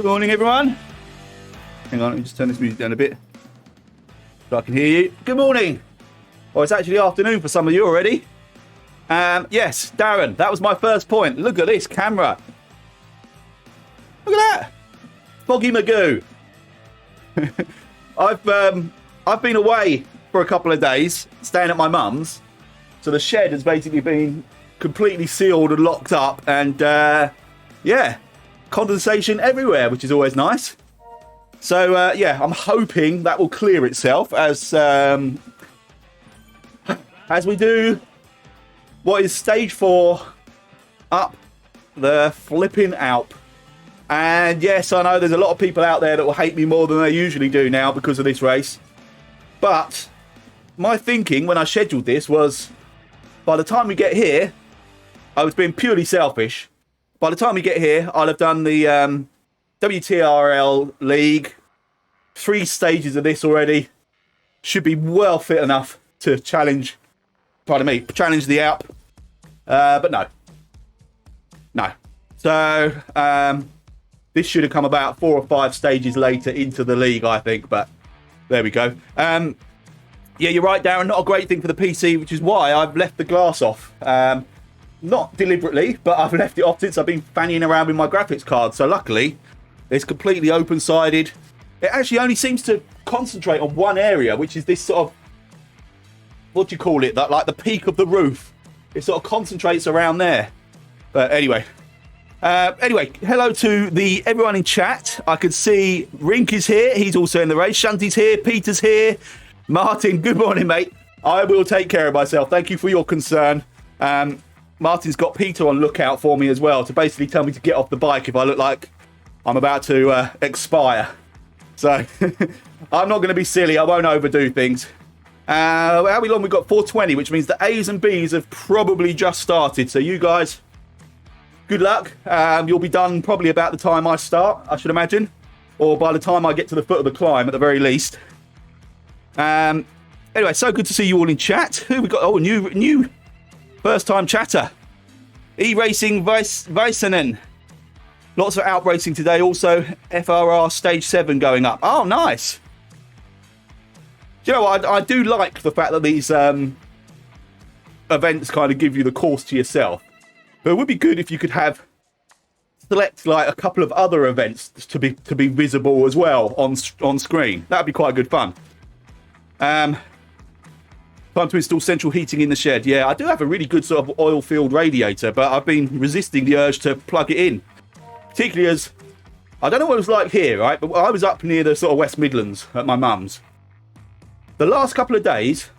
Good morning, everyone. Hang on, let me just turn this music down a bit so I can hear you. Good morning. Well, it's actually afternoon for some of you already. Yes, Darren, that was my first point. Look at this camera. Look at that. Foggy Magoo. I've been away for a couple of days, staying at my mum's. So the shed has basically been completely sealed and locked up. And, yeah, condensation everywhere, which is always nice. So, yeah, I'm hoping that will clear itself as we do what is stage 4 up the flipping Alp. And yes, I know there's a lot of people out there that will hate me more than they usually do now because of this race. But my thinking when I scheduled this was, by the time we get here, I was being purely selfish. By the time we get here, I'll have done the WKGRL League. 3 stages of this already. Should be well fit enough to challenge the Alp. But no. No. So, this should have come about 4 or 5 stages later into the league, I think. But there we go. Yeah, you're right, Darren. Not a great thing for the PC, which is why I've left the glass off. Not deliberately, but I've left it off since I've been fannying around with my graphics card. So luckily, it's completely open-sided. It actually only seems to concentrate on one area, which is this sort of, what do you call it? Like the peak of the roof. It sort of concentrates around there. But anyway. Hello to everyone in chat. I can see Rink is here. He's also in the race. Shanti's here. Peter's here. Martin, good morning, mate. I will take care of myself. Thank you for your concern. Martin's got Peter on lookout for me as well to basically tell me to get off the bike if I look like I'm about to expire. So I'm not going to be silly. I won't overdo things. How long we got? 4:20, which means the A's and B's have probably just started. So you guys, good luck. You'll be done probably about the time I start, I should imagine. Or by the time I get to the foot of the climb at the very least. Anyway, so good to see you all in chat. Who we got? Oh, new first-time chatter. E-Racing Vicenen. Lots of Alp racing today. Also, FRR Stage 7 going up. Oh, nice. Do you know what? I do like the fact that these events kind of give you the course to yourself. But it would be good if you could select like a couple of other events to be visible as well on screen. That'd be quite good fun. Time to install central heating in the shed. Yeah, I do have a really good sort of oil-filled radiator, but I've been resisting the urge to plug it in. Particularly as, I don't know what it was like here, right? But I was up near the sort of West Midlands at my mum's. The last couple of days,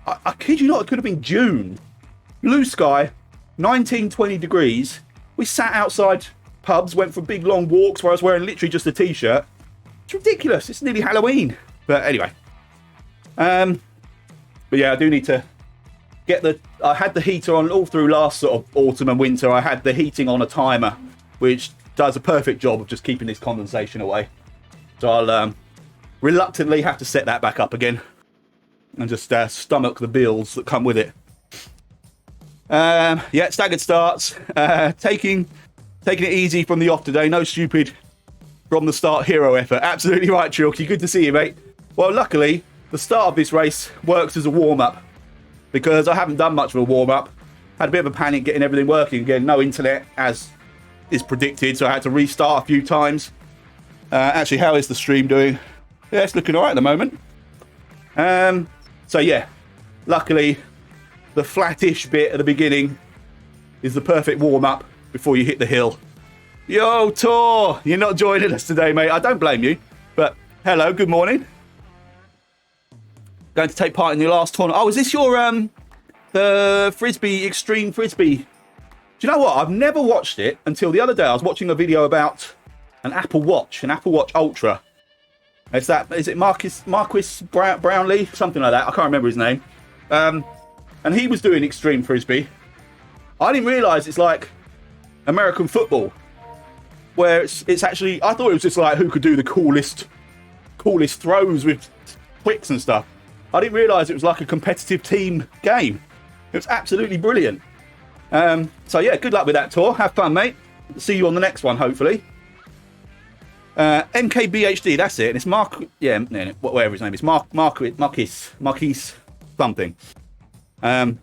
I kid you not, it could have been June. Blue sky, 19, 20 degrees. We sat outside pubs, went for big long walks where I was wearing literally just a t-shirt. It's ridiculous. It's nearly Halloween. But anyway. But yeah, I do need to get I had the heater on all through last sort of autumn and winter. I had the heating on a timer, which does a perfect job of just keeping this condensation away. So I'll reluctantly have to set that back up again and just stomach the bills that come with it. Yeah, staggered starts. Taking it easy from the off today. No stupid from the start hero effort. Absolutely right, Trilky. Good to see you, mate. Well, luckily, the start of this race works as a warm-up because I haven't done much of a warm-up. Had a bit of a panic getting everything working again. No internet, as is predicted, so I had to restart a few times. Actually, how is the stream doing? Yeah, it's looking all right at the moment. So, yeah, luckily, the flattish bit at the beginning is the perfect warm-up before you hit the hill. Yo, Tor! You're not joining us today, mate. I don't blame you. But, hello, good morning. Going to take part in your last tournament. Oh, is this your the Frisbee Extreme Frisbee? Do you know what? I've never watched it until the other day. I was watching a video about an Apple Watch Ultra. It's that. Is it Marquis Brownlee? Something like that. I can't remember his name. And he was doing Extreme Frisbee. I didn't realise it's like American football, where it's actually. I thought it was just like who could do the coolest throws with quicks and stuff. I didn't realise it was like a competitive team game. It was absolutely brilliant. So yeah, good luck with that tour. Have fun, mate. See you on the next one, hopefully. MKBHD, that's it. And it's Mark, yeah, whatever his name is, Marquis something. But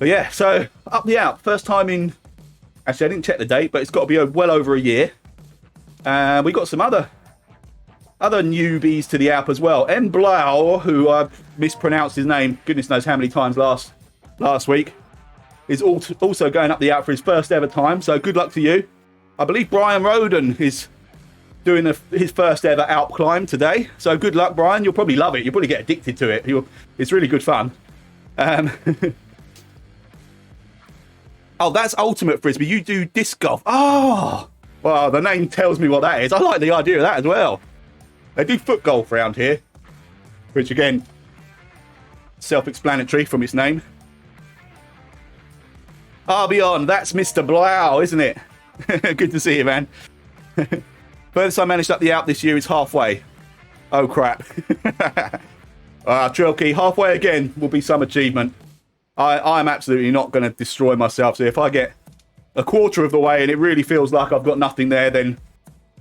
yeah, so up the Alp, first time in. Actually, I didn't check the date, but it's got to be well over a year. We got some other newbies to the Alp as well. M. Blau, who I've mispronounced his name, goodness knows how many times last week, is also going up the Alp for his first ever time. So good luck to you. I believe Brian Roden is doing his first ever Alp climb today. So good luck, Brian. You'll probably love it. You'll probably get addicted to it. It's really good fun. Oh, that's ultimate frisbee. You do disc golf. Oh, well, the name tells me what that is. I like the idea of that as well. They do foot golf around here, which again, self-explanatory from its name. Beyond, that's Mr. Blau, isn't it? Good to see you, man. Furthest I managed up the Alp this year is halfway. Oh, crap. Trilky, halfway again will be some achievement. I'm absolutely not going to destroy myself. So if I get a quarter of the way and it really feels like I've got nothing there, then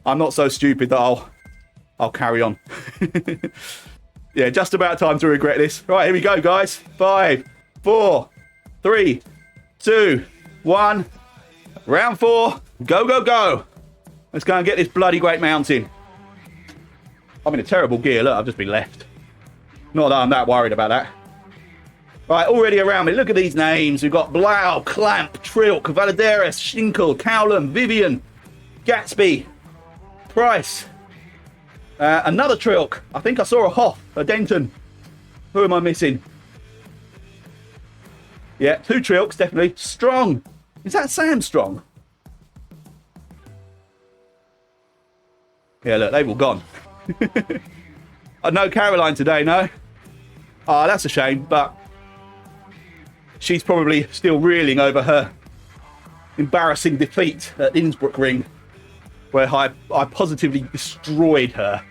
I'm not so stupid that I'll carry on. Yeah, just about time to regret this. Right, here we go, guys. 5, 4, 3, 2, 1. Round 4. Go, go, go. Let's go and get this bloody great mountain. I'm in a terrible gear. Look, I've just been left. Not that I'm that worried about that. Right, already around me. Look at these names. We've got Blau, Clamp, Trilk, Valadares, Schinkel, Cowlam, Vivian, Gatsby, Price. Another Trilk. I think I saw a Hoff, a Denton. Who am I missing? Yeah, 2 Trilks, definitely. Strong. Is that Sam Strong? Yeah, look, they've all gone. No Caroline today, no. Oh, that's a shame, but she's probably still reeling over her embarrassing defeat at Innsbruck Ring, where I positively destroyed her.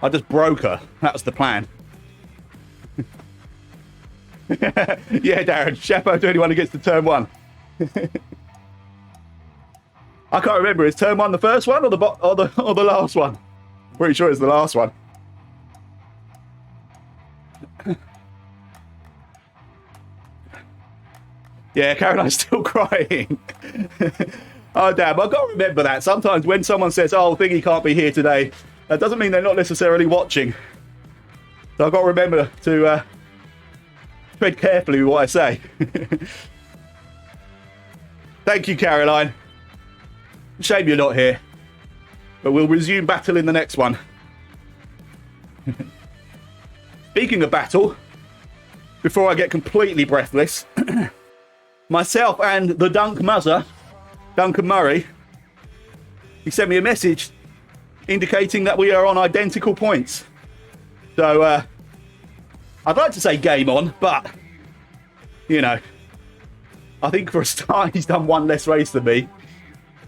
I just broke her. That was the plan. Yeah, Darren, chapeau to anyone who gets to turn 1. I can't remember. Is turn 1 the first one or the last one? Pretty sure it's the last one. Yeah, Caroline's still crying. Oh, damn. I've got to remember that. Sometimes when someone says, oh, Thingy can't be here today, that doesn't mean they're not necessarily watching. So I've got to remember to tread carefully with what I say. Thank you, Caroline. Shame you're not here. But we'll resume battle in the next one. Speaking of battle, before I get completely breathless, myself and the Duncan Murray, he sent me a message indicating that we are on identical points. So, I'd like to say game on, but, you know, I think for a start he's done 1 less race than me,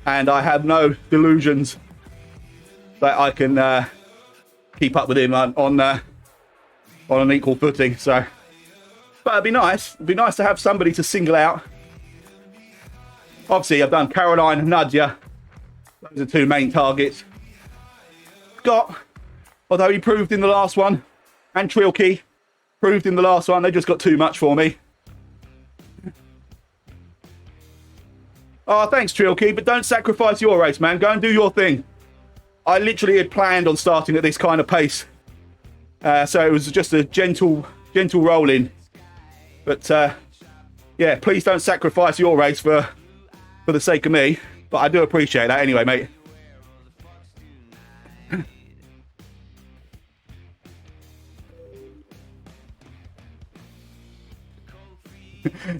and I have no delusions that I can keep up with him on an equal footing. So, but it'd be nice. It'd be nice to have somebody to single out. Obviously, I've done Caroline and Nadia. Those are 2 main targets. Scott, although he proved in the last one, and Trilky proved in the last one, they just got too much for me. Oh, thanks, Trilky, but don't sacrifice your race, man. Go and do your thing. I literally had planned on starting at this kind of pace. So it was just a gentle roll in. But, yeah, please don't sacrifice your race for the sake of me. But I do appreciate that anyway, mate.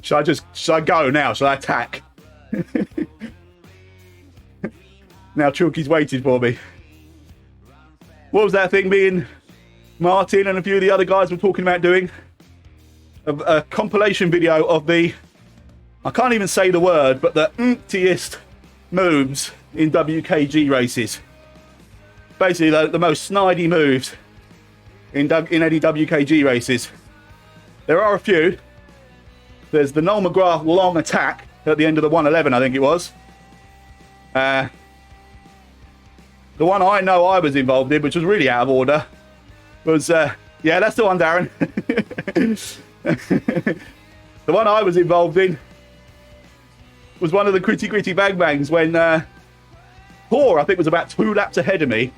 Should I go now? Should I attack? Now Chilky's waited for me. What was that thing me and Martin and a few of the other guys were talking about doing? A compilation video of the, I can't even say the word, but the emptiest moves in WKG races. Basically the most snidey moves in any WKG races. There are a few. There's the Noel McGrath long attack at the end of the 111, I think it was. The one I know I was involved in, which was really out of order, was, yeah, that's the one, Darren. The one I was involved in was one of the gritty bang bangs when Poor, I think, was about 2 laps ahead of me,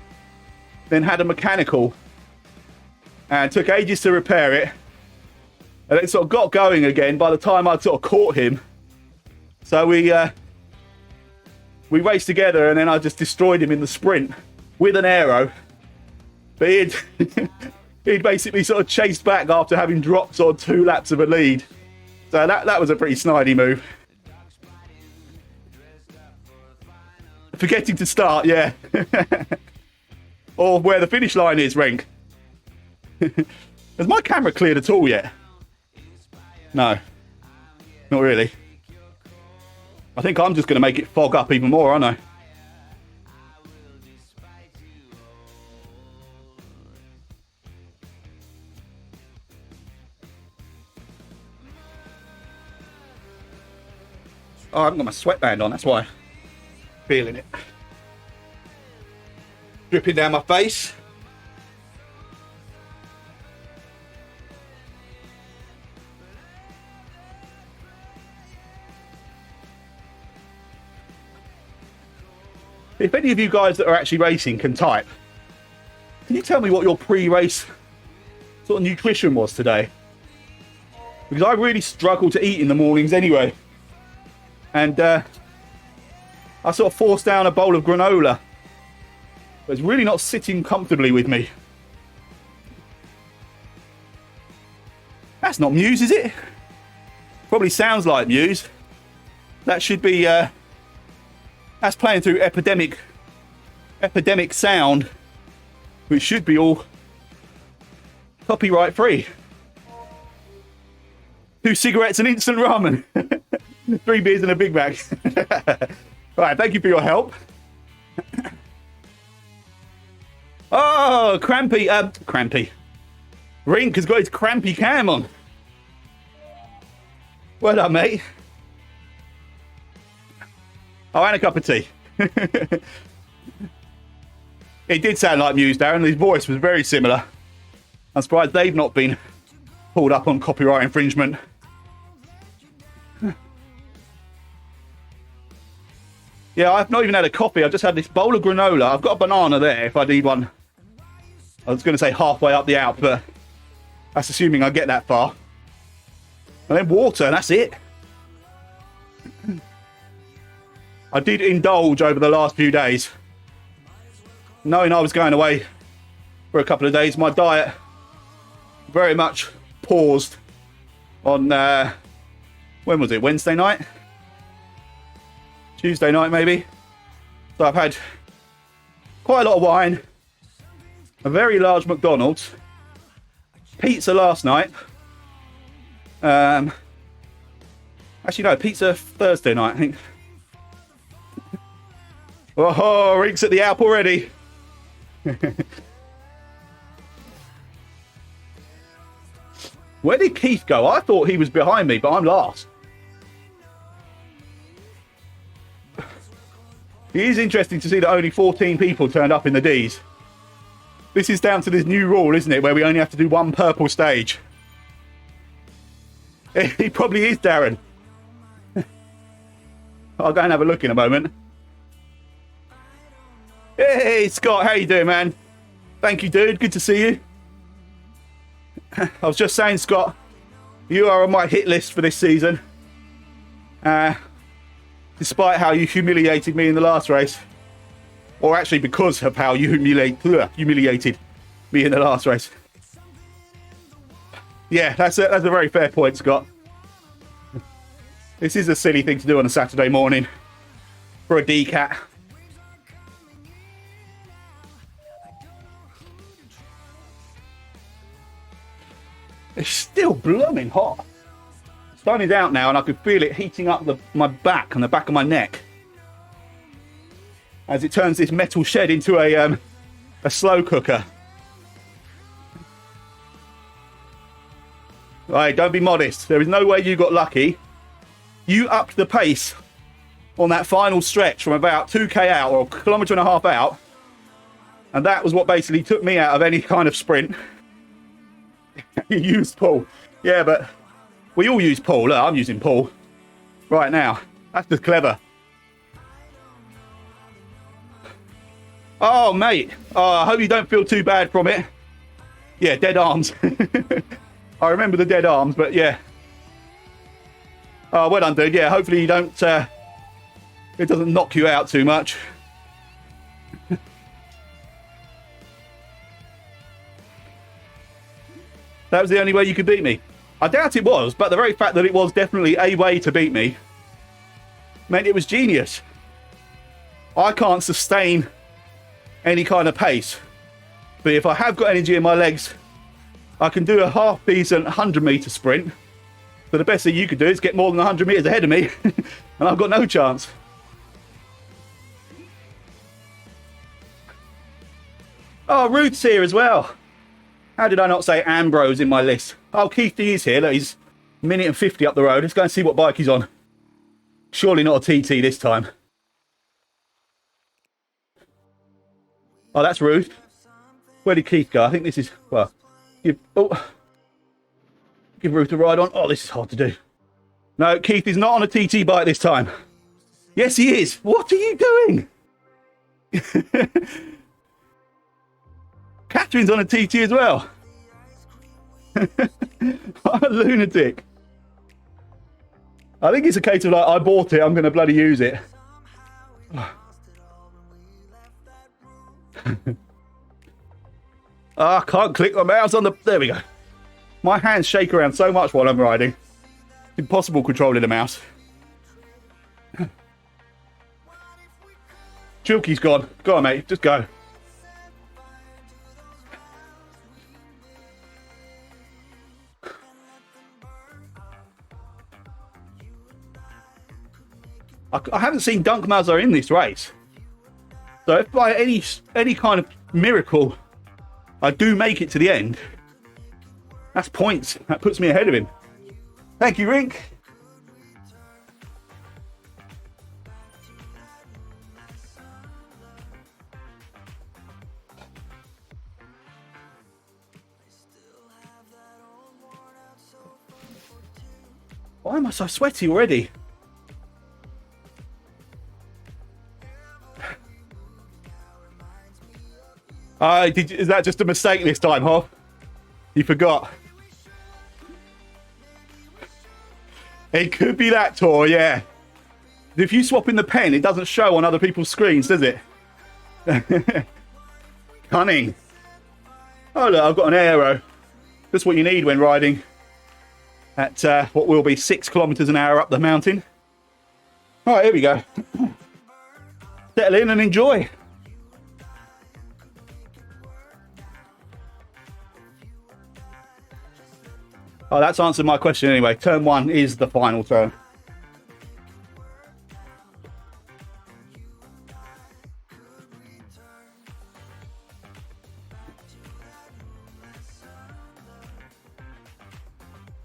then had a mechanical and took ages to repair it. And it sort of got going again by the time I'd sort of caught him. So we raced together, and then I just destroyed him in the sprint with an aero. But he'd basically sort of chased back after having dropped sort of 2 laps of a lead. So that was a pretty snidey move. Forgetting to start, yeah. Or where the finish line is, Renk. Has my camera cleared at all yet? No. Not really. I think I'm just going to make it fog up even more, aren't I? Oh, I haven't got my sweatband on, that's why. Feeling it. Dripping down my face. If any of you guys that are actually racing can type, can you tell me what your pre-race sort of nutrition was today? Because I really struggle to eat in the mornings anyway. And I sort of forced down a bowl of granola. But it's really not sitting comfortably with me. That's not Muse, is it? Probably sounds like Muse. That should be... that's playing through Epidemic Sound, which should be all copyright free. 2 cigarettes and instant ramen. 3 beers and a Big Mac. Right, thank you for your help. Oh, Crampy. Rink has got his Crampy cam on. Well done, mate. Oh, and a cup of tea. It did sound like Muse, Darren. His voice was very similar. I'm surprised they've not been pulled up on copyright infringement. Yeah, I've not even had a coffee. I've just had this bowl of granola. I've got a banana there if I need one. I was going to say halfway up the Alp, but that's assuming I get that far. And then water, and that's it. I did indulge over the last few days. Knowing I was going away for a couple of days, my diet very much paused on, when was it? Wednesday night? Tuesday night, maybe. So I've had quite a lot of wine, a very large McDonald's, pizza last night. Actually, no, pizza Thursday night, I think. Oh, Rink's at the Alp already. Where did Keith go? I thought he was behind me, but I'm last. It is interesting to see that only 14 people turned up in the Ds. This is down to this new rule, isn't it, where we only have to do 1 purple stage. He probably is, Darren. I'll go and have a look in a moment. Hey, Scott, how you doing, man? Thank you, dude. Good to see you. I was just saying, Scott, you are on my hit list for this season. Despite how you humiliated me in the last race. Or actually because of how you humiliated me in the last race. Yeah, that's a very fair point, Scott. This is a silly thing to do on a Saturday morning for a DCAT. It's still blooming hot. The sun is out now and I could feel it heating up my back and the back of my neck as it turns this metal shed into a slow cooker. Right, don't be modest. There is no way you got lucky. You upped the pace on that final stretch from about 2k out or a kilometre and a half out And that was what basically took me out of any kind of sprint. You used Paul. Yeah, but we all use Paul. Look, I'm using Paul right now. That's just clever. Oh, mate. Oh, I hope you don't feel too bad from it. Yeah, dead arms. I remember the dead arms, but yeah. Oh, well done, dude. Yeah, hopefully you don't... it doesn't knock you out too much. That was the only way you could beat me. I doubt it was, but the very fact that it was definitely a way to beat me meant it was genius. I can't sustain any kind of pace, but if I have got energy in my legs, I can do a half decent 100-meter sprint. So the best thing you could do is get more than 100 meters ahead of me, and I've got no chance. Oh, Ruth's here as well. How did I not say Ambrose in my list? Oh, Keith D is here. Look, he's a minute and 50 up the road. Let's go and see what bike he's on. Surely not a TT this time. Oh, that's Ruth. Where did Keith go? I think this is... Well, give Ruth a ride on. Oh, this is hard to do. No, Keith is not on a TT bike this time. Yes, he is. What are you doing? Catherine's on a TT as well. I'm a lunatic. I think it's a case of like, I bought it, I'm going to bloody use it. I can't click my mouse on the... There we go. My hands shake around so much while I'm riding. It's impossible controlling the mouse. Chilky's gone. Go on, mate. Just go. I haven't seen Dunk Mazza in this race. So if by any kind of miracle I do make it to the end, that's points. That puts me ahead of him. Thank you, Rink. Why am I so sweaty already? Is that just a mistake this time, huh? You forgot. It could be that, Tor, yeah. If you swap in the pen, it doesn't show on other people's screens, does it? Cunning. Oh, look, I've got an aero. That's what you need when riding at what will be 6 kilometers an hour up the mountain. All right, here we go. Settle in and enjoy. Oh, that's answered my question anyway. Turn 1 is the final turn.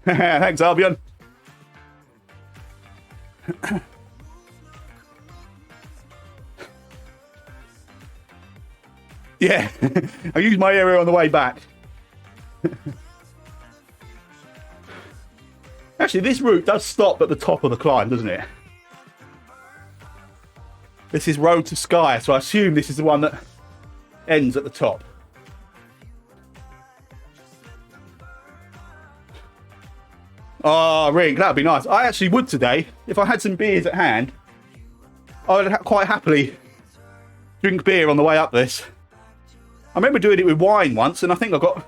Thanks, Albion. Yeah, I used my area on the way back. Actually, this route does stop at the top of the climb, doesn't it? This is Road to Sky, so I assume this is the one that ends at the top. Oh, Ring, that'd be nice. I actually would today. If I had some beers at hand, I would quite happily drink beer on the way up this. I remember doing it with wine once, and I think I got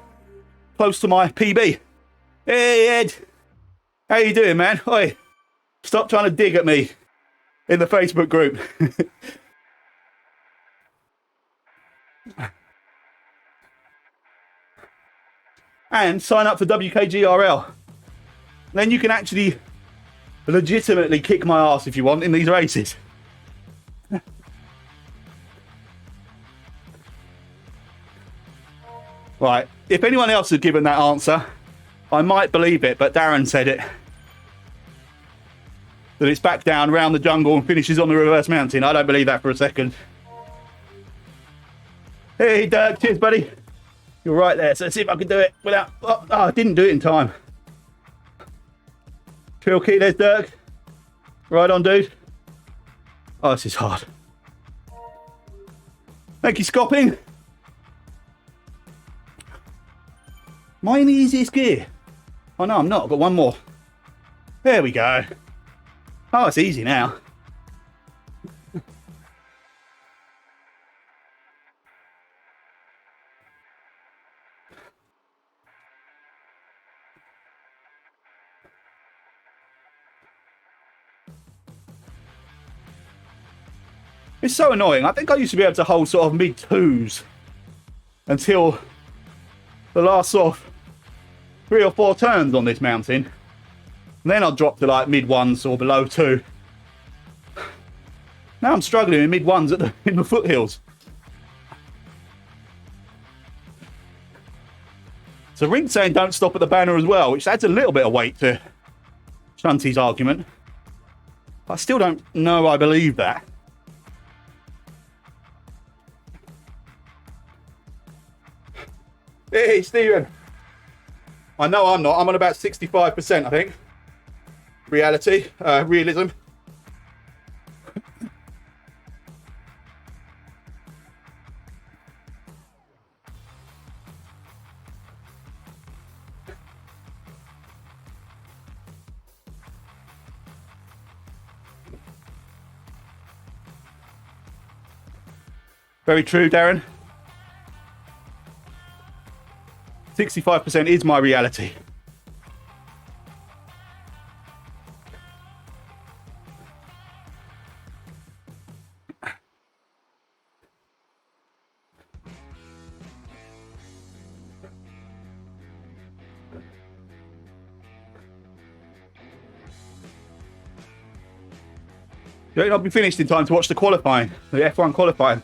close to my PB. Hey, Ed. How you doing, man? Oi, stop trying to dig at me in the Facebook group. And sign up for WKGRL. Then you can actually legitimately kick my ass if you want in these races. Right, if anyone else had given that answer, I might believe it, but Darren said it. That it's back down around the jungle and finishes on the reverse mountain. I don't believe that for a second. Hey, Dirk, cheers, buddy. You're right there. So let's see if I can do it without... Oh, I didn't do it in time. Trill key, there's Dirk. Right on, dude. Oh, this is hard. Thank you, Scopping. Am I in the easiest gear? Oh, no, I'm not. I've got one more. There we go. Oh, it's easy now. It's so annoying. I think I used to be able to hold sort of mid-twos until the last sort of 3 or 4 turns on this mountain. And then I'll drop to like mid-ones or below 2. Now I'm struggling in mid-ones in the foothills. So Rink's saying don't stop at the banner as well, which adds a little bit of weight to Shunty's argument. I still don't know I believe that. Hey, Stephen. I know I'm not. I'm on about 65%, I think. Reality, realism. Very true, Darren. 65% is my reality. You reckon I'll be finished in time to watch the qualifying, the F1 qualifying?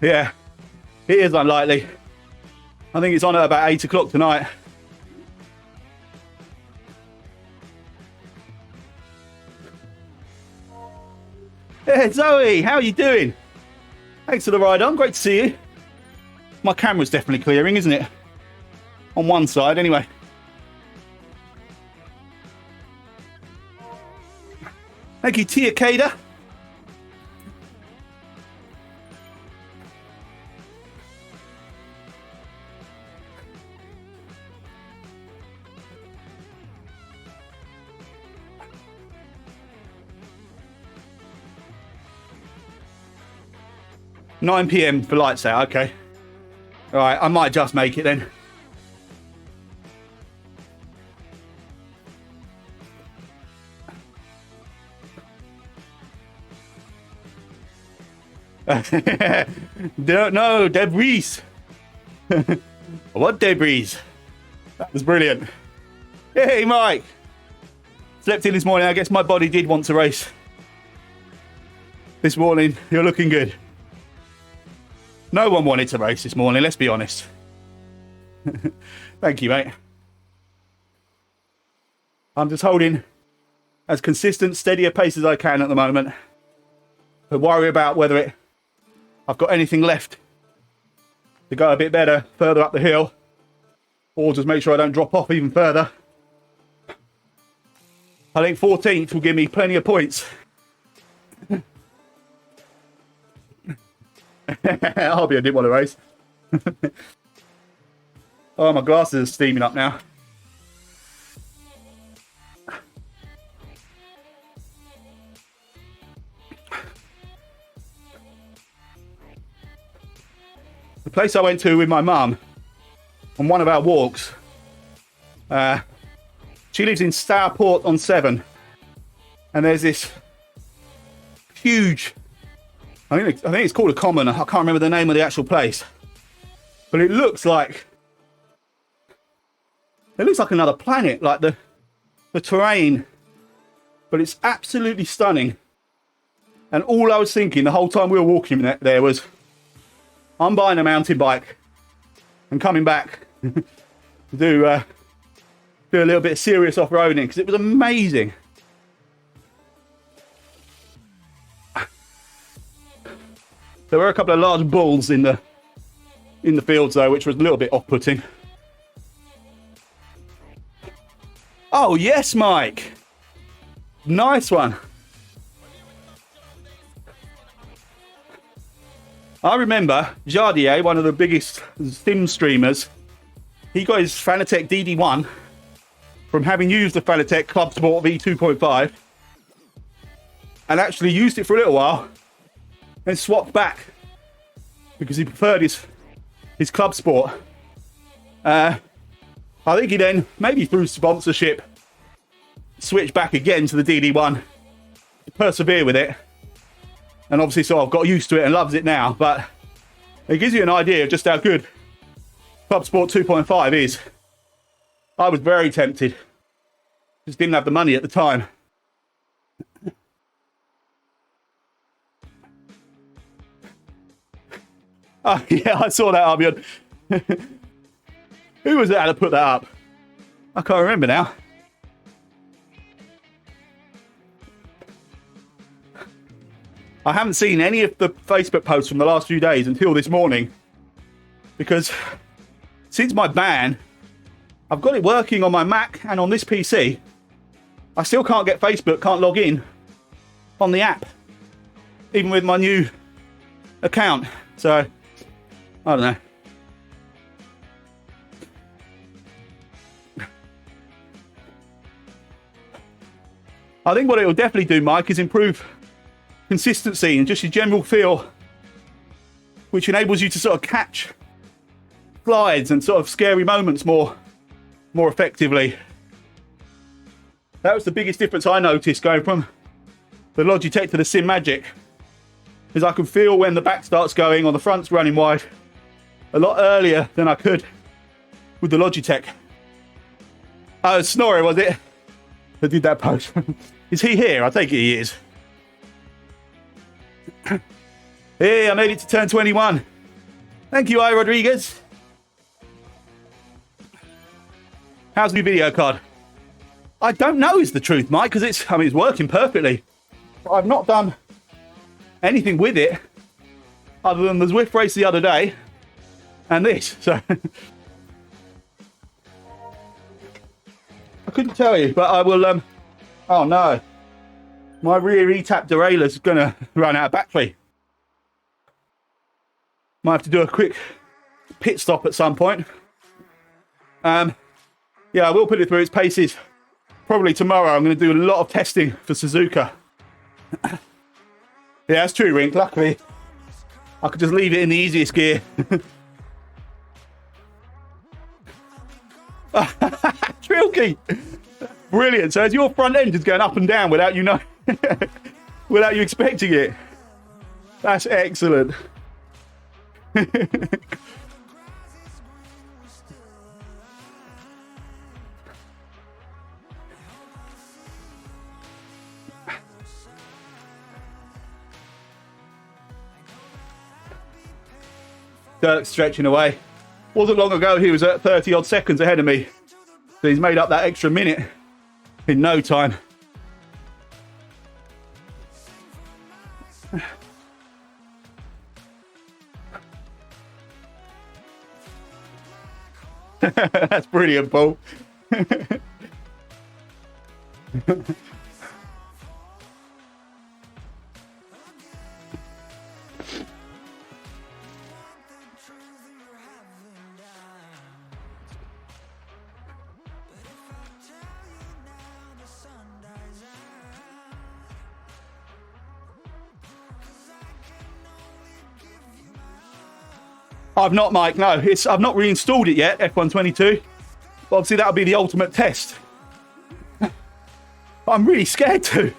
Yeah, it is unlikely. I think it's on at about 8 o'clock tonight. Hey, Zoe, how are you doing? Thanks for the ride on, great to see you. My camera's definitely clearing, isn't it? On one side, anyway. Thank you, Tia Kada. $9 PM for lights out, okay. All right, I might just make it then. Don't know, debris. What debris? That was brilliant. Hey, Mike. Slept in this morning. I guess my body did want to race. This morning, you're looking good. No one wanted to race this morning, let's be honest. Thank you, mate. I'm just holding as consistent, steady a pace as I can at the moment. But worry about whether I've got anything left to go a bit better further up the hill, or just make sure I don't drop off even further. I think 14th will give me plenty of points. Hobby, I didn't want to race. Oh, my glasses are steaming up now. The place I went to with my mum on one of our walks, she lives in Stourport-on-Severn, and there's this huge, I think it's called a common. I can't remember the name of the actual place, but it looks like another planet, like the terrain, but it's absolutely stunning. And all I was thinking the whole time we were walking there was, I'm buying a mountain bike and coming back to do do a little bit of serious off-roading because it was amazing. There were a couple of large bulls in the fields though, which was a little bit off-putting. Oh yes, Mike. Nice one. I remember Jardier, one of the biggest sim streamers, he got his Fanatec DD1 from having used the Fanatec Club Sport V2.5 and actually used it for a little while, then swapped back because he preferred his Club Sport. I think he then, maybe through sponsorship, switched back again to the DD1 to persevere with it. And obviously sort of got used to it and loves it now. But it gives you an idea of just how good Club Sport 2.5 is. I was very tempted. Just didn't have the money at the time. Oh, yeah, I saw that, Albion. Who was it that put that up? I can't remember now. I haven't seen any of the Facebook posts from the last few days until this morning. Because since my ban, I've got it working on my Mac and on this PC. I still can't get Facebook, can't log in on the app. Even with my new account. So, I don't know. I think what it will definitely do, Mike, is improve consistency and just your general feel, which enables you to sort of catch slides and sort of scary moments more effectively. That was the biggest difference I noticed going from the Logitech to the Sim Magic, is I can feel when the back starts going or the front's running wide a lot earlier than I could with the Logitech. Oh, Snorri, was it? That did that post. Is he here? I take it he is. Hey, I made it to turn 21. Thank you, I Rodriguez. How's the new video card? I don't know is the truth, Mike, because it's working perfectly. But I've not done anything with it other than the Zwift race the other day and this. So I couldn't tell you, but I will. Oh no, my rear E-tap derailleur is going to run out of battery. Might have to do a quick pit stop at some point. Yeah, I will put it through its paces. Probably tomorrow. I'm going to do a lot of testing for Suzuka. Yeah, that's true, Rink. Luckily, I could just leave it in the easiest gear. Trilky! Brilliant. So as your front end is going up and down without you know, without you expecting it. That's excellent. Dirk stretching away. Wasn't long ago he was at 30 odd seconds ahead of me. So he's made up that extra minute in no time. That's brilliant, Paul. I've not, Mike, no. I've not reinstalled it yet, F122. But obviously that'll be the ultimate test. I'm really scared to.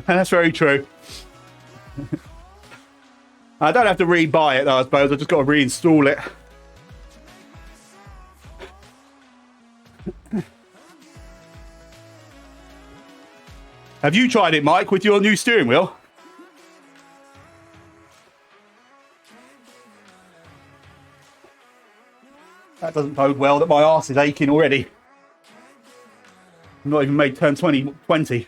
That's very true. I don't have to re-buy it though, I suppose. I've just got to reinstall it. Have you tried it, Mike, with your new steering wheel? That doesn't bode well that my arse is aching already. I'm not even made turn 2020.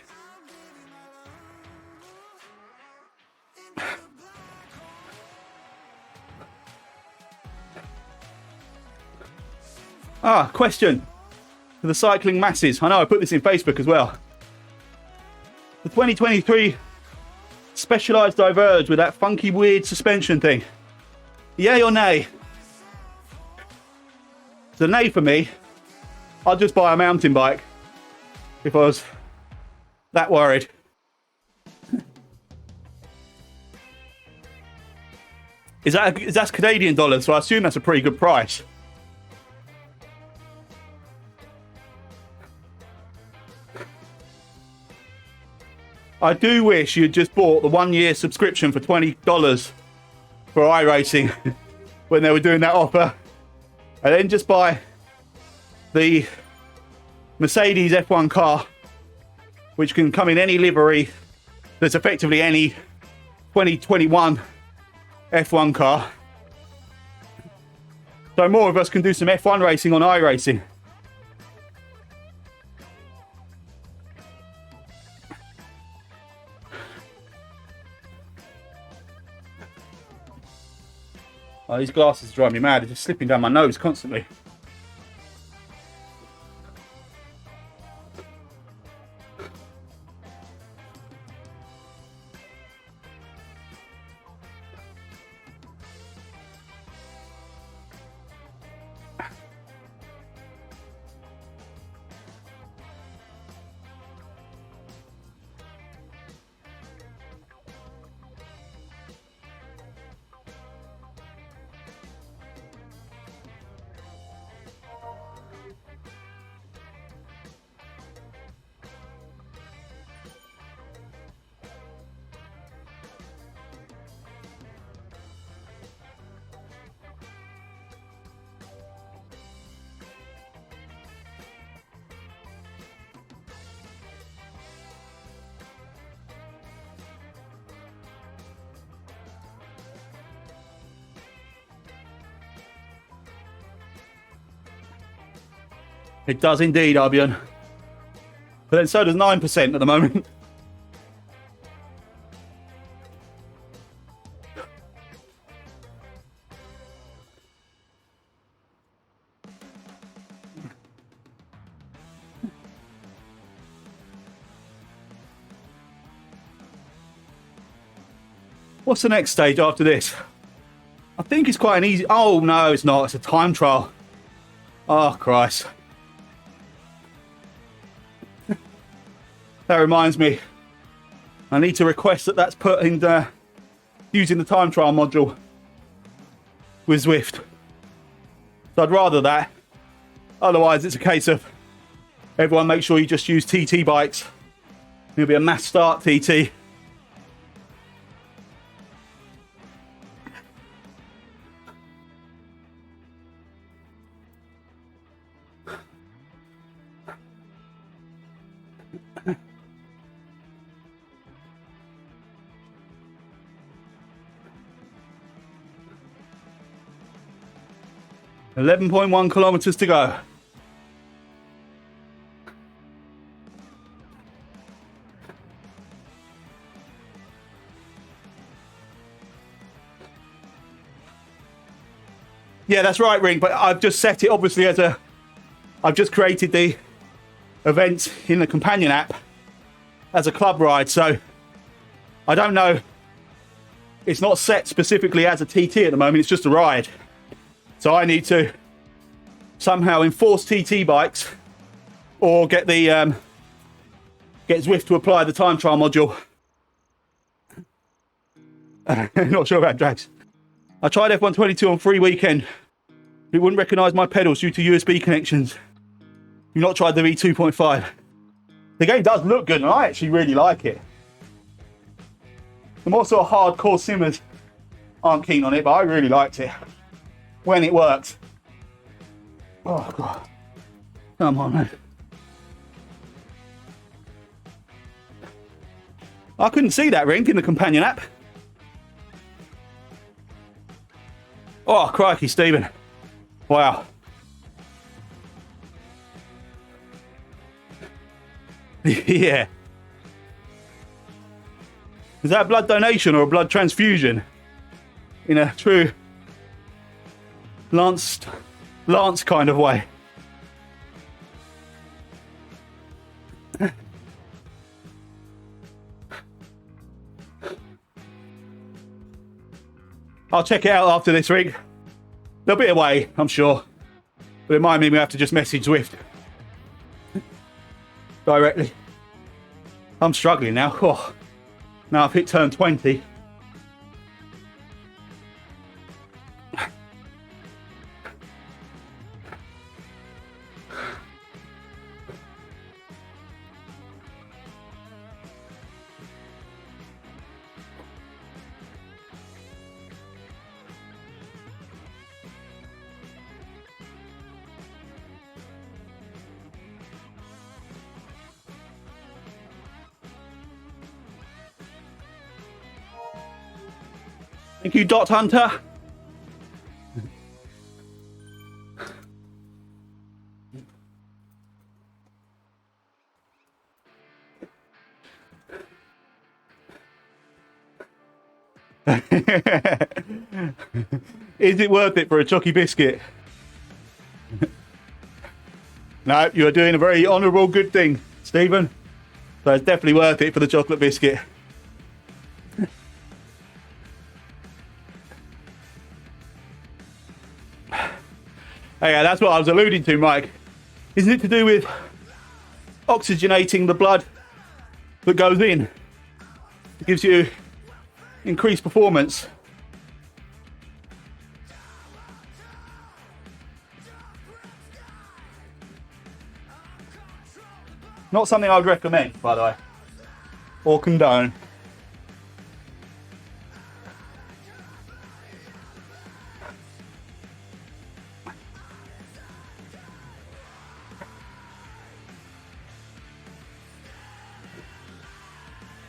Question for the cycling masses. I know I put this in Facebook as well. The 2023 Specialized Diverge with that funky weird suspension thing. Yay or nay? It's a nay for me. I'd just buy a mountain bike if I was that worried. That's Canadian dollars, so I assume that's a pretty good price. I do wish you'd just bought the 1-year subscription for $20 for iRacing when they were doing that offer. And then just buy the Mercedes F1 car, which can come in any livery that's effectively any 2021 F1 car. So more of us can do some F1 racing on iRacing. Oh, these glasses drive me mad. They're just slipping down my nose constantly. It does indeed, Albion. But then so does 9% at the moment. What's the next stage after this? I think it's quite an easy... Oh, no, it's not. It's a time trial. Oh, Christ. That reminds me. I need to request that that's put in using the time trial module with Zwift. So I'd rather that. Otherwise, it's a case of everyone make sure you just use TT bikes. It'll be a mass start TT. .1 kilometers to go. Yeah, that's right, Ring, but I've just set it obviously as a... I've just created the events in the companion app as a club ride, so I don't know. It's not set specifically as a TT at the moment, it's just a ride. So I need to somehow enforce TT bikes or get the get Zwift to apply the time trial module. Not sure about drags. I tried F122 on free weekend. It wouldn't recognise my pedals due to USB connections. You've not tried the V2.5. The game does look good and I actually really like it. The more sort of hardcore simmers aren't keen on it, but I really liked it when it worked. Oh, God. Come on, man. I couldn't see that rink in the companion app. Oh, crikey, Stephen. Wow. Yeah. Is that a blood donation or a blood transfusion? In a true Lance kind of way. I'll check it out after this rig. They'll be away, I'm sure. But it might mean we have to just message Zwift directly. I'm struggling now. Oh. Now I've hit turn 20. Thank you, Dot Hunter. Is it worth it for a chalky biscuit? No, you're doing a very honourable, good thing, Stephen. So it's definitely worth it for the chocolate biscuit. Yeah, that's what I was alluding to, Mike. Isn't it to do with oxygenating the blood that goes in? It gives you increased performance. Not something I would recommend, by the way, or condone.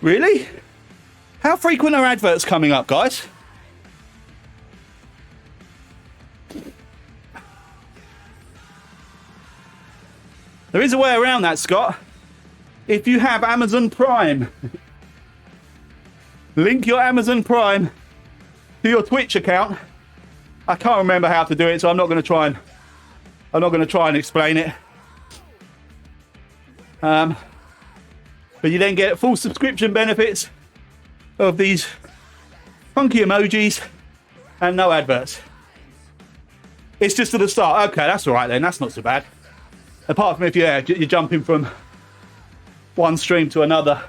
Really? How frequent are adverts coming up, guys? There is a way around that, Scott. If you have Amazon Prime, link your Amazon Prime to your Twitch account. I can't remember how to do it, so I'm not going to try and explain it. But you then get full subscription benefits of these funky emojis and no adverts. It's just at the start. Okay, that's all right then. That's not so bad. Apart from if you're jumping from one stream to another.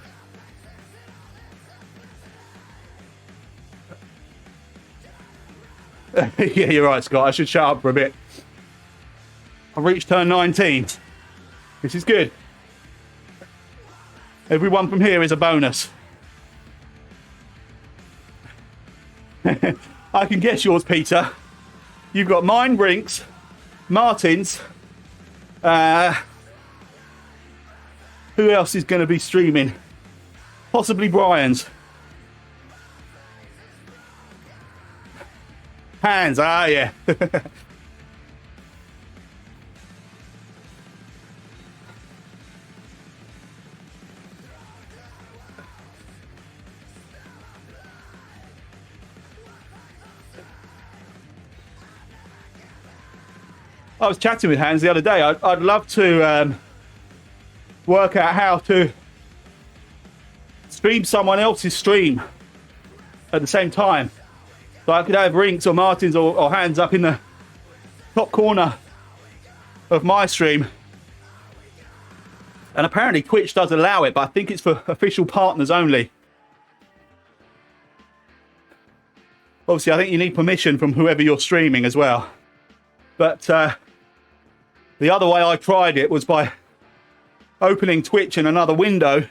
Yeah, you're right, Scott. I should shut up for a bit. I've reached turn 19. This is good. Everyone from here is a bonus. I can guess yours, Peter. You've got mine, Brinks, Martin's. Who else is going to be streaming? Possibly Brian's. Hands, yeah. I was chatting with Hans the other day. I'd love to work out how to stream someone else's stream at the same time. So I could have Rinks or Martins or Hans up in the top corner of my stream. And apparently Twitch does allow it, but I think it's for official partners only. Obviously, I think you need permission from whoever you're streaming as well. But the other way I tried it was by opening Twitch in another window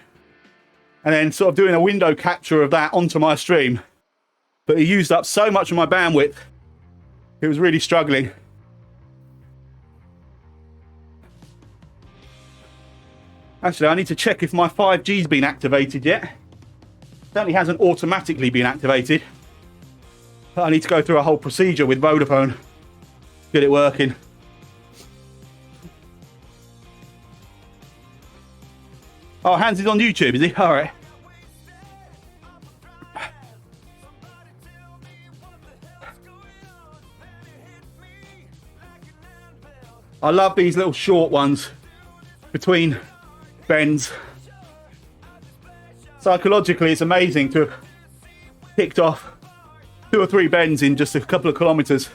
and then sort of doing a window capture of that onto my stream. but he used up so much of my bandwidth. It was really struggling. Actually, I need to check if my 5G's been activated yet. Certainly hasn't automatically been activated. I need to go through a whole procedure with Vodafone to get it working. Oh, Hans is on YouTube, is he? All right. I love these little short ones between bends. Psychologically, it's amazing to have picked off 2 or 3 bends in just a couple of kilometers.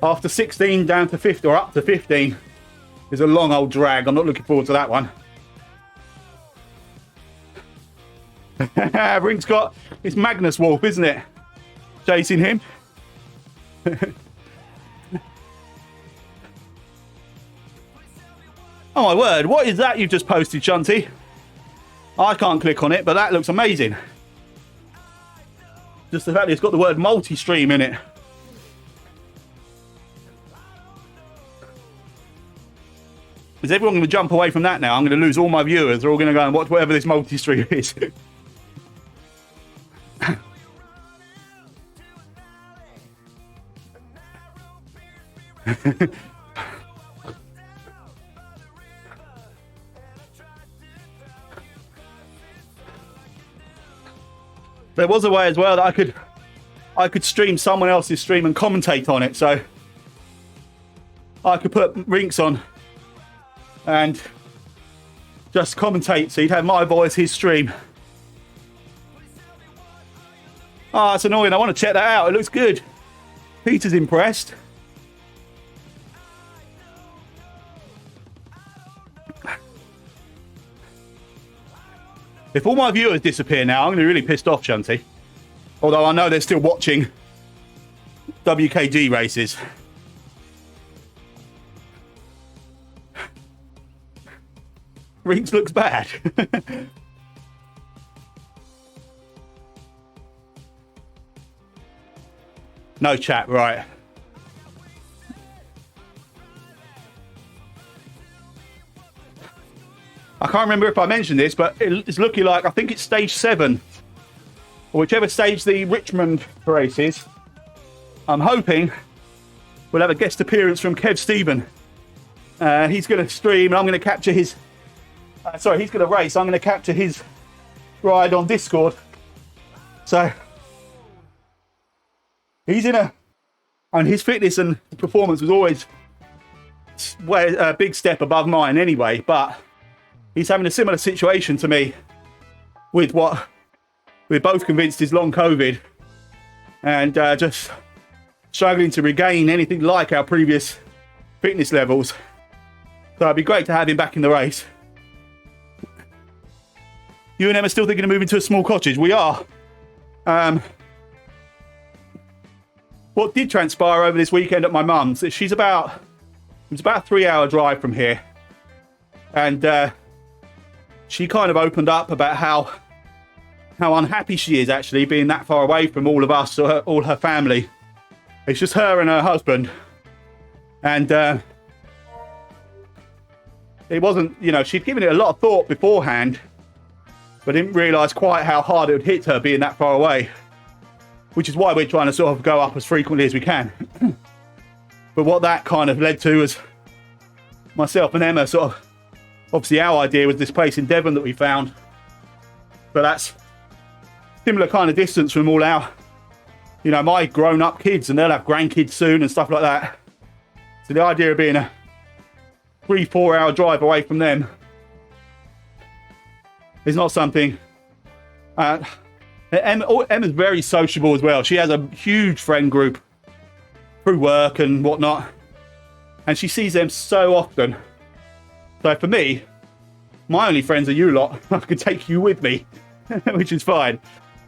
After 16 down to 50 or up to 15 is a long old drag. I'm not looking forward to that one. Rink's got, it's Magnus Wolf, isn't it? Chasing him. Oh my word, what is that you've just posted, Shunty? I can't click on it, but that looks amazing. Just the fact that it's got the word multi-stream in it. Is everyone going to jump away from that now? I'm going to lose all my viewers. They're all going to go and watch whatever this multi-stream is. There was a way as well that I could stream someone else's stream and commentate on it. So I could put Rinks on and just commentate. So you'd have my voice, his stream. Oh, it's annoying. I want to check that out. It looks good. Peter's impressed. If all my viewers disappear now, I'm going to be really pissed off, Shunty. Although I know they're still watching WKG races. Rinks looks bad. No chat, right. I can't remember if I mentioned this, but it's looking like, I think it's stage 7, or whichever stage the Richmond race is. I'm hoping we'll have a guest appearance from Kev Stephen. He's going to stream, and I'm going to capture his... sorry, he's going to race. I'm going to capture his ride on Discord. So, he's in a... And his fitness and performance was always a big step above mine anyway, but... He's having a similar situation to me with what we're both convinced is long COVID and just struggling to regain anything like our previous fitness levels. So it'd be great to have him back in the race. You and Emma still thinking of moving to a small cottage? We are. What did transpire over this weekend at my mum's, it's about a 3-hour drive from here. And she kind of opened up about how unhappy she is actually being that far away from all of us, or all her family. It's just her and her husband. And it wasn't, you know, she'd given it a lot of thought beforehand, but didn't realise quite how hard it would hit her being that far away. Which is why we're trying to sort of go up as frequently as we can. But what that kind of led to was myself and Emma sort of, obviously our idea was this place in Devon that we found. But that's similar kind of distance from all our, you know, my grown-up kids, and they'll have grandkids soon and stuff like that. So the idea of being a 3-4 hour drive away from them is not something... Emma's very sociable as well. She has a huge friend group through work and whatnot, and she sees them so often. So for me, my only friends are you lot. I could take you with me, which is fine.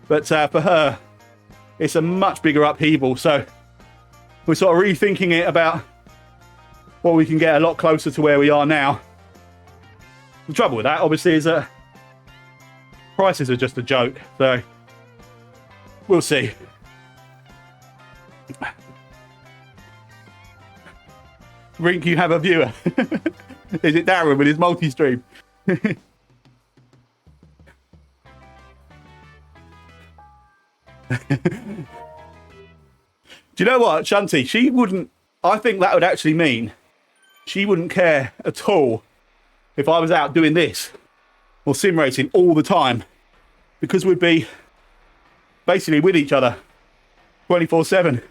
But for her, it's a much bigger upheaval. So we're sort of rethinking it about what we can get a lot closer to where we are now. The trouble with that, obviously, is that prices are just a joke. So We'll see. Rink, you have a viewer. Is it Darren with his multi-stream? Do you know what, Shanti? She wouldn't... I think that would actually mean she wouldn't care at all if I was out doing this or sim racing all the time, because we'd be basically with each other 24/7.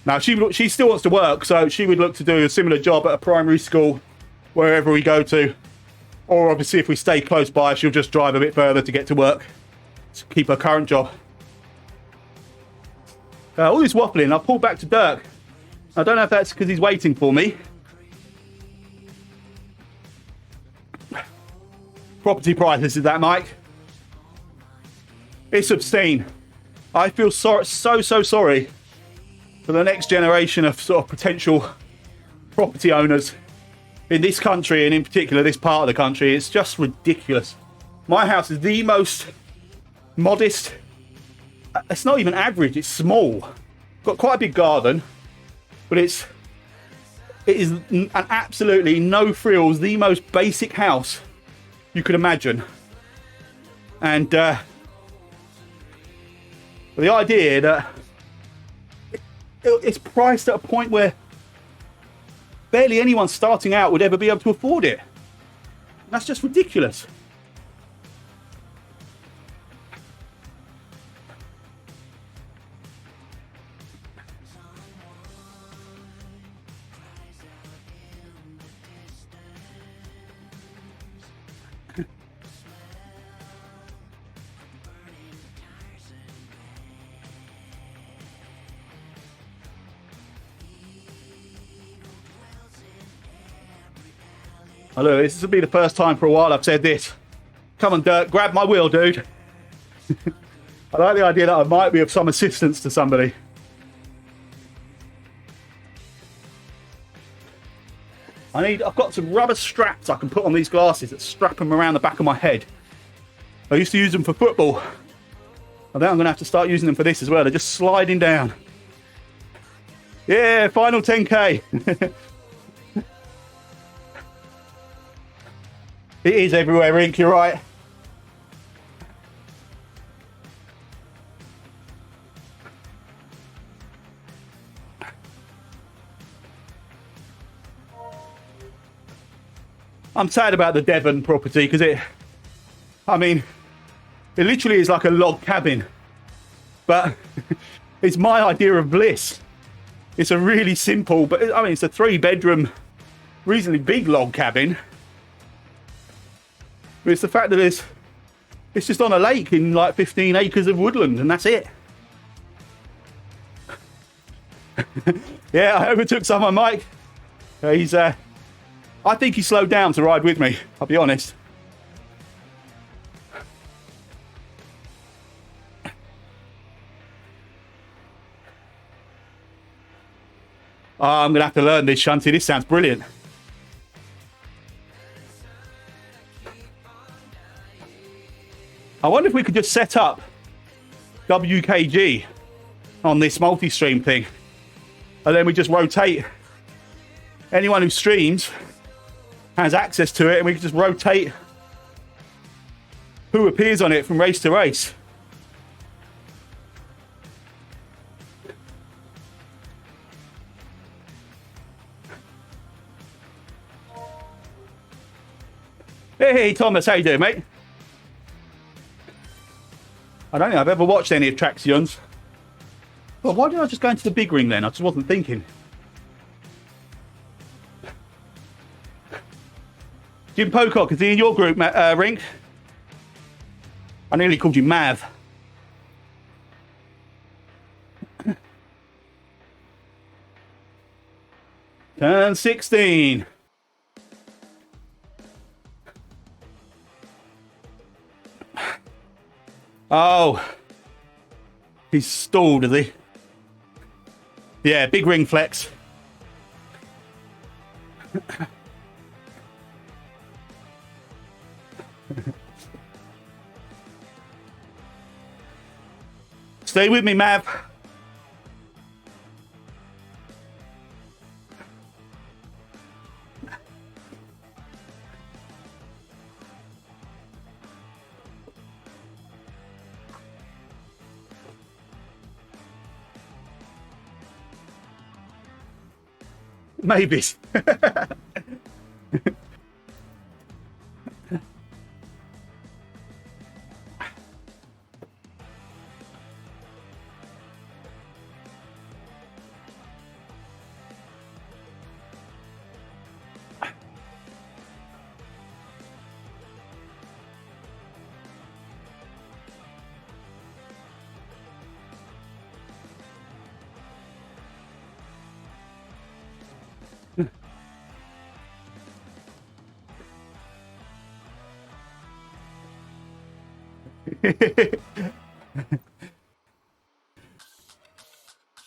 Now, she still wants to work, so she would look to do a similar job at a primary school, wherever we go to. Or obviously, if we stay close by, she'll just drive a bit further to get to work, to keep her current job. All this waffling, I'll pull back to Dirk. I don't know if that's because he's waiting for me. Property prices, is that, Mike? It's obscene. I feel so sorry for the next generation of sort of potential property owners in this country, and in particular this part of the country. It's just ridiculous. My house is the most modest. It's not even average, it's small. Got quite a big garden, but it is an absolutely no frills, the most basic house you could imagine. And the idea that it's priced at a point where barely anyone starting out would ever be able to afford it. That's just ridiculous. Hello, this will be the first time for a while I've said this. Come on, Dirk, grab my wheel, dude. I like the idea that I might be of some assistance to somebody. I've got some rubber straps I can put on these glasses that strap them around the back of my head. I used to use them for football. I think I'm going to have to start using them for this as well. They're just sliding down. Yeah, final 10k. It is everywhere, Rink, you're right. I'm sad about the Devon property because it literally is like a log cabin. But it's my idea of bliss. It's a really simple, but it's a 3-bedroom, reasonably big log cabin. But it's the fact that it's just on a lake in like 15 acres of woodland, and that's it. Yeah, I overtook someone, Mike. I think he slowed down to ride with me, I'll be honest. Oh, I'm going to have to learn this, Shanti. This sounds brilliant. I wonder if we could just set up WKG on this multi-stream thing. And then we just rotate. Anyone who streams has access to it, and we can just rotate who appears on it from race to race. Hey, Thomas, how you doing, mate? I don't think I've ever watched any of Traxion's. Well, why did I just go into the big ring then? I just wasn't thinking. Jim Pocock, is he in your group, Rink? I nearly called you Mav. Turn 16. Oh, he's stalled, is he? Yeah, big ring flex. Stay with me, Mav. Maybe.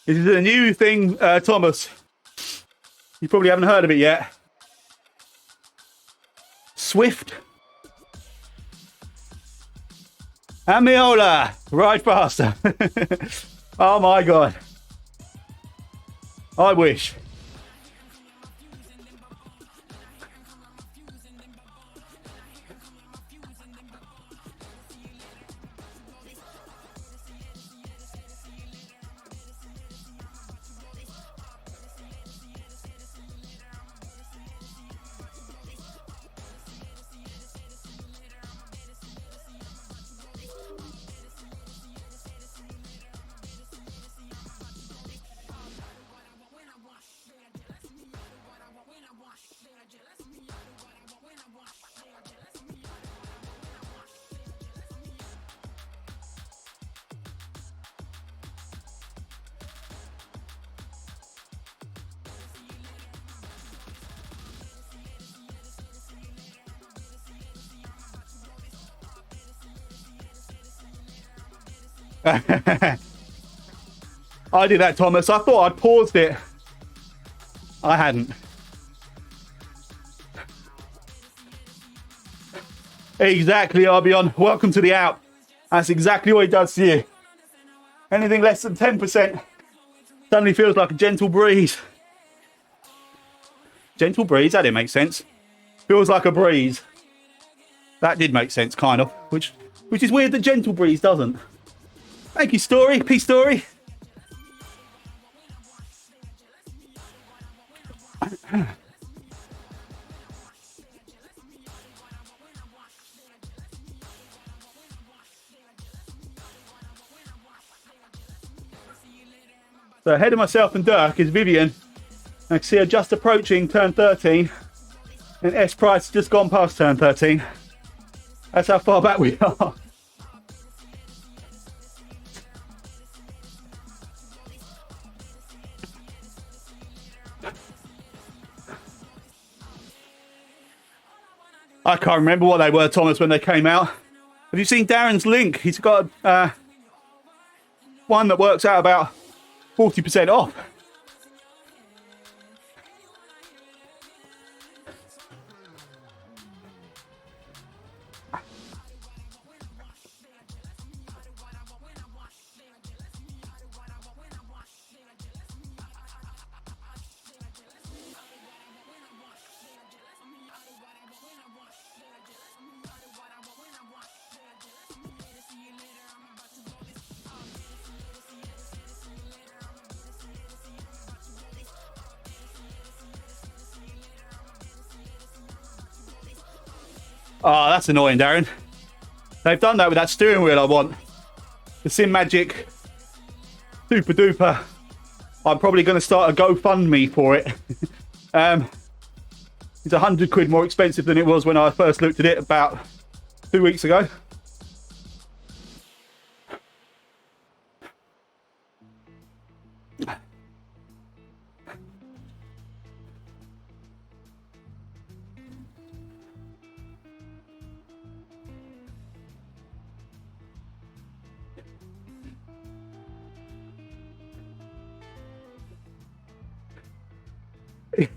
This is a new thing, Thomas. You probably haven't heard of it yet. Zwift. And Miola. Ride faster. Oh my God. I wish. I did that, Thomas. I thought I'd paused it. I hadn't. Exactly, Arbion. Welcome to the Alp. That's exactly what it does to you. Anything less than 10% suddenly feels like a gentle breeze. Gentle breeze? That didn't make sense. Feels like a breeze. That did make sense, kind of. Which is weird that gentle breeze doesn't. Thank you, Story. Peace, Story. So ahead of myself and Dirk is Vivian. I can see her just approaching turn 13. And S Price just gone past turn 13. That's how far back we are. I can't remember what they were, Thomas, when they came out. Have you seen Darren's link? He's got one that works out about 40% off. Oh, that's annoying, Darren. They've done that with that steering wheel I want. The Sim Magic Super Duper. I'm probably going to start a GoFundMe for it. It's 100 quid more expensive than it was when I first looked at it about 2 weeks ago.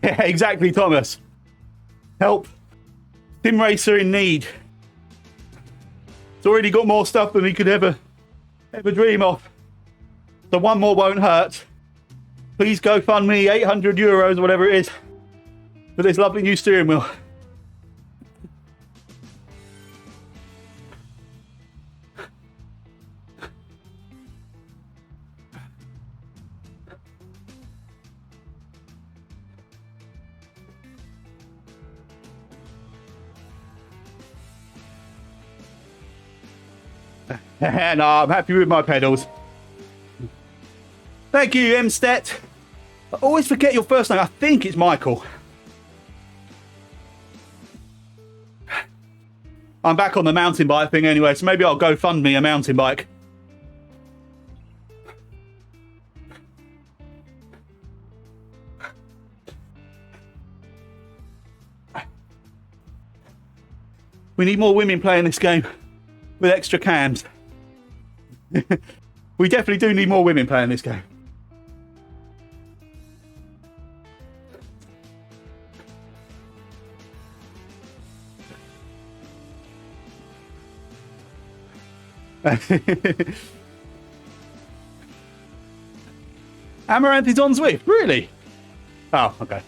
Yeah, exactly, Thomas. Help. Sim Racer in need. It's already got more stuff than he could ever dream of. So one more won't hurt. Please go fund me €800 or whatever it is for this lovely new steering wheel. No, I'm happy with my pedals. Thank you, Mstet. I always forget your first name. I think it's Michael. I'm back on the mountain bike thing anyway, so maybe I'll go fund me a mountain bike. We need more women playing this game with extra cams. We definitely do need more women playing this game. Amaranth is on Zwift, really? Oh, okay.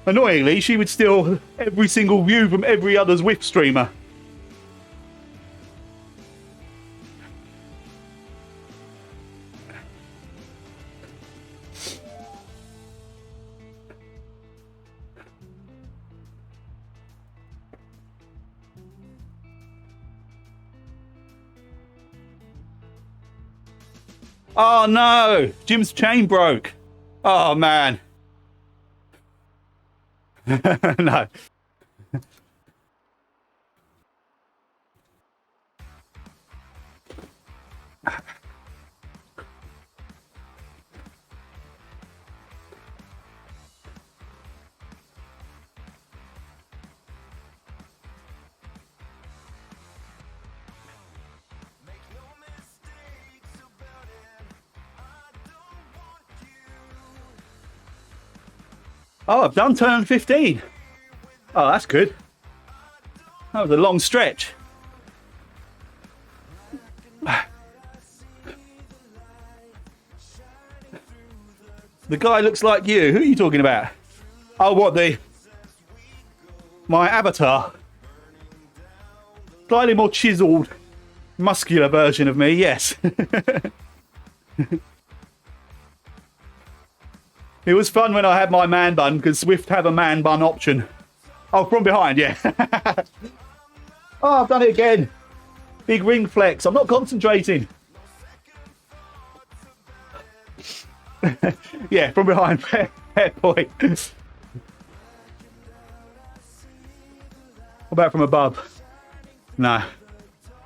Annoyingly, she would steal every single view from every other Zwift streamer. Oh no, Jim's chain broke. Oh man. No. Oh, I've done turn 15. Oh, that's good. That was a long stretch. The guy looks like you. Who are you talking about? Oh, what, my avatar? Slightly more chiseled, muscular version of me, yes. It was fun when I had my man bun, because Zwift have a man bun option. Oh, from behind, yeah. Oh, I've done it again. Big ring flex. I'm not concentrating. Yeah, from behind. Fair point. What about from above? No.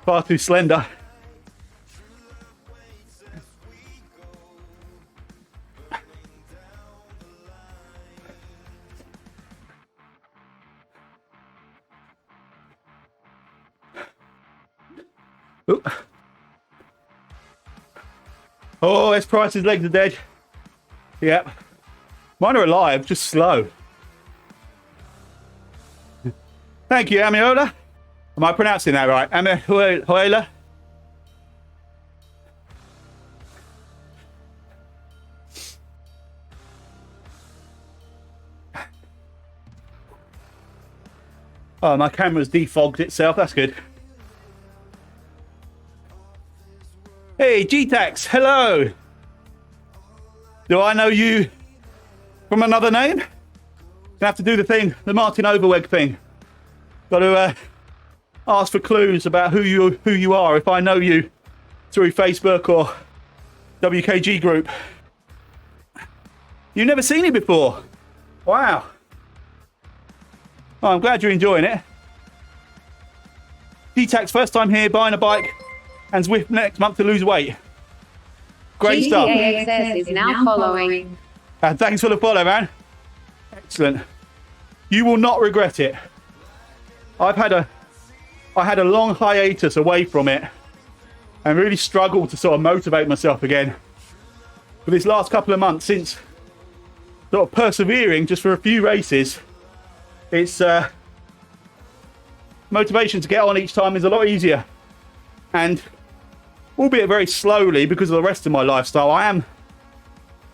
Far too slender. Ooh. Oh, S Price's legs are dead. Yep. Mine are alive, just slow. Thank you, Amiola. Am I pronouncing that right? Amiola? Oh, my camera's defogged itself. That's good. Hey, G-Tax, hello. Do I know you from another name? Gonna have to do the thing, the Martin Overweg thing. Got to ask for clues about who you are if I know you through Facebook or WKG group. You've never seen it before. Wow. Oh, I'm glad you're enjoying it. G-Tax, first time here, buying a bike. And Zwift next month to lose weight. Great stuff. GTAXS is now following. And thanks for the follow, man. Excellent. You will not regret it. I had a long hiatus away from it and really struggled to sort of motivate myself again. For this last couple of months, since sort of persevering just for a few races, it's motivation to get on each time is a lot easier. And albeit very slowly because of the rest of my lifestyle. I am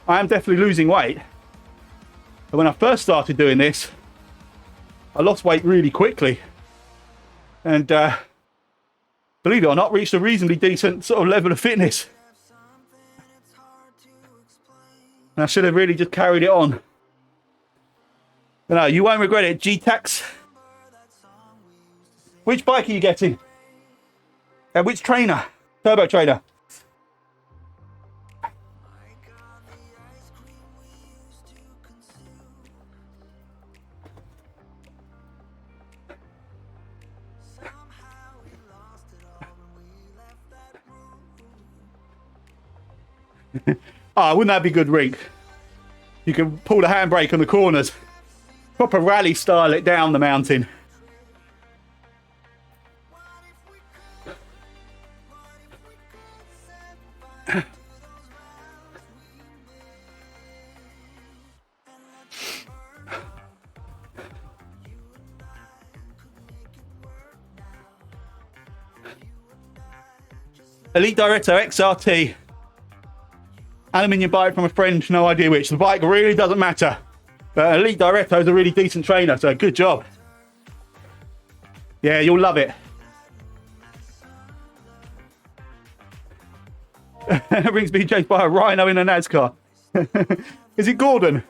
definitely losing weight. But when I first started doing this, I lost weight really quickly. And believe it or not, reached a reasonably decent sort of level of fitness. And I should have really just carried it on. But no, you won't regret it. G-Tax. Which bike are you getting? And which trainer? Turbo trainer. Ah, wouldn't that be good, Rink? You can pull the handbrake on the corners. Proper rally style it down the mountain. Elite Director XRT. Aluminium bike from a friend, no idea which. The bike really doesn't matter. But Elite Director is a really decent trainer, so good job. Yeah, you'll love it. Ring's being chased by a rhino in a NASCAR. Is it Gordon?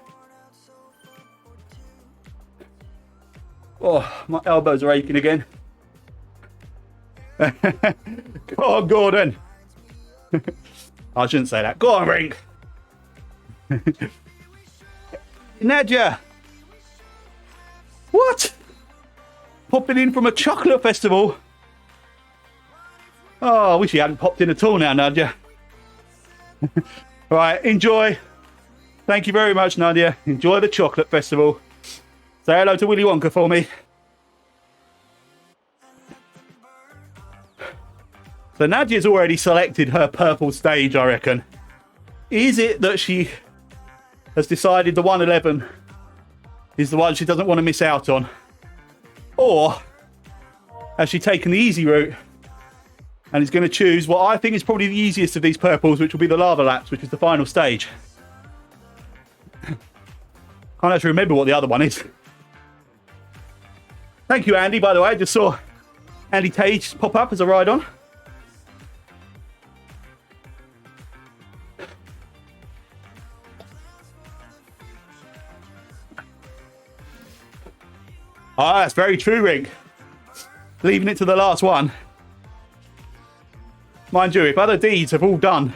Oh, my elbows are aching again. Go on, Gordon. I shouldn't say that. Go on, Ring. Nadia. What? Popping in from a chocolate festival? Oh, I wish you hadn't popped in at all now, Nadia. Right, enjoy. Thank you very much, Nadia. Enjoy the chocolate festival. Say hello to Willy Wonka for me. So Nadia's already selected her purple stage, I reckon. Is it that she has decided the 111 is the one she doesn't want to miss out on? Or has she taken the easy route and is going to choose what I think is probably the easiest of these purples, which will be the lava laps, which is the final stage? Can't actually remember what the other one is. Thank you, Andy, by the way. I just saw Andy Tage pop up as a ride-on. Ah, that's very true, Ring. Leaving it to the last one. Mind you, if other deeds have all done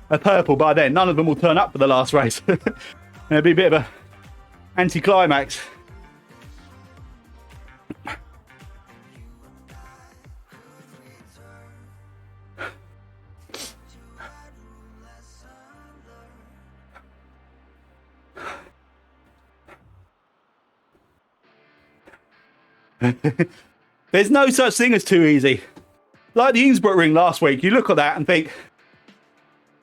a purple by then, none of them will turn up for the last race. It'll be a bit of a anticlimax. There's no such thing as too easy. Like the Innsbruck ring last week, you look at that and think,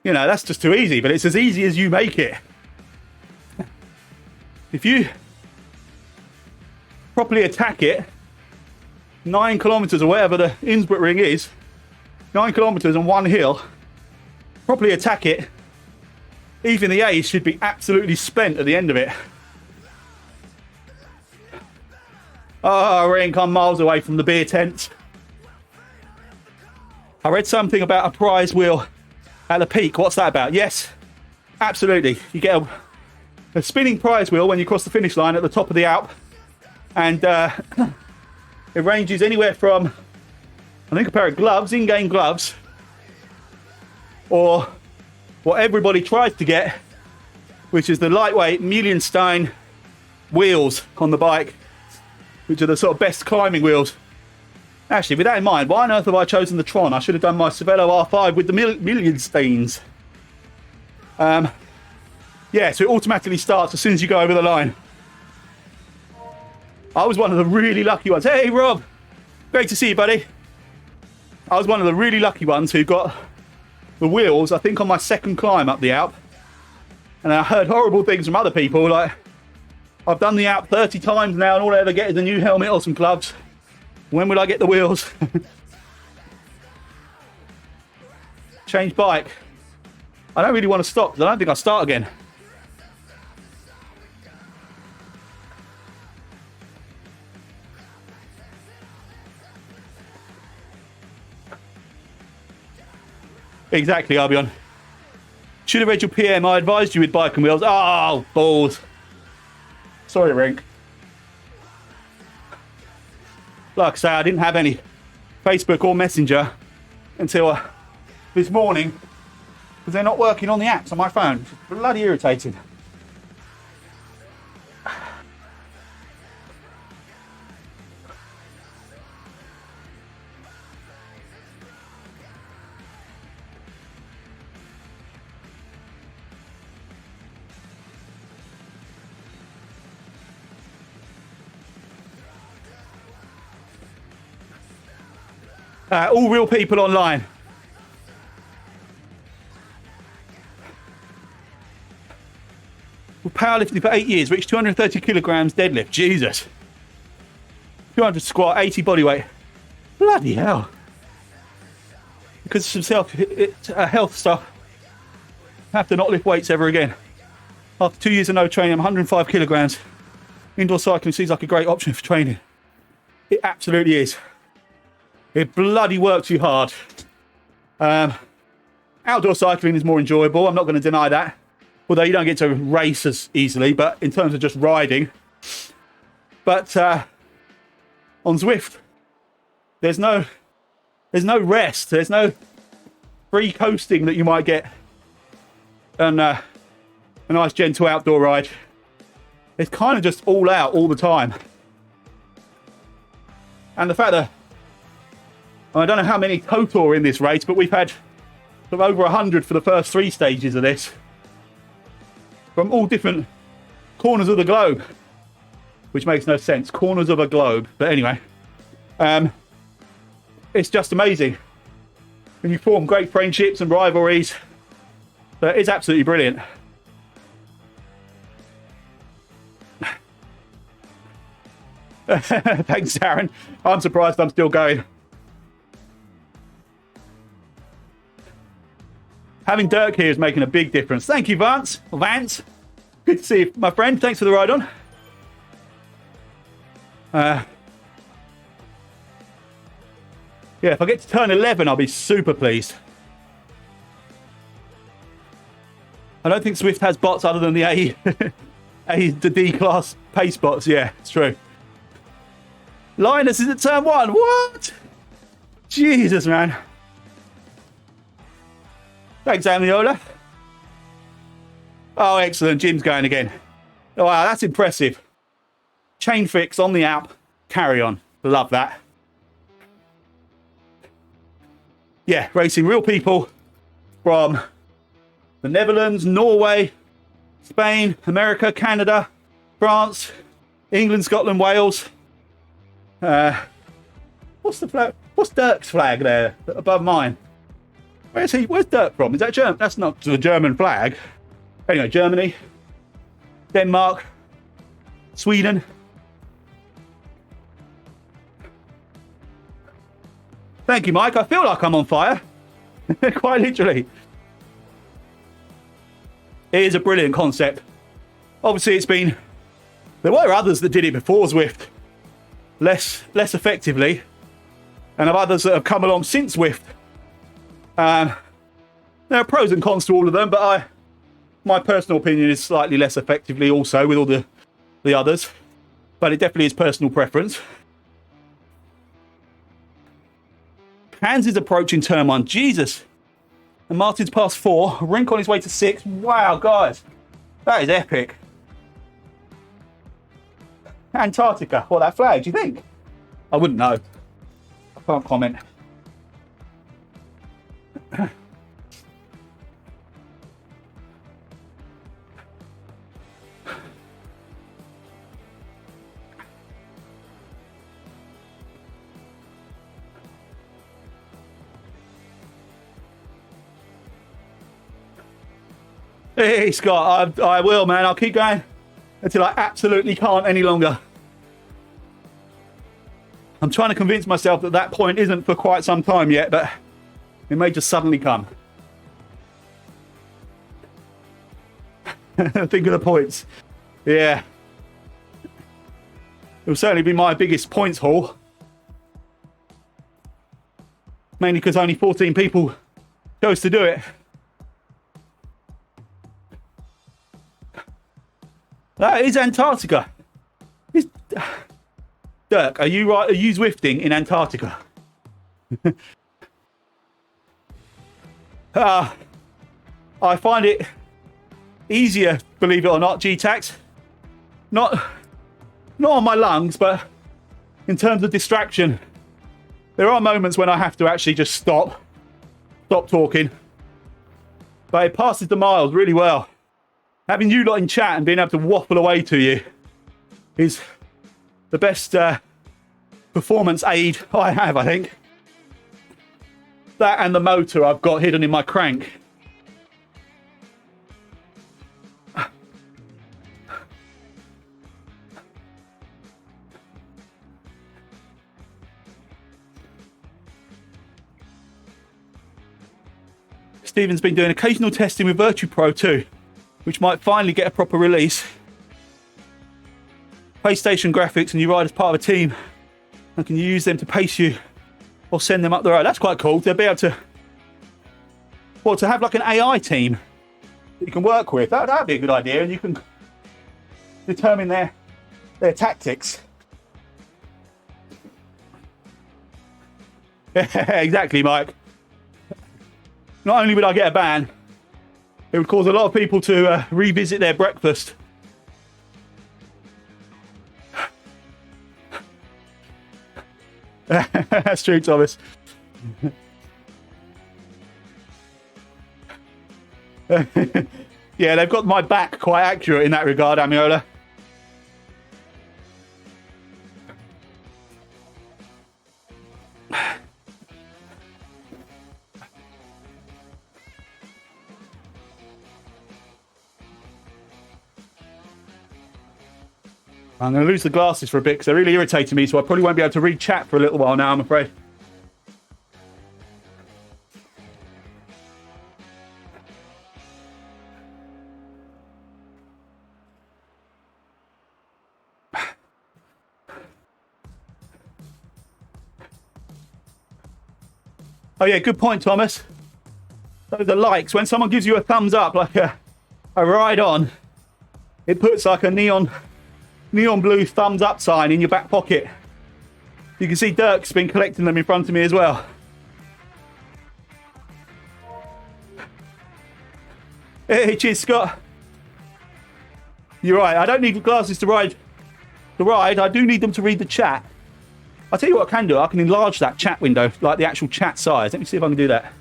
you know, that's just too easy, but it's as easy as you make it. If you properly attack it, 9 kilometers or whatever the Innsbruck ring is, 9 kilometers on one hill, properly attack it, even the A's should be absolutely spent at the end of it. Oh, Rink, I'm miles away from the beer tent. I read something about a prize wheel at the peak. What's that about? Yes, absolutely. You get a spinning prize wheel when you cross the finish line at the top of the Alp. And it ranges anywhere from, I think, a pair of gloves, in-game gloves, or what everybody tries to get, which is the lightweight Million wheels on the bike, which are the sort of best climbing wheels. Actually, with that in mind, why on earth have I chosen the Tron? I should have done my Cervelo R5 with the Million. Yeah, so it automatically starts as soon as you go over the line. I was one of the really lucky ones. Hey, Rob. Great to see you, buddy. I was one of the really lucky ones who got the wheels, I think, on my second climb up the Alp. And I heard horrible things from other people, like, I've done the Alp 30 times now and all I ever get is a new helmet or some gloves. When will I get the wheels? change bike. I don't really want to stop because I don't think I'll start again. Exactly, Albion. Should have read your PM. I advised you with bike and wheels. Oh, balls. Sorry, Rink. Like I say, I didn't have any Facebook or Messenger until this morning because they're not working on the apps on my phone. It's bloody irritating. All real people online. Well, powerlifting for 8 years, reached 230 kilograms deadlift. Jesus. 200 squat, 80 body weight. Bloody hell. Because of some health stuff, I have to not lift weights ever again. After 2 years of no training, I'm 105 kilograms. Indoor cycling seems like a great option for training. It absolutely is. It bloody works you hard. Outdoor cycling is more enjoyable. I'm not going to deny that. Although you don't get to race as easily, but in terms of just riding. But on Zwift, there's no rest. There's no free coasting that you might get on a nice gentle outdoor ride. It's kind of just all out all the time. And the fact that I don't know how many total are in this race, but we've had sort of over 100 for the first 3 stages of this. From all different corners of the globe. Which makes no sense. Corners of a globe. But anyway. It's just amazing. And you form great friendships and rivalries. But it's absolutely brilliant. Thanks, Darren. I'm surprised I'm still going. Having Dirk here is making a big difference. Thank you, Vance. Good to see you, my friend. Thanks for the ride on. Yeah, if I get to turn 11, I'll be super pleased. I don't think Zwift has bots other than the the D class pace bots. Yeah, it's true. Linus is at turn 1. What? Jesus, man. Thanks, Amiola. Oh, excellent. Jim's going again. Oh, wow, that's impressive. Chain fix on the app. Carry on. Love that. Yeah, racing real people from the Netherlands, Norway, Spain, America, Canada, France, England, Scotland, Wales. What's the flag? What's Dirk's flag there above mine? Where's he? Where's Dirk from? Is that German? That's not the German flag. Anyway, Germany, Denmark, Sweden. Thank you, Mike. I feel like I'm on fire. Quite literally. It is a brilliant concept. Obviously, there were others that did it before Zwift, less effectively, and of others that have come along since Zwift. There are pros and cons to all of them, but my personal opinion is slightly less effectively also with all the others. But it definitely is personal preference. Hans is approaching turn 1. Jesus. And Martin's past 4. Rink on his way to 6. Wow, guys. That is epic. Antarctica. What, that flag, do you think? I wouldn't know. I can't comment. Hey, Scott, I will, man. I'll keep going until I absolutely can't any longer. I'm trying to convince myself that point isn't for quite some time yet, but it may just suddenly come. Think of the points. Yeah. It will certainly be my biggest points haul. Mainly because only 14 people chose to do it. That is Antarctica. Dirk, are you right? Are you Zwifting in Antarctica? I find it easier, believe it or not, G-Tax. Not on my lungs, but in terms of distraction. There are moments when I have to actually just stop talking. But it passes the miles really well. Having you lot in chat and being able to waffle away to you is the best performance aid I have, I think. That and the motor I've got hidden in my crank. Stephen's been doing occasional testing with Virtue Pro 2, which might finally get a proper release. PlayStation graphics, and you ride as part of a team, and can you use them to pace you or send them up the road? That's quite cool. They'll be able to, well, to have like an AI team that you can work with. That'd be a good idea, and you can determine their tactics. Exactly, Mike. Not only would I get a ban, it would cause a lot of people to revisit their breakfast. That's true, Thomas. Yeah, they've got my back quite accurate in that regard, Amiola. I'm going to lose the glasses for a bit because they're really irritating me, so I probably won't be able to read chat for a little while now, I'm afraid. Oh yeah, good point, Thomas. Those are likes. When someone gives you a thumbs up, like a ride on, it puts like a neon blue thumbs up sign in your back pocket. You can see Dirk's been collecting them in front of me as well. Hey, cheers, Scott. You're right. I don't need glasses to ride. I do need them to read the chat. I'll tell you what I can do. I can enlarge that chat window, like the actual chat size. Let me see if I can do that.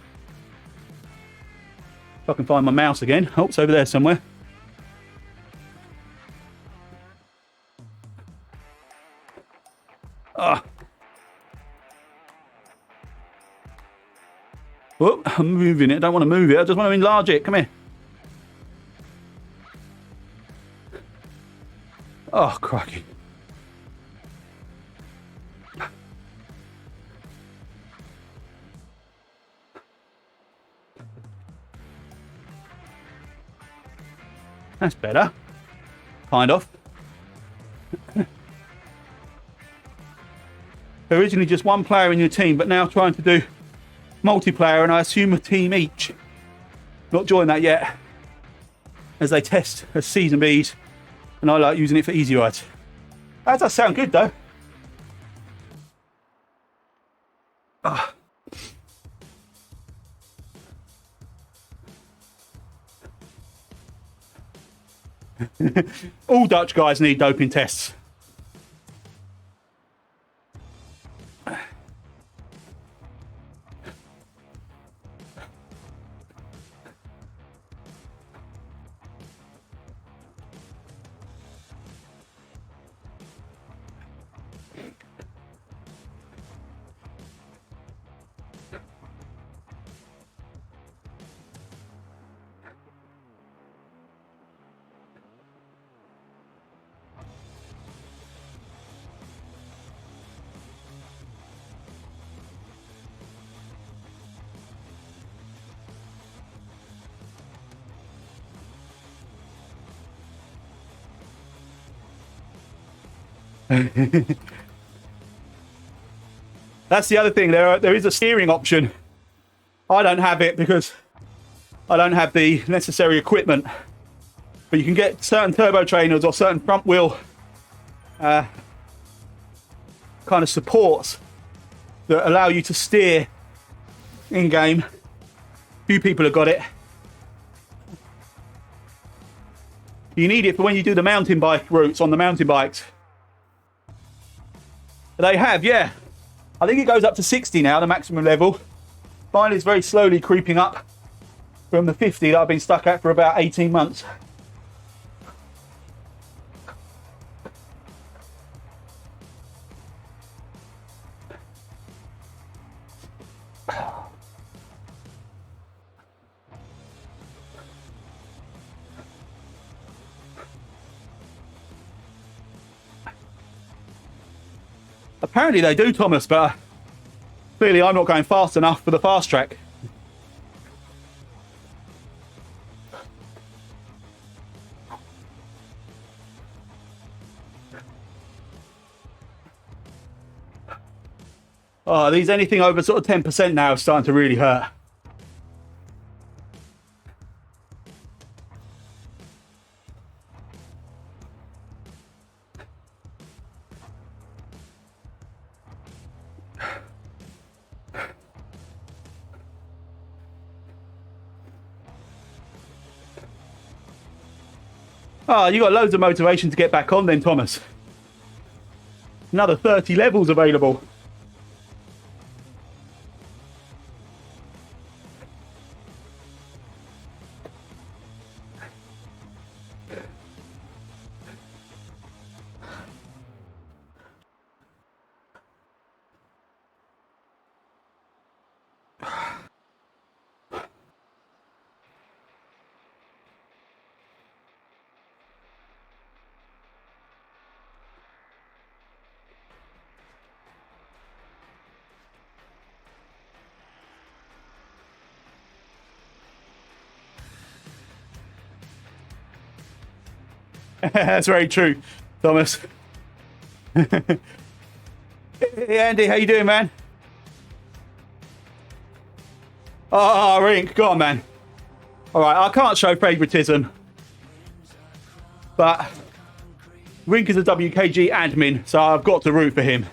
If I can find my mouse again. Oh, it's over there somewhere. Whoop, I'm moving it. I don't want to move it. I just want to enlarge it. Come here. Oh, crikey. That's better. Kind of. Originally just one player in your team, but now trying to do multiplayer, and I assume a team each. Not joined that yet, as they test as season Bs, and I like using it for easy rides. That does sound good though. All Dutch guys need doping tests. That's the other thing. There is a steering option. I don't have it because I don't have the necessary equipment. But you can get certain turbo trainers or certain front wheel kind of supports that allow you to steer in game. Few people have got it. You need it for when you do the mountain bike routes on the mountain bikes. They have, yeah. I think it goes up to 60 now, the maximum level. Mine is very slowly creeping up from the 50 that I've been stuck at for about 18 months. Apparently they do, Thomas, but clearly I'm not going fast enough for the fast track. Oh, these anything over sort of 10% now is starting to really hurt. Oh, you got loads of motivation to get back on then, Thomas. Another 30 levels available. That's very true, Thomas. Hey, Andy, how you doing, man? Oh, Rink, go on, man. All right, I can't show favouritism, but Rink is a WKG admin, so I've got to root for him.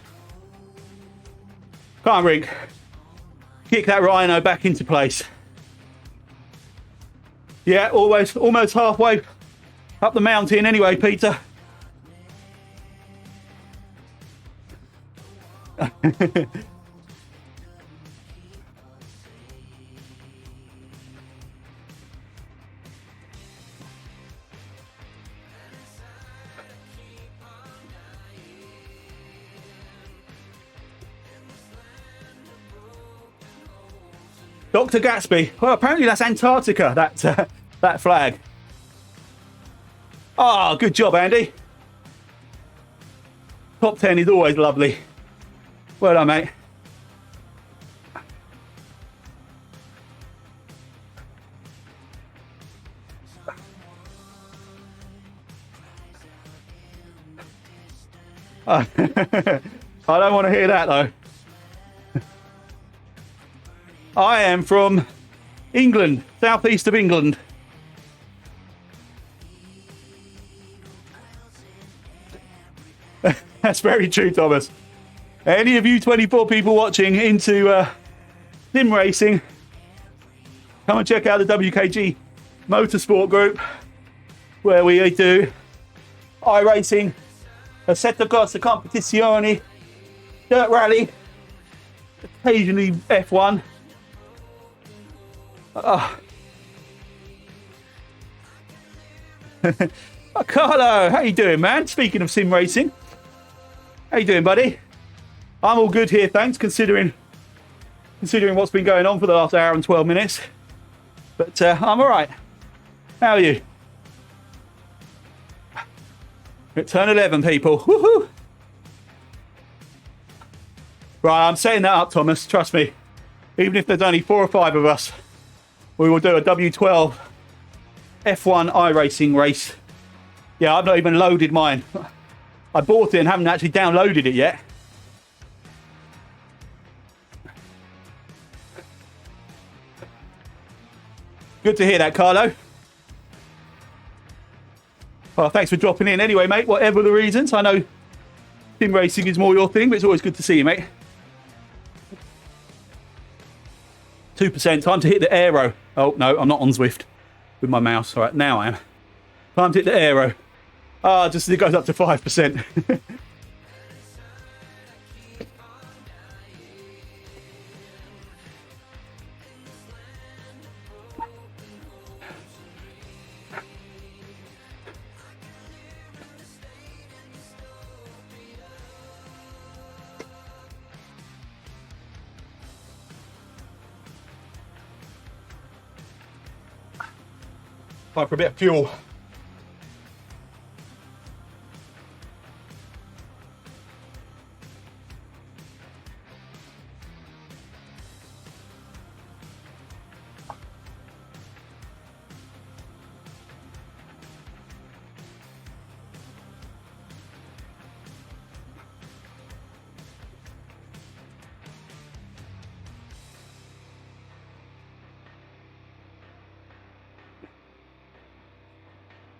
Come on, Rink. Kick that rhino back into place. Yeah, almost halfway up the mountain anyway, Peter. Dr. Gatsby. Well, apparently that's Antarctica, that flag. Oh, good job, Andy. Top 10 is always lovely. Well done, mate. I don't want to hear that, though. I am from England, southeast of England. That's very true, Thomas. Any of you 24 people watching into sim racing, come and check out the WKG Motorsport group, where we do iRacing, Assetto Corsa Competizione, Dirt Rally, occasionally F1. Carlo, how you doing, man? Speaking of sim racing, how you doing, buddy? I'm all good here, thanks, considering what's been going on for the last hour and 12 minutes. But I'm all right. How are you? At turn 11, people. Woohoo! Right, I'm setting that up, Thomas. Trust me. Even if there's only 4 or 5 of us, we will do a W12 F1 iRacing race. Yeah, I've not even loaded mine. I bought it and haven't actually downloaded it yet. Good to hear that, Carlo. Well, thanks for dropping in anyway, mate. Whatever the reasons, I know sim racing is more your thing, but it's always good to see you, mate. 2%. Time to hit the aero. Oh, no, I'm not on Zwift with my mouse. All right, now I am. Time to hit the aero. Ah, just as it goes up to 5%. Time for a bit of fuel.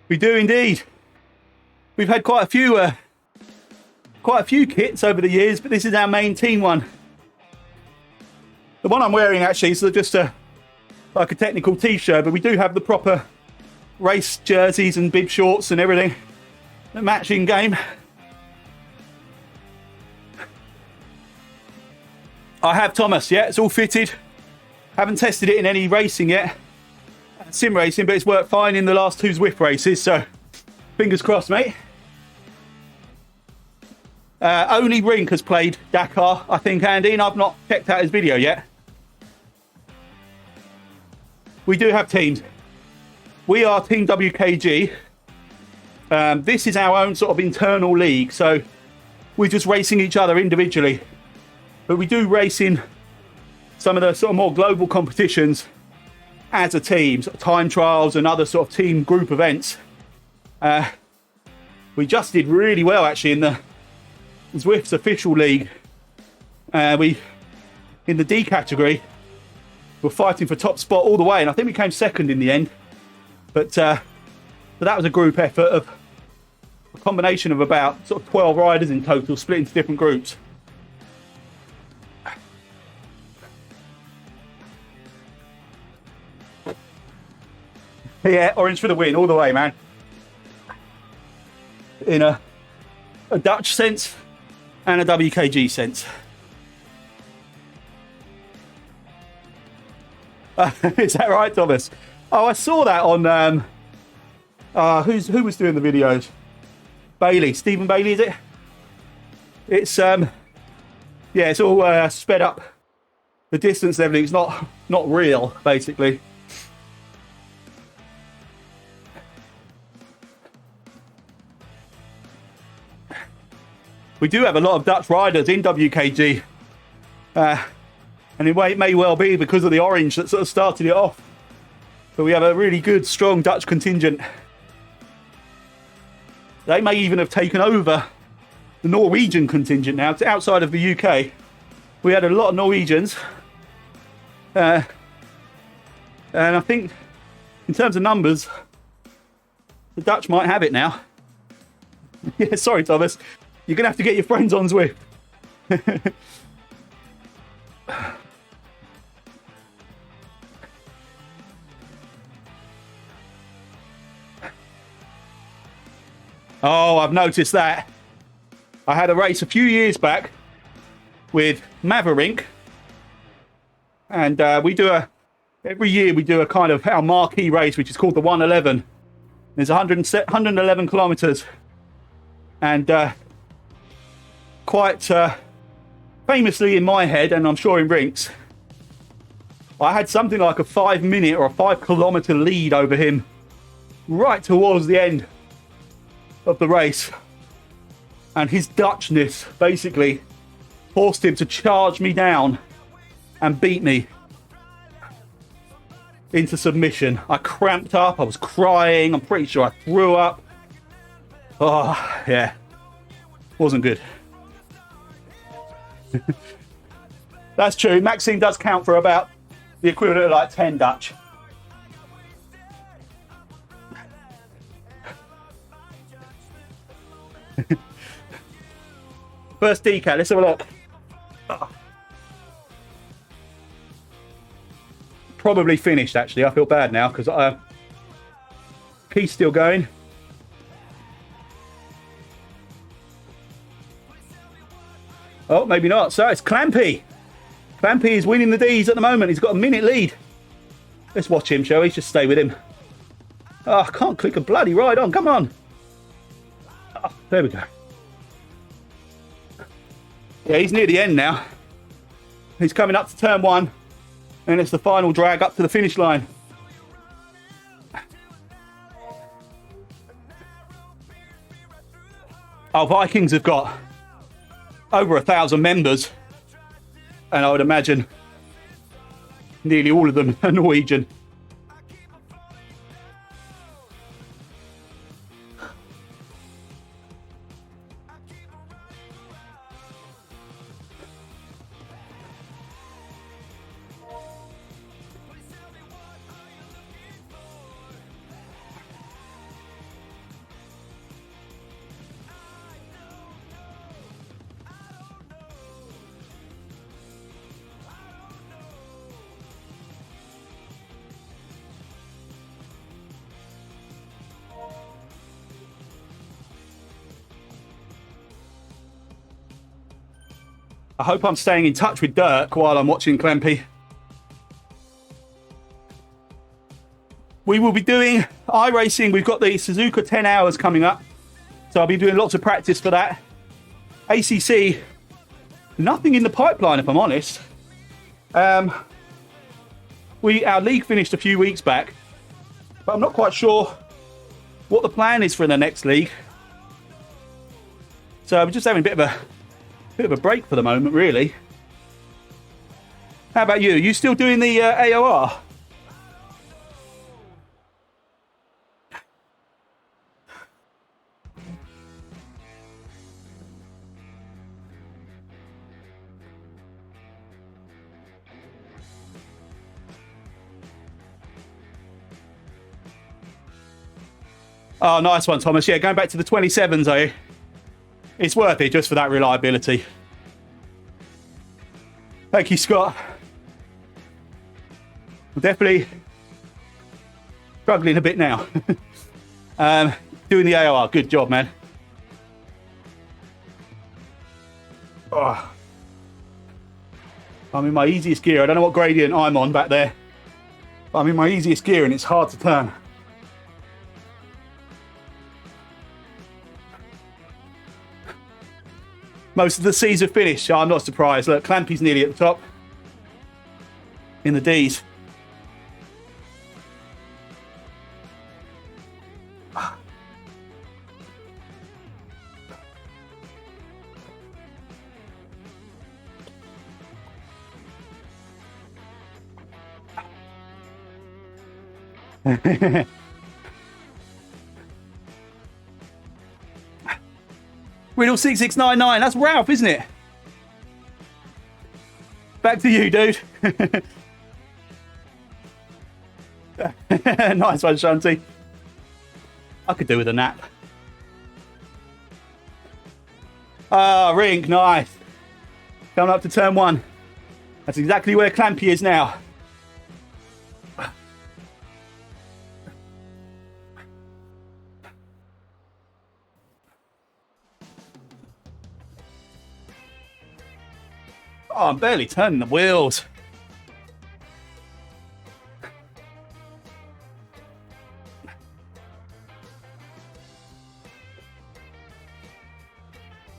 We do indeed. We've had quite a few kits over the years, but this is our main team one. The one I'm wearing actually is just like a technical t-shirt, but we do have the proper race jerseys and bib shorts and everything. The matching game. I have, Thomas. Yeah, it's all fitted. Haven't tested it in any racing yet. Sim racing, but it's worked fine in the last 2 Zwift races, so fingers crossed, mate. Only Rink has played Dakar, I think, Andy, and I've not checked out his video yet. We do have teams. We are Team WKG. This is our own sort of internal league, so we're just racing each other individually. But we do race in some of the sort of more global competitions as a team, sort of time trials and other sort of team group events. We just did really well actually in the Zwift's official league. We, in the D category, were fighting for top spot all the way, and I think we came second in the end. But that was a group effort of a combination of about sort of 12 riders in total, split into different groups. Yeah, orange for the win, all the way, man. In a Dutch sense and a WKG sense. Is that right, Thomas? Oh, I saw that on... who was doing the videos? Bailey. Stephen Bailey, is it? It's... yeah, it's all sped up. The distance and everything. It's not real, basically. We do have a lot of Dutch riders in WKG. And it may well be because of the orange that sort of started it off. But we have a really good, strong Dutch contingent. They may even have taken over the Norwegian contingent now. It's outside of the UK. We had a lot of Norwegians. And I think, in terms of numbers, the Dutch might have it now. Yeah, sorry, Thomas. You're going to have to get your friends on Zwift. Oh, I've noticed that. I had a race a few years back with Maverick. And every year we do a kind of our marquee race, which is called the 111. There's 111 kilometers. And quite famously in my head, and I'm sure in Rink's, I had something like a 5-minute or a 5-kilometer lead over him right towards the end of the race. And his Dutchness basically forced him to charge me down and beat me into submission. I cramped up, I was crying, I'm pretty sure I threw up. Oh, yeah. Wasn't good. That's true. Maxime does count for about the equivalent of like 10 Dutch. First decal, let's have a look. Probably finished, actually. I feel bad now because he's still going. Oh, maybe not. So it's Clampy. Clampy is winning the Ds at the moment. He's got a minute lead. Let's watch him, shall we? Just stay with him. Oh, I can't click a bloody ride on. Come on. Oh, there we go. Yeah, he's near the end now. He's coming up to turn 1. And it's the final drag up to the finish line. Our Vikings have got over 1,000 members. And I would imagine nearly all of them are Norwegian. I hope I'm staying in touch with Dirk while I'm watching Clampy. We will be doing iRacing. We've got the Suzuka 10 hours coming up. So I'll be doing lots of practice for that. ACC, nothing in the pipeline if I'm honest. Our league finished a few weeks back. But I'm not quite sure what the plan is for the next league. So I'm just having a bit of a break for the moment, really. How about you? You still doing the AOR? Oh, nice one, Thomas. Yeah, going back to the 27s, are you? It's worth it just for that reliability. Thank you, Scott. I'm definitely struggling a bit now. Doing the AOR. Good job, man. Oh. I'm in my easiest gear. I don't know what gradient I'm on back there. But I'm in my easiest gear and it's hard to turn. Most of the C's are finished, so I'm not surprised. Look, Clampy's nearly at the top in the D's. Riddle 6699, that's Ralph, isn't it? Back to you, dude. Nice one, Shanti. I could do with a nap. Ah, Rink, nice. Coming up to turn 1. That's exactly where Clampy is now. Oh, I'm barely turning the wheels.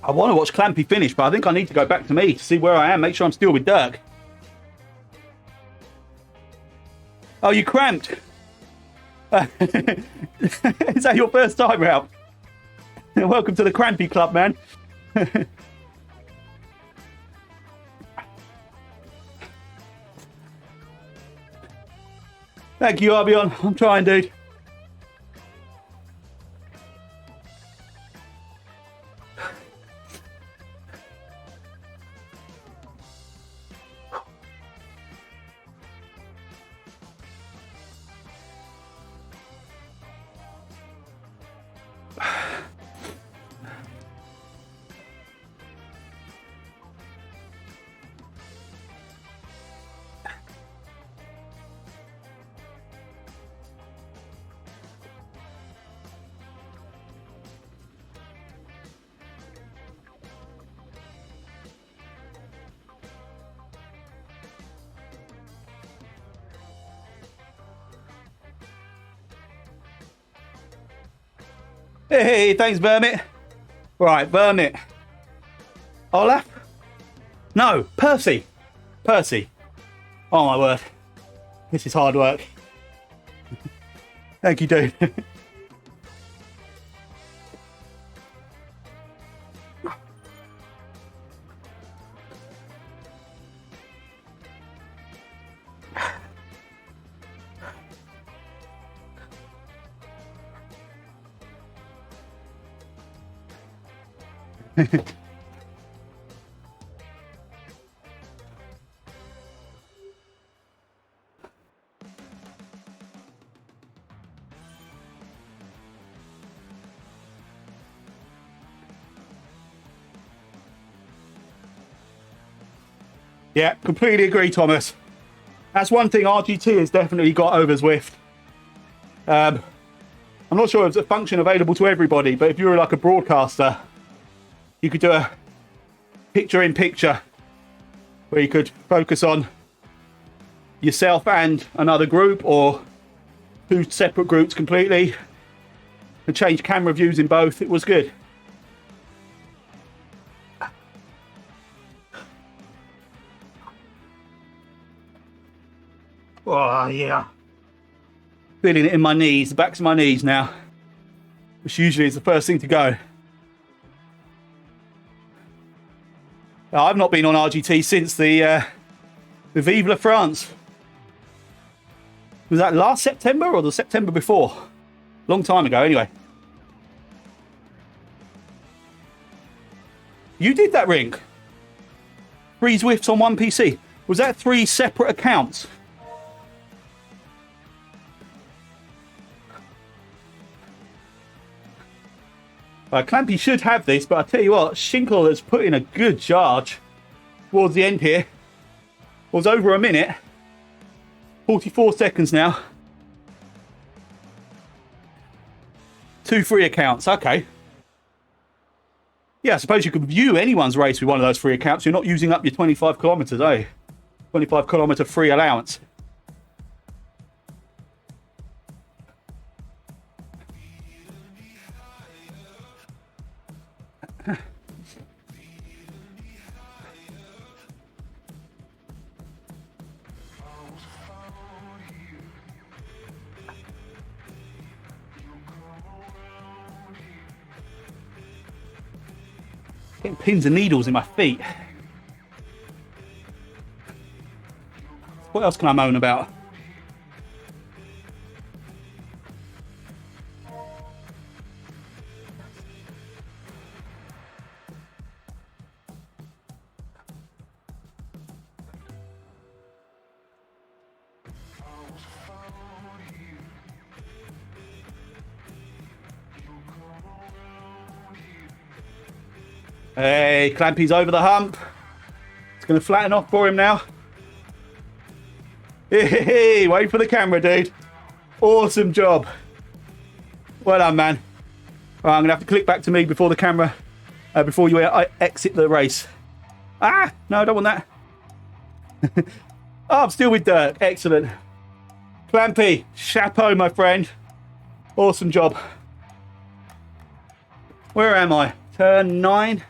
I want to watch Clampy finish, but I think I need to go back to me to see where I am, make sure I'm still with Dirk. Oh, you cramped? Is that your first time, Ralph? Welcome to the Crampy Club, man. Thank you, Arbion. I'm trying, dude. Hey, thanks, Vermit. Right, Vermit. Olaf? No, Percy. Percy. Oh, my word. This is hard work. Thank you, dude. Yeah, completely agree, Thomas. That's one thing RGT has definitely got over Zwift. I'm not sure if it's a function available to everybody, but if you were like a broadcaster, you could do a picture-in-picture where you could focus on yourself and another group or two separate groups completely and change camera views in both. It was good. Oh, yeah. Feeling it in my knees, the backs of my knees now, which usually is the first thing to go. I've not been on RGT since the Vive la France. Was that last September or the September before? Long time ago, anyway. You did that rink? 3 Zwifts on one PC. Was that 3 separate accounts? Clampy should have this, but I tell you what, Schinkel has put in a good charge towards the end here. It was over a minute. 44 seconds now. 2 free accounts, okay. Yeah, I suppose you could view anyone's race with one of those free accounts. You're not using up your 25 kilometres, eh? 25 kilometre free allowance. Getting pins and needles in my feet. What else can I moan about? Hey, Clampy's over the hump. It's going to flatten off for him now. Hey, wait for the camera, dude. Awesome job. Well done, man. Right, I'm going to have to click back to me before the camera, before you exit the race. Ah, no, I don't want that. Oh, I'm still with Dirk. Excellent. Clampy, chapeau, my friend. Awesome job. Where am I? Turn 9.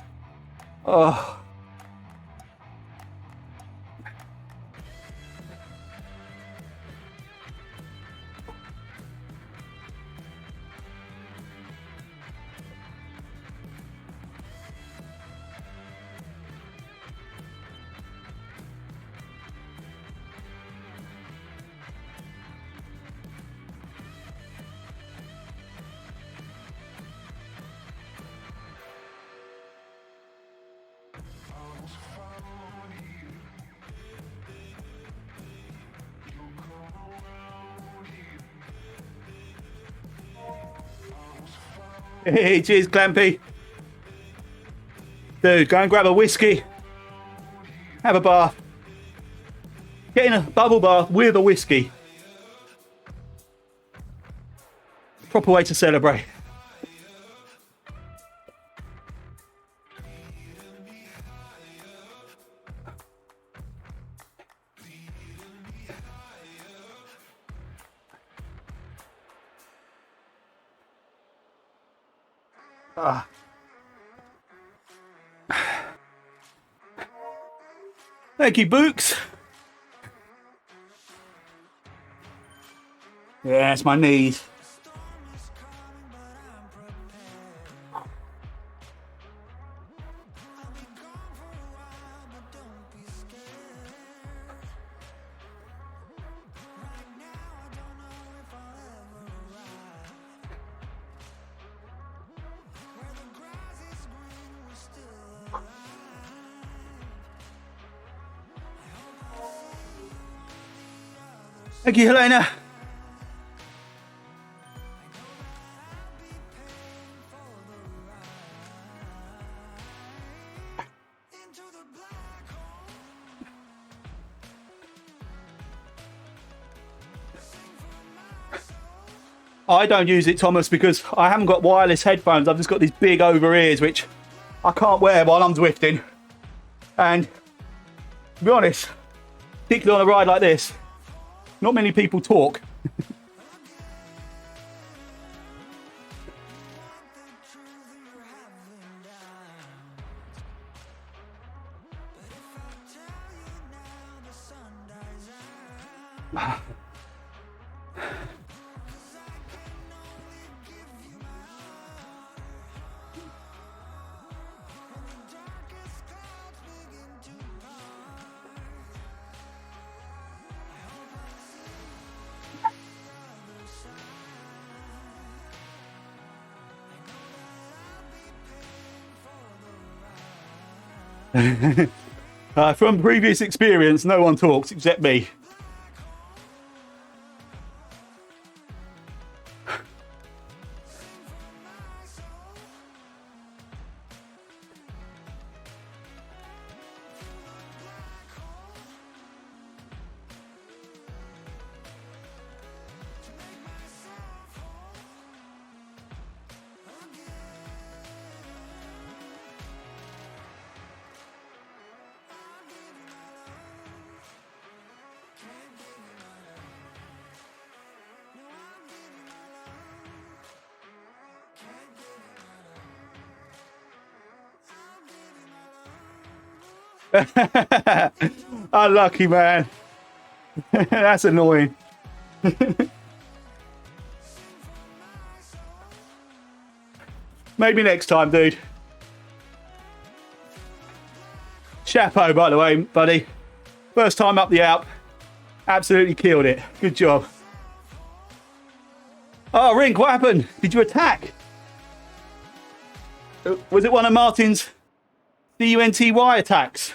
Oh. Hey, cheers, Clampy. Dude, go and grab a whiskey. Have a bath. Get in a bubble bath with a whiskey. Proper way to celebrate. Thank you, Books. Yeah, it's my knees. Thank you, Helena. I don't use it, Thomas, because I haven't got wireless headphones. I've just got these big over ears, which I can't wear while I'm Zwifting. And to be honest, particularly on a ride like this, not many people talk. From previous experience, no one talks except me. Unlucky, man. That's annoying. Maybe next time, dude. Chapeau, by the way, buddy. First time up the Alp. Absolutely killed it. Good job. Oh, Rink, what happened? Did you attack? Was it one of Martin's DUNTY attacks?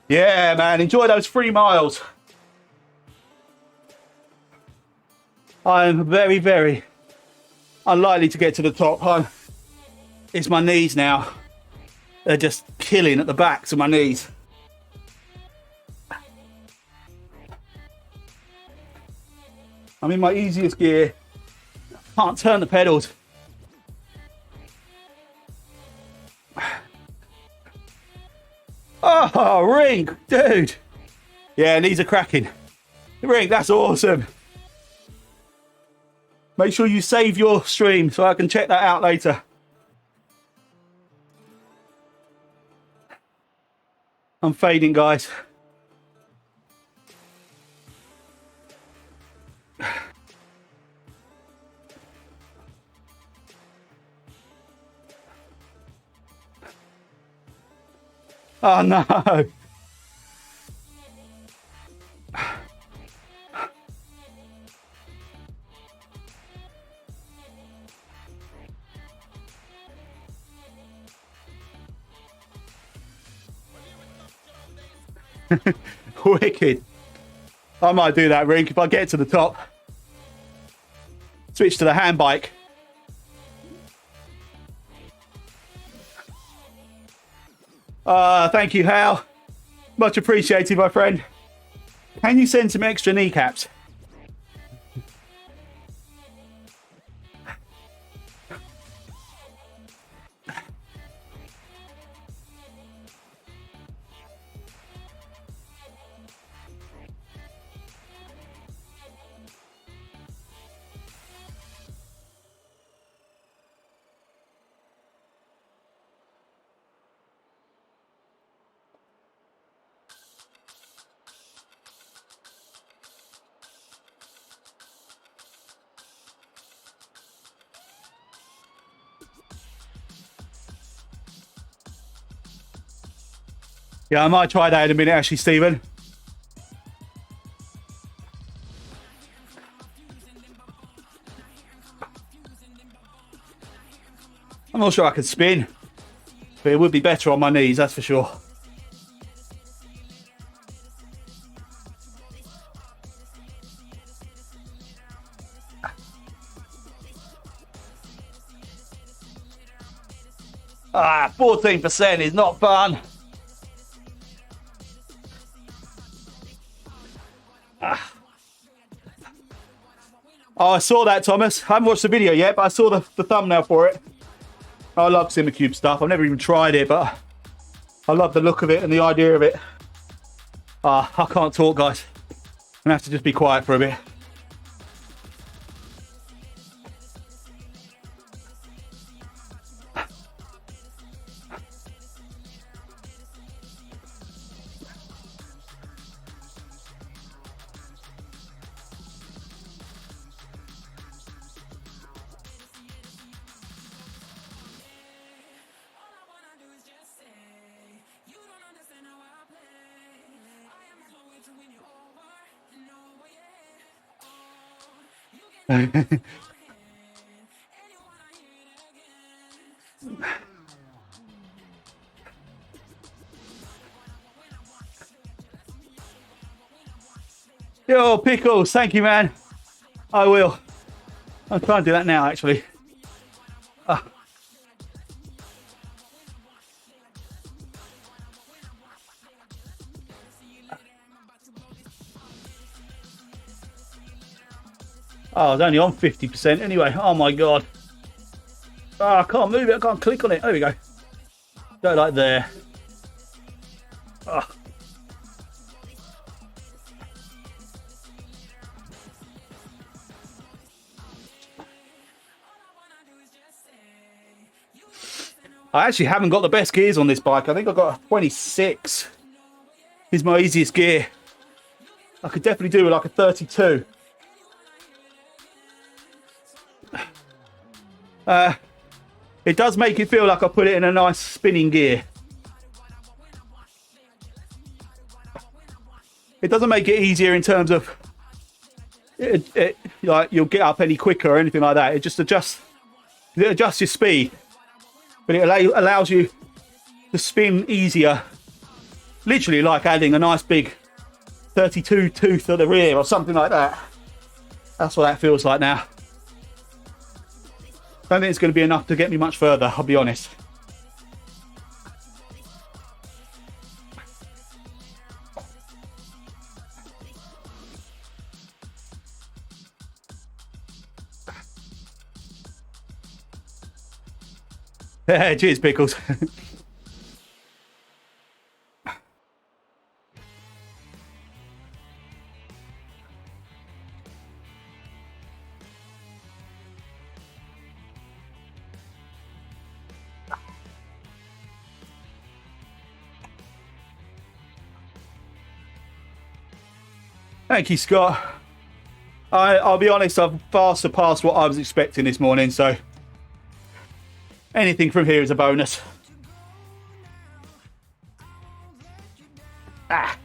Yeah, man, enjoy those 3 miles. I'm very, very unlikely to get to the top. It's my knees now. They're just killing at the backs of my knees. I'm in my easiest gear. Can't turn the pedals. Oh, Rink, dude. Yeah, knees are cracking. Rink, that's awesome. Make sure you save your stream so I can check that out later. I'm fading, guys. Oh no. Wicked. I might do that, Rink, if I get to the top. Switch to the hand bike. Thank you, Hal. Much appreciated, my friend. Can you send some extra kneecaps? Yeah, I might try that in a minute, actually, Stephen. I'm not sure I can spin, but it would be better on my knees, that's for sure. Ah, 14% is not fun. Ah. Oh, I saw that, Thomas. I haven't watched the video yet, but I saw the thumbnail for it. I love Simicube stuff. I've never even tried it, but I love the look of it and the idea of it. Ah, I can't talk, guys. I'm gonna have to just be quiet for a bit. Yo, Pickles, thank you, man. I will. I'll try and do that now, actually. Oh, I was only on 50% anyway. Oh my God. Oh, I can't move it. I can't click on it. There we go. Go like there. Oh. I actually haven't got the best gears on this bike. I think I've got a 26. Is my easiest gear. I could definitely do with like a 32. It does make it feel like I put it in a nice spinning gear. It doesn't make it easier in terms of like you'll get up any quicker or anything like that. It just adjusts your speed, but it allows you to spin easier. Literally like adding a nice big 32 tooth at the rear or something like that. That's what that feels like now. Don't think it's going to be enough to get me much further, I'll be honest. Cheers, Pickles. Thank you, Scott. I'll be honest, I've far surpassed what I was expecting this morning, so anything from here is a bonus. Ah.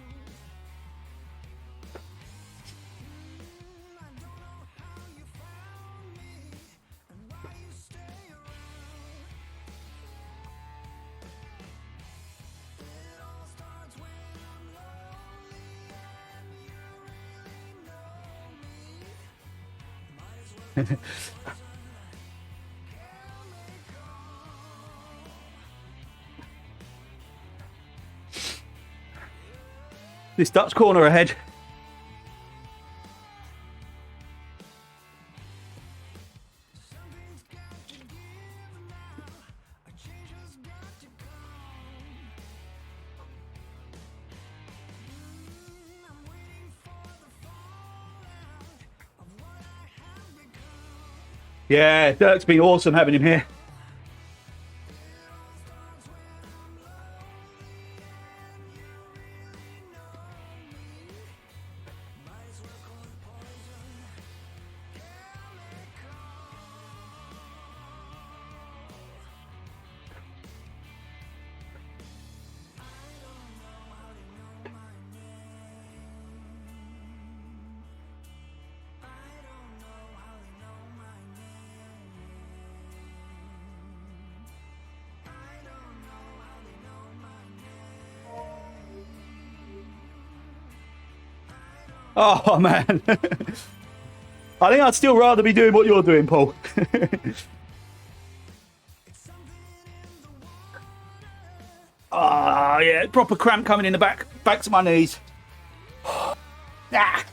This Dutch corner ahead. Yeah, Dirk's been awesome having him here. Oh, man. I think I'd still rather be doing what you're doing, Paul. Ah, yeah, proper cramp coming in the back to my knees. Ah.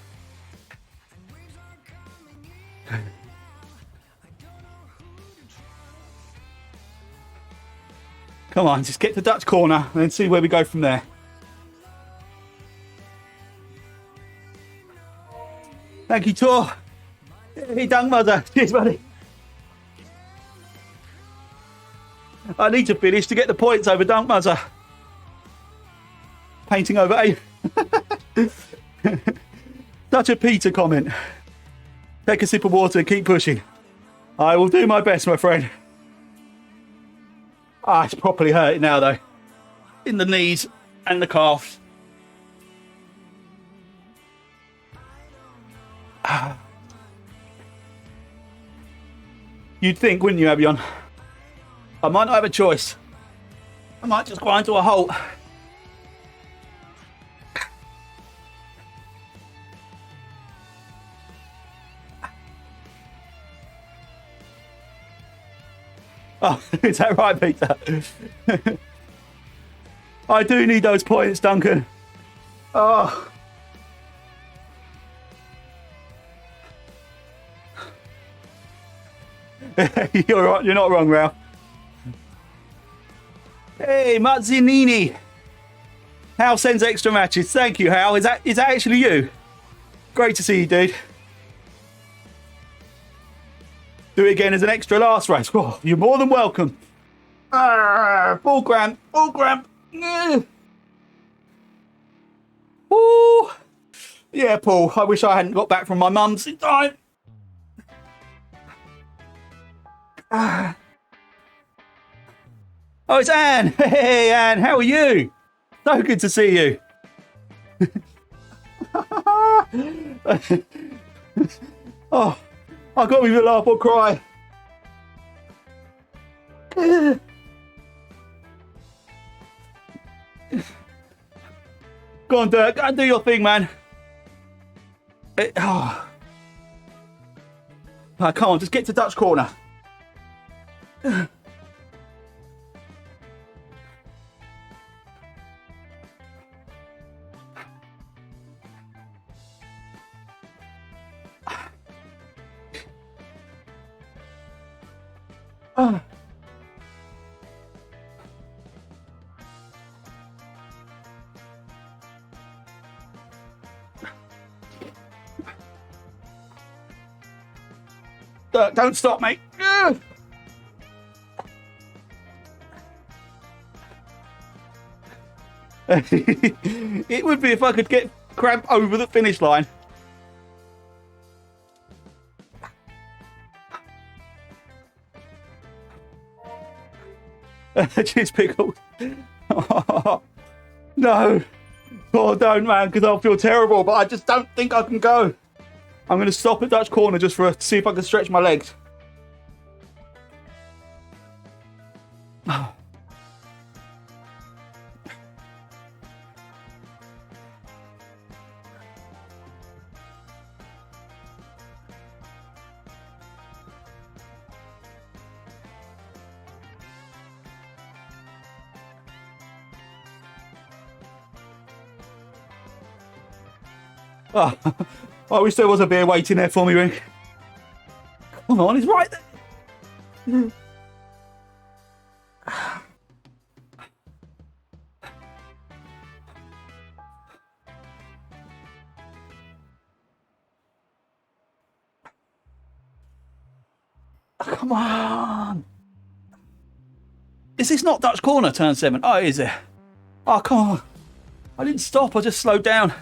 Come on, just get to Dutch corner and then see where we go from there. Thank you, Tor. Hey, Dung Mother. Cheers, buddy. I need to finish to get the points over Dunk Muzzer. Painting over A. Such a Peter comment. Take a sip of water and keep pushing. I will do my best, my friend. Ah, it's properly hurting now, though. In the knees and the calves. You'd think, wouldn't you, Abion? I might not have a choice. I might just grind to a halt. Oh, is that right, Peter? I do need those points, Duncan. Oh. You're right. You're not wrong, Ralph. Hey, Mazzinini. Hal sends extra matches. Thank you, Hal. Is that actually you? Great to see you, dude. Do it again as an extra last race. Oh, you're more than welcome. Full cramp. Full cramp. Ooh. Yeah, Paul. I wish I hadn't got back from my mum's in time. Oh, it's Anne. Hey, Anne. How are you? So good to see you. Oh, I got me to laugh or cry. Go on, Dirk. Go and do your thing, man. Oh, come on. Just get to Dutch corner. Dirk, don't stop, mate. It would be if I could get cramp over the finish line. Cheers, Pickle. Oh, no. Oh, don't, man, because I'll feel terrible, but I just don't think I can go. I'm going to stop at Dutch corner just to see if I can stretch my legs. Oh, I wish there was a beer waiting there for me, Rick. Come on, he's right there. Come on. Is this not Dutch corner, turn 7? Oh, is it? Oh, come on. I didn't stop, I just slowed down.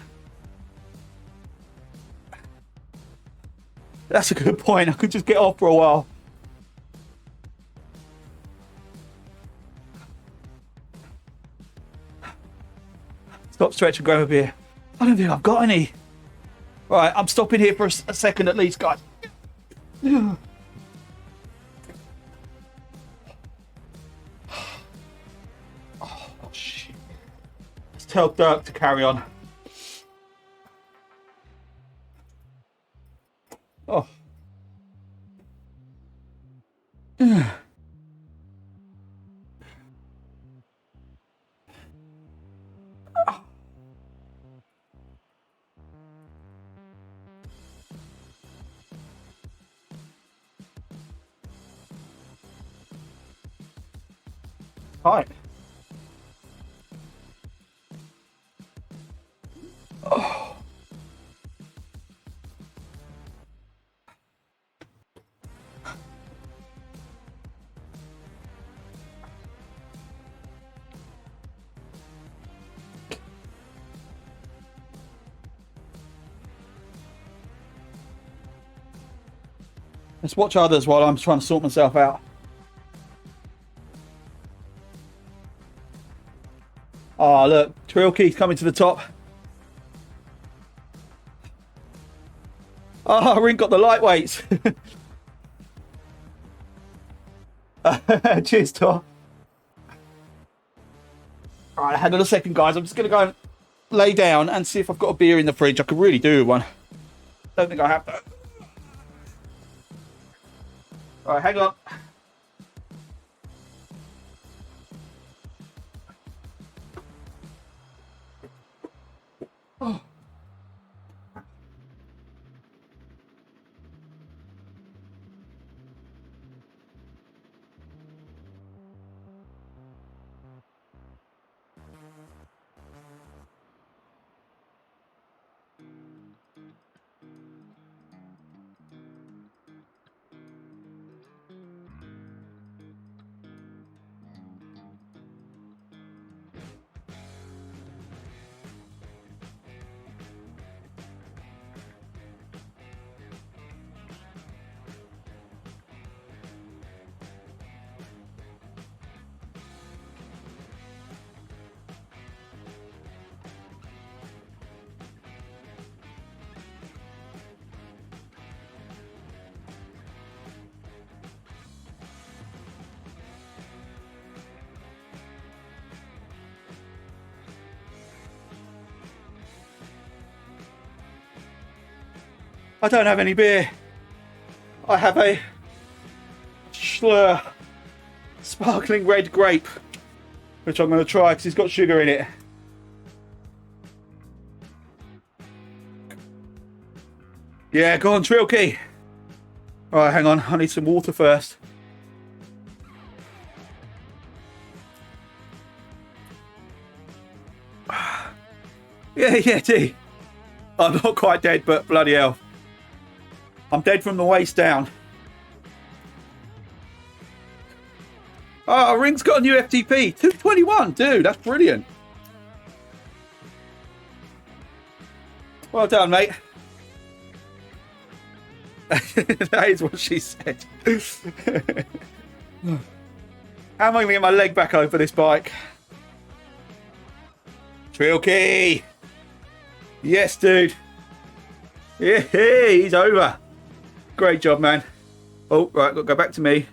That's a good point. I could just get off for a while. Stop, stretch and grab a beer. I don't think I've got any. Right, I'm stopping here for a second at least, guys. Oh, shit. Let's tell Dirk to carry on. Oh. Hi. Oh. Let's watch others while I'm trying to sort myself out. Oh, look, Trilky's coming to the top. Oh, Ring got the lightweights. Cheers, Tom. All right, hang on a second, guys. I'm just going to go and lay down and see if I've got a beer in the fridge. I could really do with one. Don't think I have though. All right, hang on. Oh. I don't have any beer. I have a Schlur sparkling red grape, which I'm going to try because it's got sugar in it. Yeah, go on, Trilky. All right, hang on. I need some water first. Yeah, T. I'm not quite dead, but bloody hell. I'm dead from the waist down. Oh, Ring's got a new FTP. 221, dude. That's brilliant. Well done, mate. That is what she said. How am I going to get my leg back over this bike? Trilky. Yes, dude. Yeah, he's over. Great job, man. Oh, right, got to go back to me.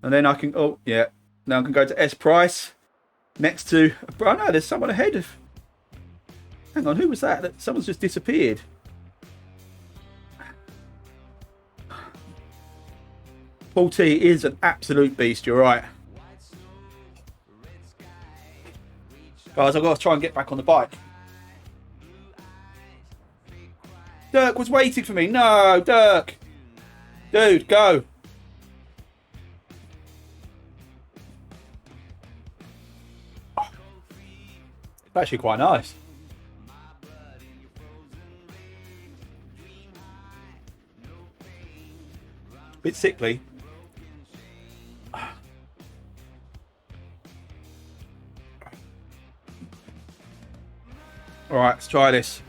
And then I can, oh, yeah. Now I can go to S Price. Next to, oh no, there's someone ahead of. Hang on, who was that? Someone's just disappeared. Paul T is an absolute beast, you're right. Guys, I've got to try and get back on the bike. Dirk was waiting for me. No, Dirk. Dude, go. Oh, it's actually quite nice. Bit sickly. All right, let's try this.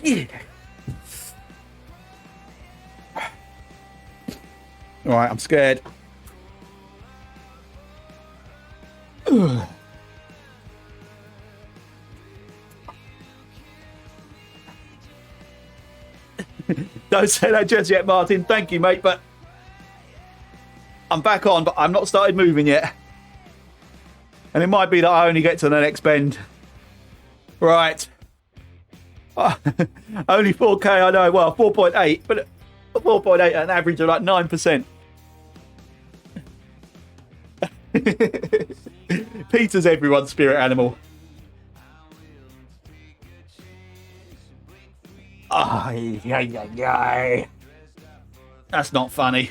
Yeah. All right, I'm scared. Don't say that just yet, Martin. Thank you, mate, but I'm back on, but I'm not started moving yet. And it might be that I only get to the next bend. Right. Only 4K, I know. Well, 4.8, but 4.8 at an average of like 9%. Peter's everyone's spirit animal. Ay. That's not funny.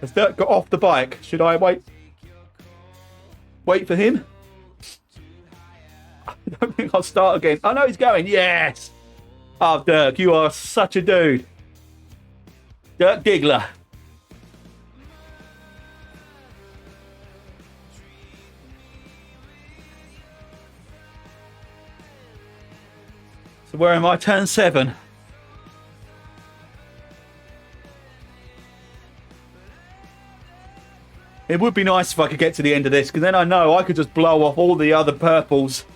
Has Dirk got off the bike? Should I wait for him? I don't think I'll start again. Oh no, he's going. Yes. Oh, Dirk, you are such a dude. Dirk Digler. So where am I? Turn 7. It would be nice if I could get to the end of this, because then I know I could just blow off all the other purples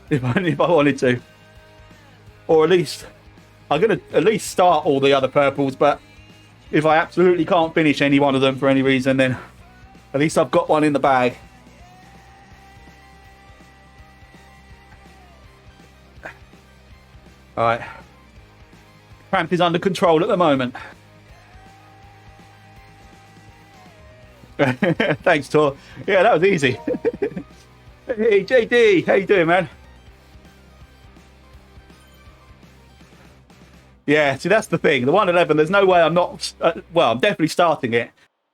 if I wanted to. Or at least, I'm going to at least start all the other purples, but if I absolutely can't finish any one of them for any reason, then at least I've got one in the bag. Alright. Cramp is under control at the moment. Thanks, Tor. Yeah, that was easy. Hey, JD, how you doing, man? Yeah, see, that's the thing. The 111, there's no way I'm not... well, I'm definitely starting it.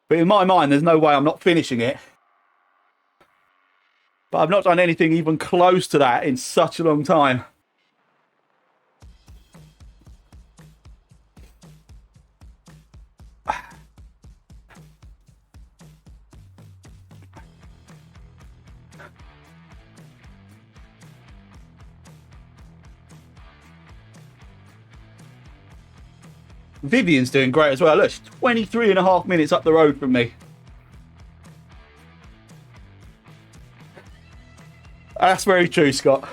But in my mind, there's no way I'm not finishing it. But I've not done anything even close to that in such a long time. Vivian's doing great as well. Look, she's 23.5 minutes up the road from me. That's very true, Scott.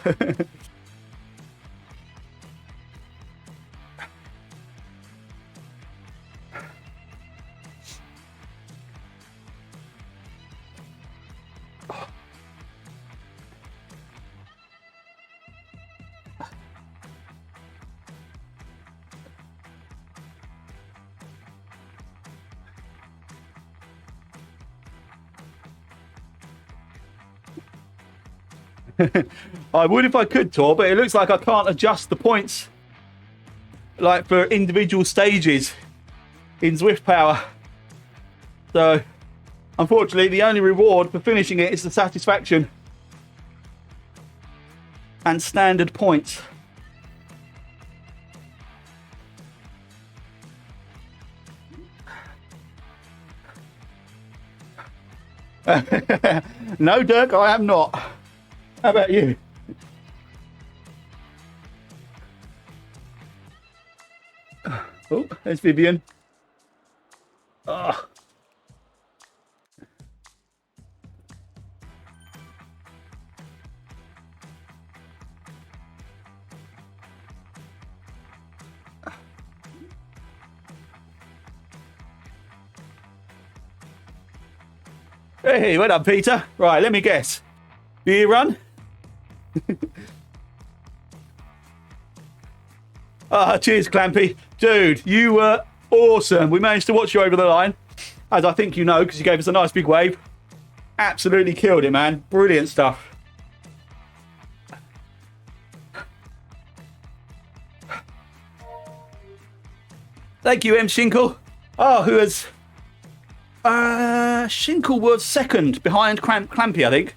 I would if I could, Tor, but it looks like I can't adjust the points like for individual stages in Zwift Power. So, unfortunately, the only reward for finishing it is the satisfaction and standard points. No, Dirk, I am not. How about you? Oh, there's Vivian. Oh. Hey, well done, Peter. Right, let me guess. Do you run? Cheers, Clampy. Dude, you were awesome. We managed to watch you over the line, as I think you know, because you gave us a nice big wave. Absolutely killed it, man. Brilliant stuff. Thank you, M. Shinkle. Oh, who has... Shinkle was second behind Clampy, I think.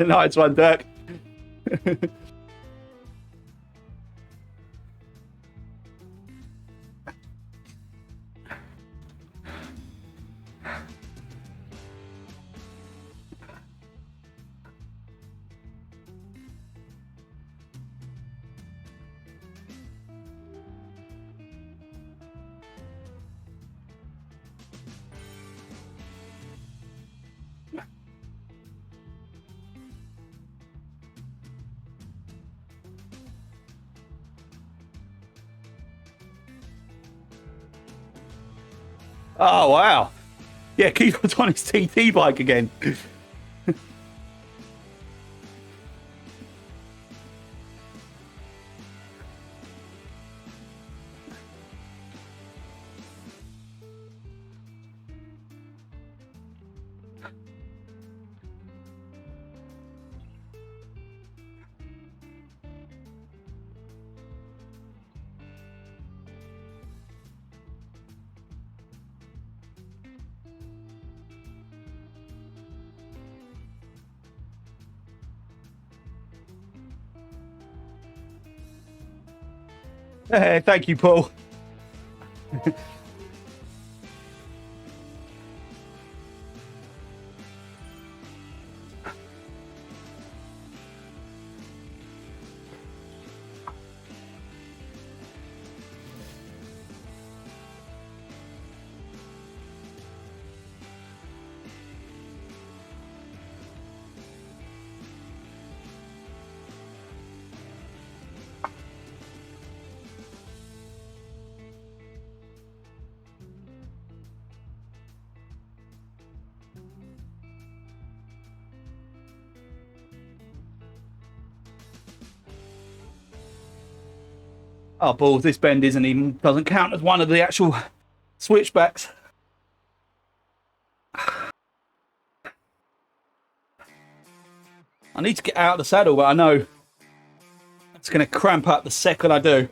Nice one, Dirk. Oh, wow. Yeah, Keith's on his TT bike again. Thank you, Paul. Oh, balls, this bend doesn't count as one of the actual switchbacks. I need to get out of the saddle, but I know it's going to cramp up the second I do.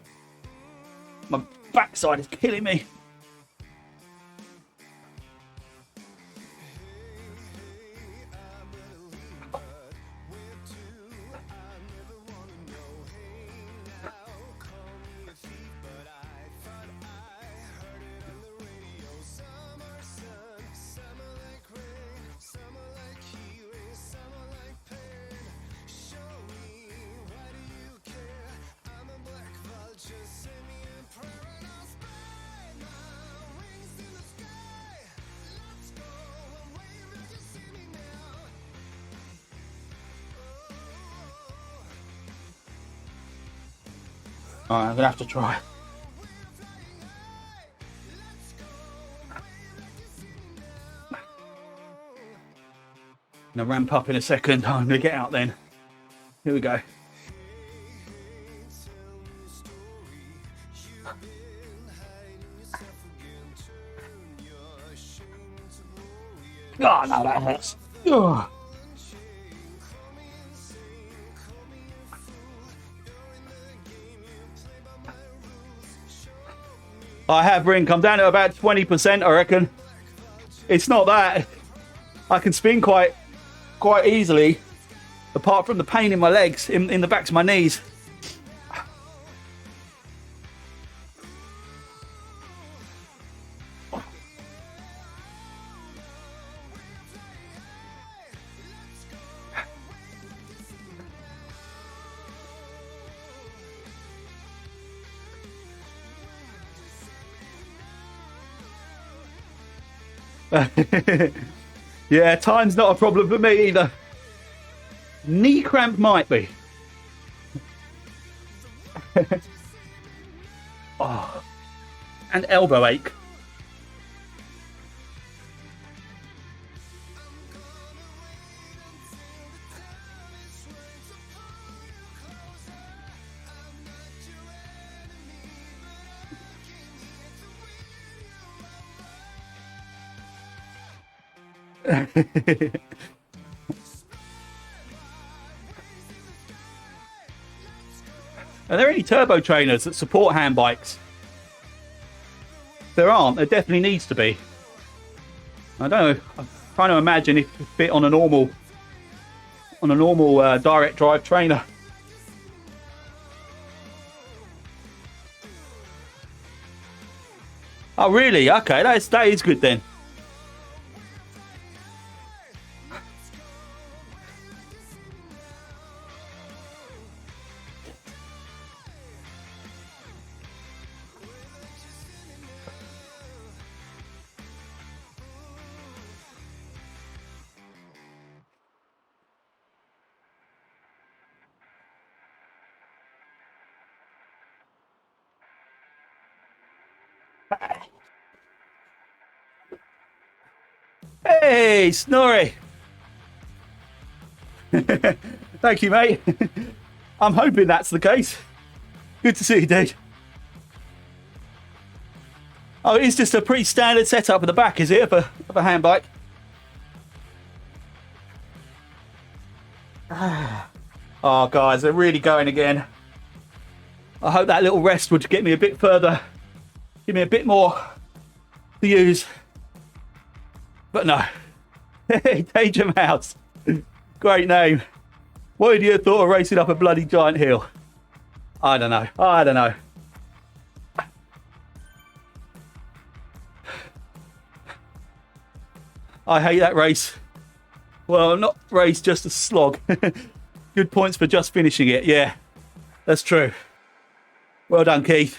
My backside is killing me. Alright, I'm going to have to try. I'm going to ramp up in a second. I'm going to get out then. Here we go. Oh, no, that hurts. Oh. I have Rink. I'm down to about 20%, I reckon. It's not that. I can spin quite easily, apart from the pain in my legs, in the backs of my knees. Yeah, time's not a problem for me either. Knee cramp might be. Oh, and elbow ache. Are there any turbo trainers that support hand bikes? If there aren't, there definitely needs to be. I don't know. I'm trying to imagine if it fit on a normal direct drive trainer. Oh, really? Okay, that is good then. Hey, Snorri. Thank you, mate. I'm hoping that's the case. Good to see you, dude. Oh, it's just a pretty standard setup at the back, is it, of a hand bike? Oh, guys, they're really going again. I hope that little rest would get me a bit further. Give me a bit more to use. But no. Hey, Danger Mouse. Great name. What would you have thought of racing up a bloody giant hill? I don't know. I don't know. I hate that race. Well, not race, just a slog. Good points for just finishing it. Yeah, that's true. Well done, Keith.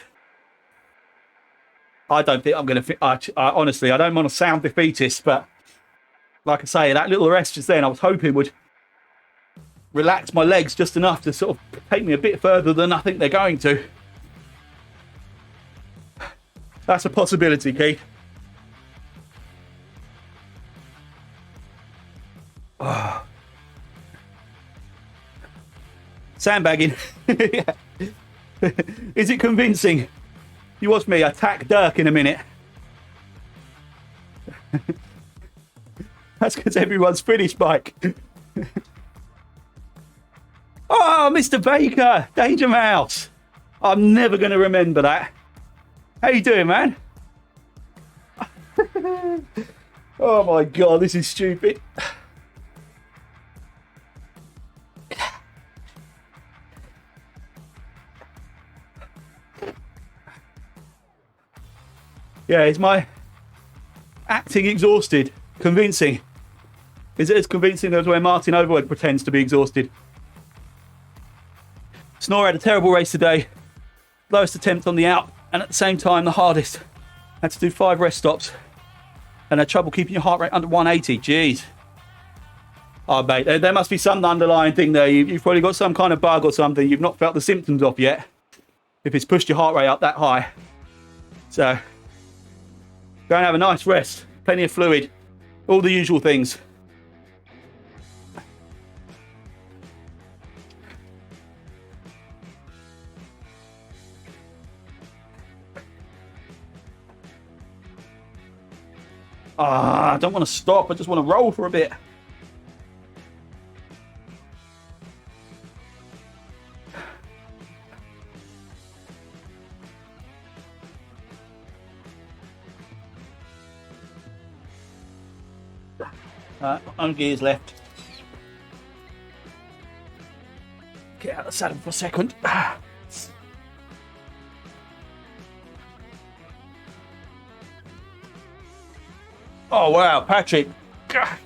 I don't think I'm going to... I honestly, I don't want to sound defeatist, but like I say, that little rest just then, I was hoping would relax my legs just enough to sort of take me a bit further than I think they're going to. That's a possibility, Keith. Oh. Sandbagging. Is it convincing? You watch me attack Dirk in a minute. That's because everyone's finished, Mike. Oh, Mr. Baker, Danger Mouse. I'm never going to remember that. How you doing, man? Oh my God, this is stupid. Yeah, is my acting exhausted? Convincing? Is it as convincing as when Martin Overwood pretends to be exhausted? Snore had a terrible race today. Lowest attempt on the Alp, and at the same time the hardest. Had to do 5 rest stops and had trouble keeping your heart rate under 180. Jeez. Oh, mate, there must be some underlying thing there. You've probably got some kind of bug or something. You've not felt the symptoms of yet, if it's pushed your heart rate up that high. So go and have a nice rest. Plenty of fluid. All the usual things. I don't want to stop. I just want to roll for a bit. On gears left. Get out of the saddle for a second. Oh wow, Patrick.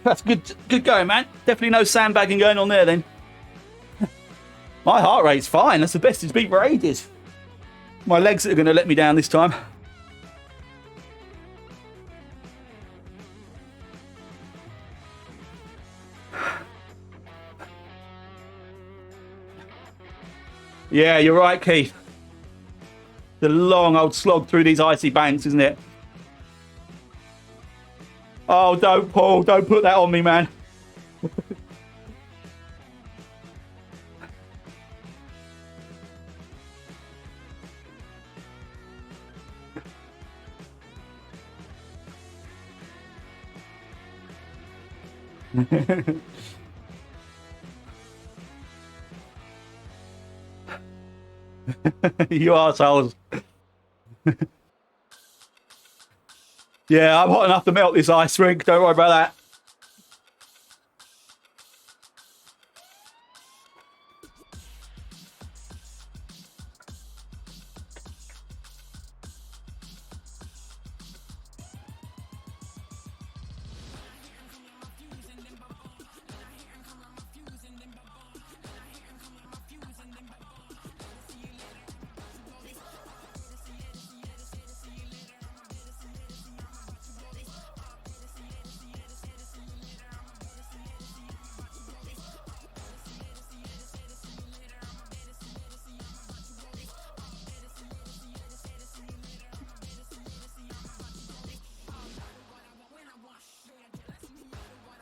That's good going, man. Definitely no sandbagging going on there then. My heart rate's fine. That's the best it's been for ages. My legs are going to let me down this time. Yeah, you're right, Keith. The long old slog through these icy banks, isn't it? Oh, don't, Paul. Don't put that on me, man. You arseholes. Yeah, I'm hot enough to melt this ice rink. Don't worry about that.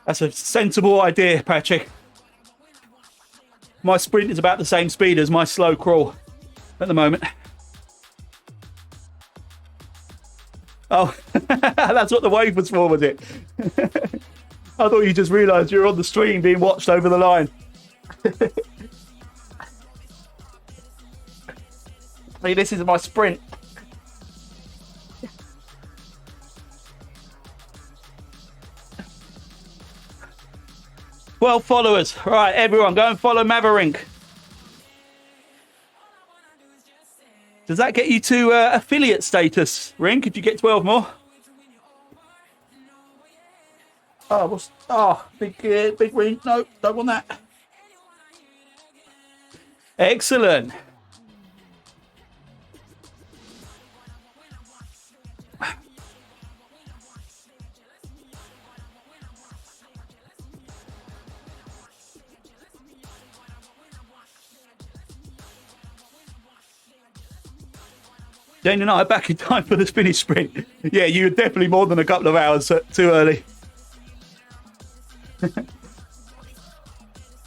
That's a sensible idea, Patrick. My sprint is about the same speed as my slow crawl at the moment. Oh, that's what the wave was for, was it? I thought you just realised you were on the stream being watched over the line. Hey, this is my sprint. 12 followers. Right, everyone, go and follow Maverink. Does that get you to affiliate status, Rink, if you get 12 more? Oh, big ring. No, don't want that. Excellent. Jane and I are back in time for the finish sprint. Yeah, you were definitely more than a couple of hours too early.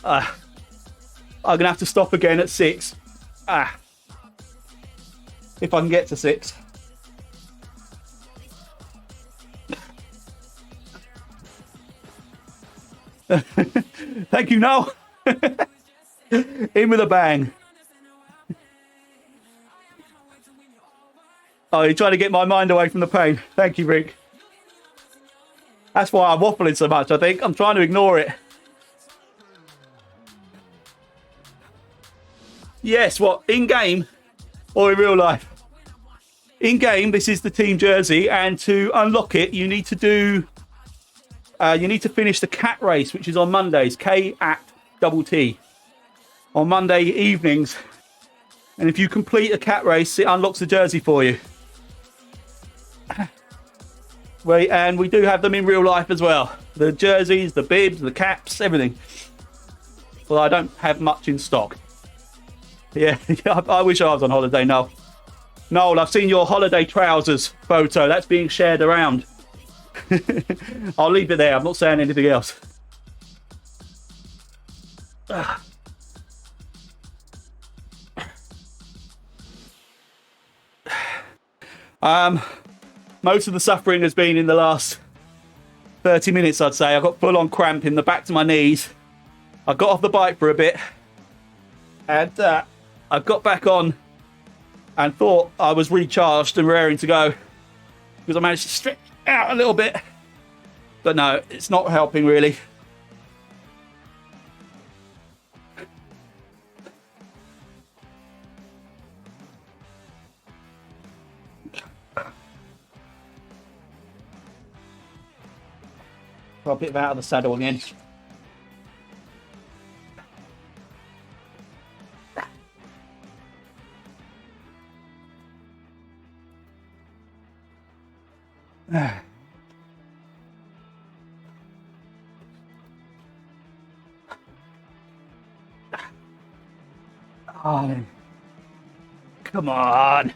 I'm going to have to stop again at 6. If I can get to 6. Thank you, Noel. In with a bang. Oh, you're trying to get my mind away from the pain. Thank you, Rick. That's why I'm waffling so much, I think. I'm trying to ignore it. Yes, what? In-game or in real life? In-game, this is the team jersey, and to unlock it, you need to do... you need to finish the cat race, which is on Mondays. K-A-T-T. On Monday evenings. And if you complete a cat race, it unlocks the jersey for you. Wait, and we do have them in real life as well. The jerseys, the bibs, the caps, everything. Well, I don't have much in stock. Yeah, I wish I was on holiday, Noel. Noel, I've seen your holiday trousers photo. That's being shared around. I'll leave it there. I'm not saying anything else. Most of the suffering has been in the last 30 minutes, I'd say. I got full-on cramp in the back to my knees. I got off the bike for a bit. And I got back on and thought I was recharged and raring to go. Because I managed to stretch out a little bit. But no, it's not helping really. Got a bit out of the saddle again. Oh, come on.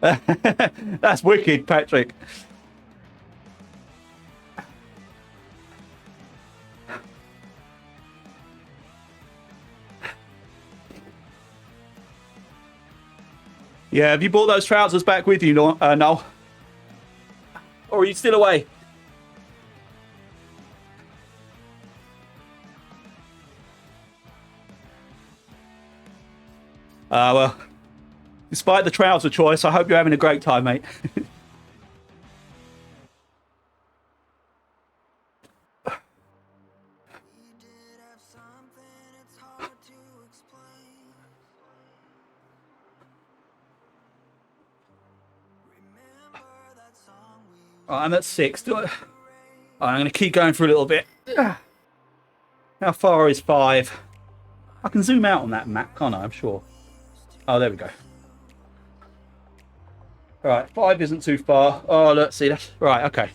That's wicked, Patrick. Yeah, have you brought those trousers back with you, Noel? Or are you still away? Well, despite the trouser choice, I hope you're having a great time, mate. I'm at 6. I'm going to keep going for a little bit. How far is 5? I can zoom out on that map, can't I? I'm sure. Oh, there we go. All right, 5 isn't too far. Oh, let's see. That's right. Okay.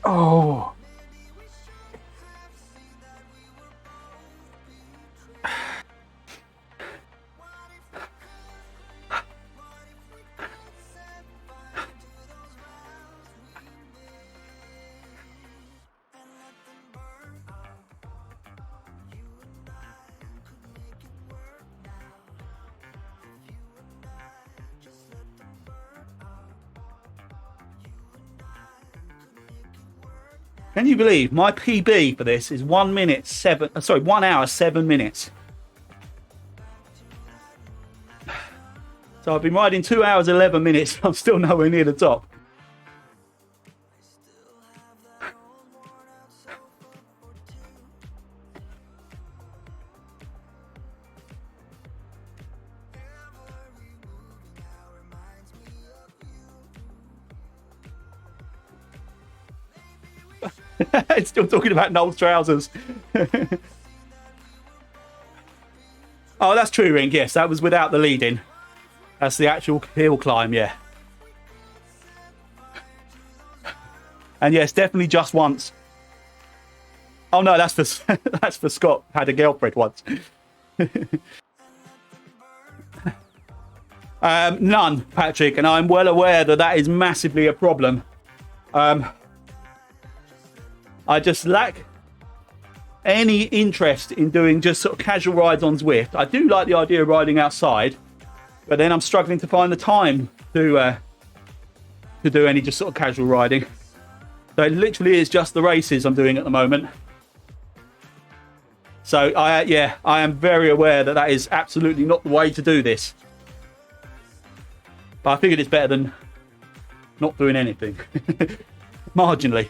Oh. Can you believe my PB for this is 1 hour 7 minutes. So I've been riding 2 hours 11 minutes. I'm still nowhere near the top. It's still talking about Noel's trousers. Oh, that's true, Ring. Yes, that was without the lead-in. That's the actual hill climb, yeah. And yes, definitely just once. Oh no, that's for that's for Scott. Had a girlfriend once. None, Patrick, and I'm well aware that that is massively a problem. I just lack any interest in doing just sort of casual rides on Zwift. I do like the idea of riding outside, but then I'm struggling to find the time to do any just sort of casual riding. So it literally is just the races I'm doing at the moment. So I am very aware that that is absolutely not the way to do this. But I figured it's better than not doing anything. Marginally.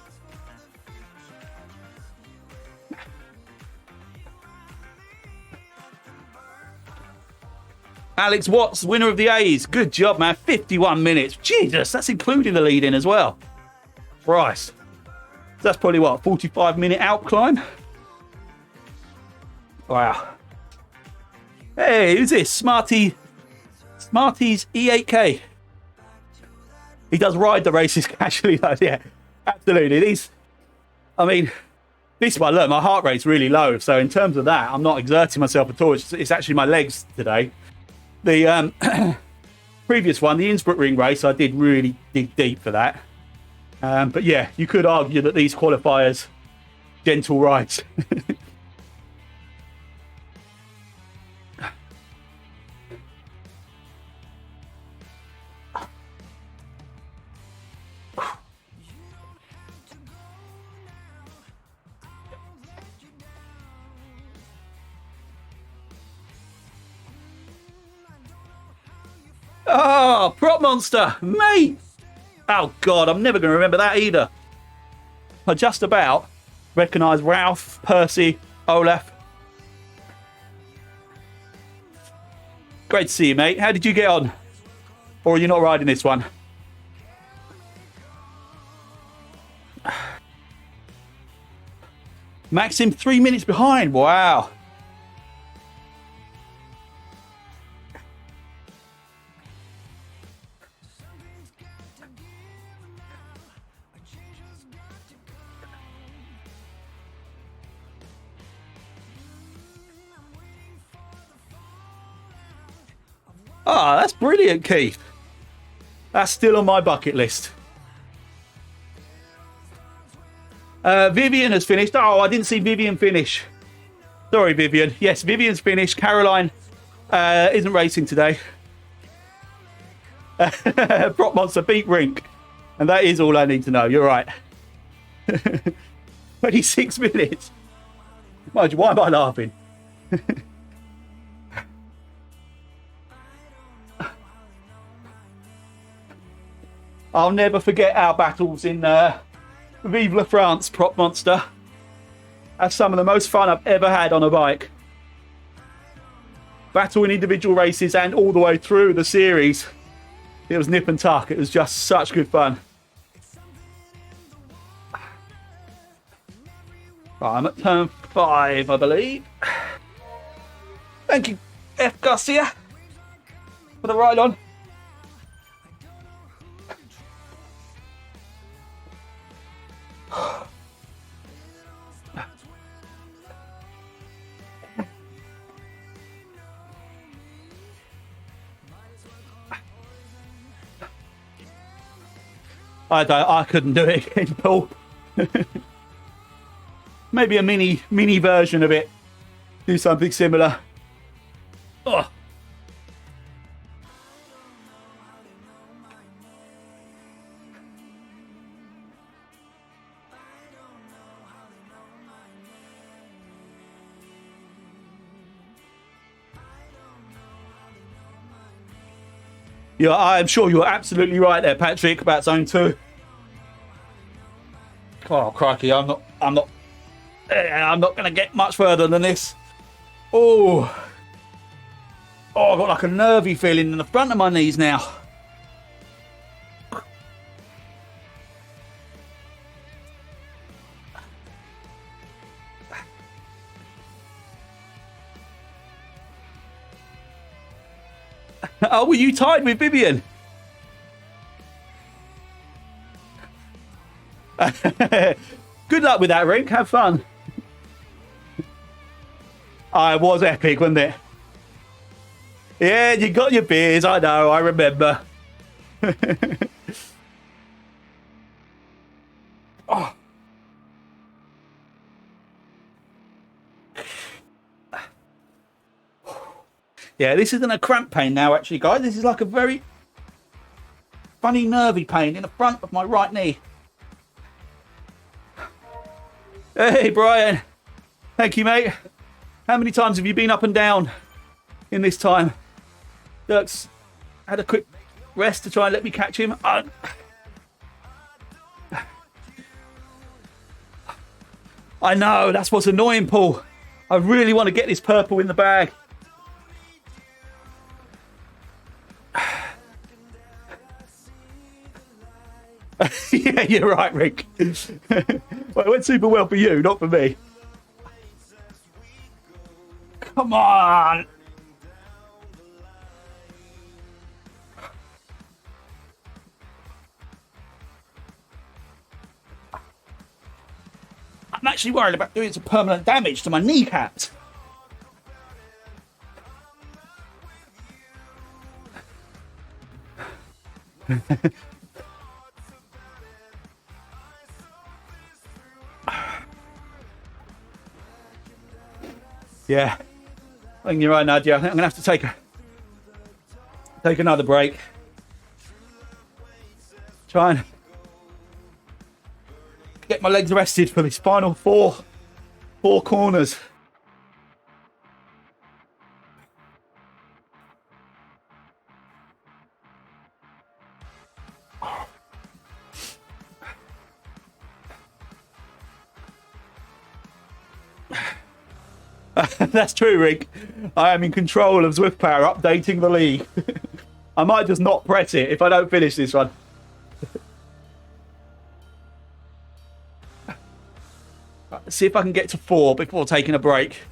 Alex Watts, winner of the A's. Good job, man. 51 minutes. Jesus, that's including the lead in as well. Christ. So that's probably what, 45-minute Alp climb? Wow. Hey, who's this? Smarty's E8K. He does ride the races casually, though. Yeah, absolutely. This one, look, my heart rate's really low. So in terms of that, I'm not exerting myself at all. It's actually my legs today. The previous one, the Innsbruck Ring race, I did really dig deep for that. But yeah, you could argue that these qualifiers, gentle rides. Oh, Prop Monster, mate! Oh, God, I'm never going to remember that either. I just about recognise Ralph, Percy, Olaf. Great to see you, mate. How did you get on? Or are you not riding this one? Maxim 3 minutes behind. Wow. Ah, that's brilliant, Keith. That's still on my bucket list. Vivian has finished. Oh, I didn't see Vivian finish. Sorry, Vivian. Yes, Vivian's finished. Caroline isn't racing today. Prop Monster beat Rink. And that is all I need to know. You're right. 26 minutes. Mind you, why am I laughing? I'll never forget our battles in Vive la France, Prop Monster. That's some of the most fun I've ever had on a bike. Battle in individual races and all the way through the series. It was nip and tuck. It was just such good fun. Right, I'm at turn 5, I believe. Thank you, F. Garcia, for the ride on. I couldn't do it again, Paul. Maybe a mini version of it. Do something similar. Oh. Yeah, I'm sure you're absolutely right there, Patrick, about zone 2. Oh, crikey, I'm not going to get much further than this. Oh, I've got like a nervy feeling in the front of my knees now. Oh, were you tied with Vivian? Good luck with that, Rick. Have fun. Oh, it was epic, wasn't it? Yeah, you got your beers. I know. I remember. Oh. Yeah, this isn't a cramp pain now, actually, guys. This is like a very funny, nervy pain in the front of my right knee. Hey, Brian. Thank you, mate. How many times have you been up and down in this time? Dirk's had a quick rest to try and let me catch him. I know, that's what's annoying, Paul. I really want to get this purple in the bag. Yeah, you're right, Rick. Well, it went super well for you, not for me. Come on. I'm actually worried about doing some permanent damage to my kneecaps. Yeah, I think you're right, Nadia. I think I'm gonna have to take another break. Try and get my legs rested for this final four corners. That's true, Rick. I am in control of Zwift Power, updating the league. I might just not press it if I don't finish this one. Let's see if I can get to 4 before taking a break.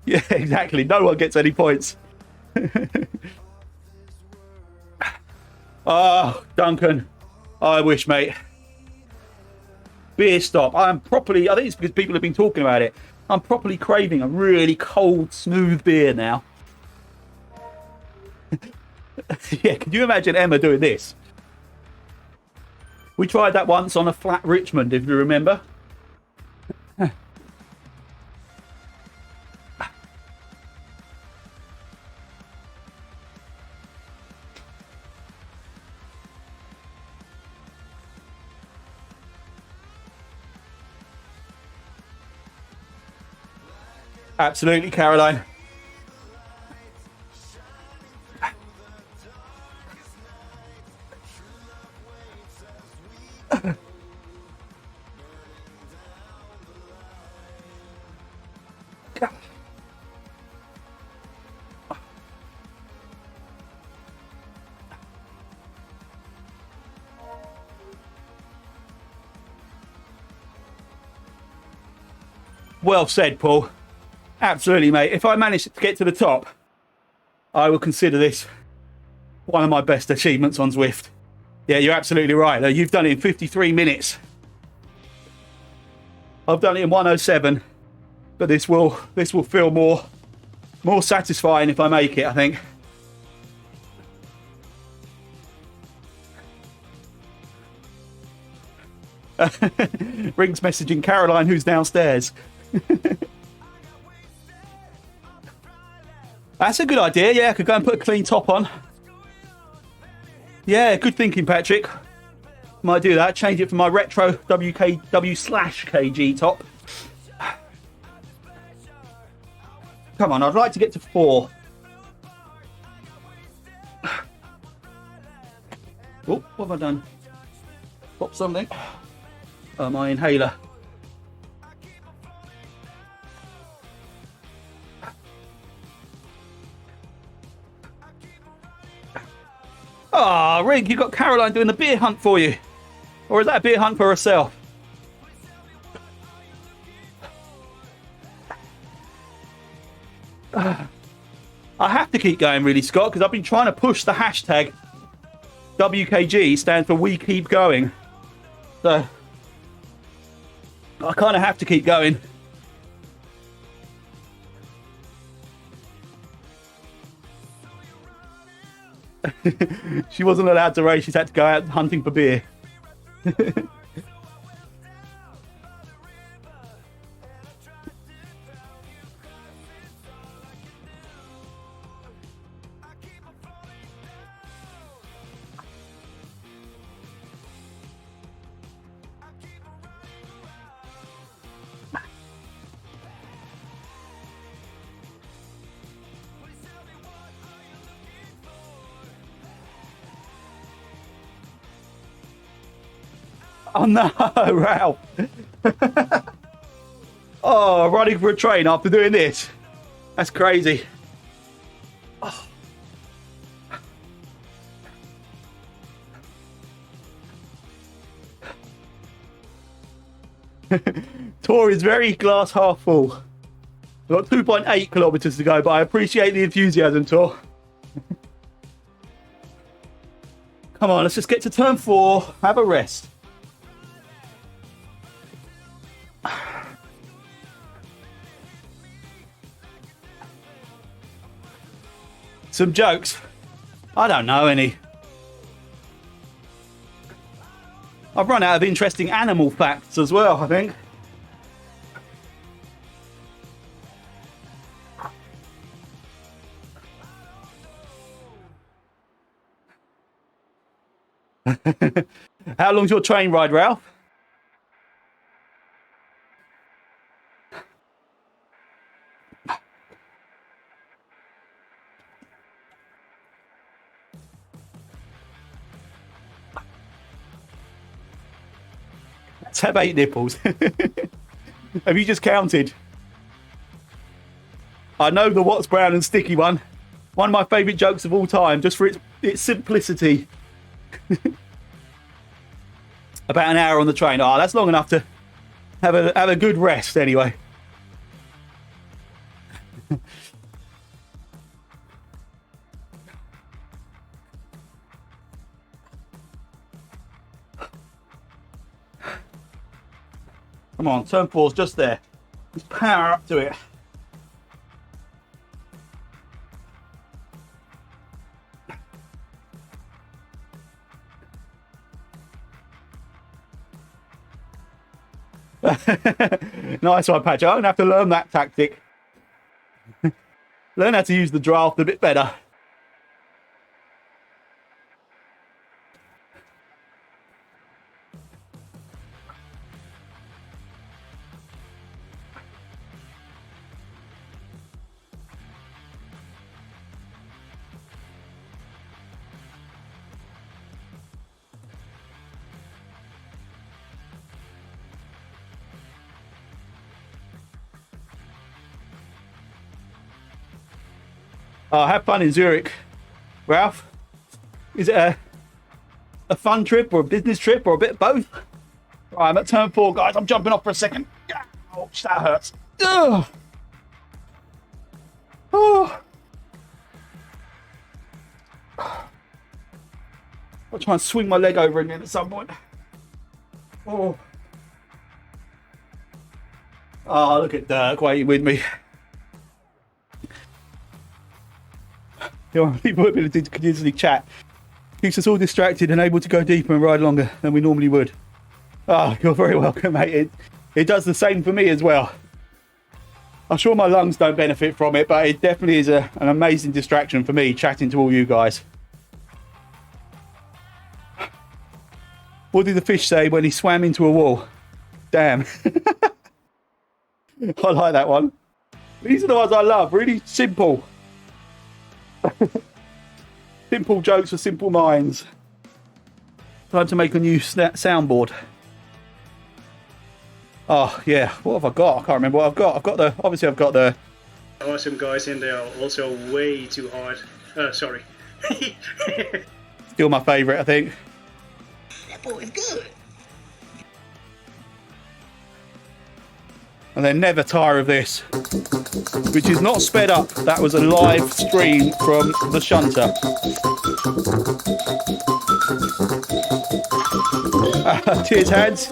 Yeah, exactly. No one gets any points. Oh, Duncan. I wish, mate. Beer stop. I think it's because people have been talking about it. I'm properly craving a really cold, smooth beer now. Yeah, can you imagine Emma doing this? We tried that once on a flat Richmond, if you remember. Absolutely, Caroline. Well said, Paul. Absolutely, mate. If I manage to get to the top, I will consider this one of my best achievements on Zwift. Yeah, you're absolutely right. You've done it in 53 minutes. I've done it in 107, but this will feel more satisfying if I make it, I think. Ring's messaging Caroline, who's downstairs. That's a good idea. Yeah, I could go and put a clean top on. Yeah, good thinking, Patrick. Might do that. Change it for my retro WKW/KG top. Come on, I'd like to get to 4. What have I done? Pop something. Oh, my inhaler. Ah, Rig, you got Caroline doing the beer hunt for you. Or is that a beer hunt for herself? I have to keep going, really, Scott, because I've been trying to push the hashtag WKG, stands for We Keep Going. So, I kind of have to keep going. She wasn't allowed to race, she's had to go out hunting for beer. Oh no, Ralph. Oh, running for a train after doing this. That's crazy. Oh. Tour is very glass half full. I've got 2.8 kilometers to go, but I appreciate the enthusiasm, Tor. Come on, let's just get to turn 4, have a rest. Some jokes. I don't know any. I've run out of interesting animal facts as well, I think. How long's your train ride, Ralph? Let's have 8 nipples. Have you just counted? I know the what's brown and sticky one. One of my favourite jokes of all time, just for its simplicity. About an hour on the train. Oh, that's long enough to have a good rest anyway. Come on, turn 4's just there. Just power up to it. Nice one, Patch. I'm going to have to learn that tactic. Learn how to use the draft a bit better. Have fun in Zurich, Ralph. Is it a fun trip or a business trip or a bit of both? Right, I'm at turn 4, guys. I'm jumping off for a second. Ouch, that hurts. Ugh. Oh. I'll try and swing my leg over again at some point. Oh, look at Dirk waiting with me. Your ability to continuously chat keeps us all distracted and able to go deeper and ride longer than we normally would. You're very welcome, mate. It does the same for me as well. I'm sure my lungs don't benefit from it, but it definitely is an amazing distraction for me, chatting to all you guys. What did the fish say when he swam into a wall? Damn. I like that one. These are the ones I love. Really simple. Simple jokes for simple minds. Time to make a new soundboard. Oh, yeah. What have I got? I can't remember what I've got. Obviously I've got the... Awesome guys, and they are also way too hard. Sorry. Still my favourite, I think. That boy is good. And then never tire of this, which is not sped up. That was a live stream from the shunter. Cheers, Hands.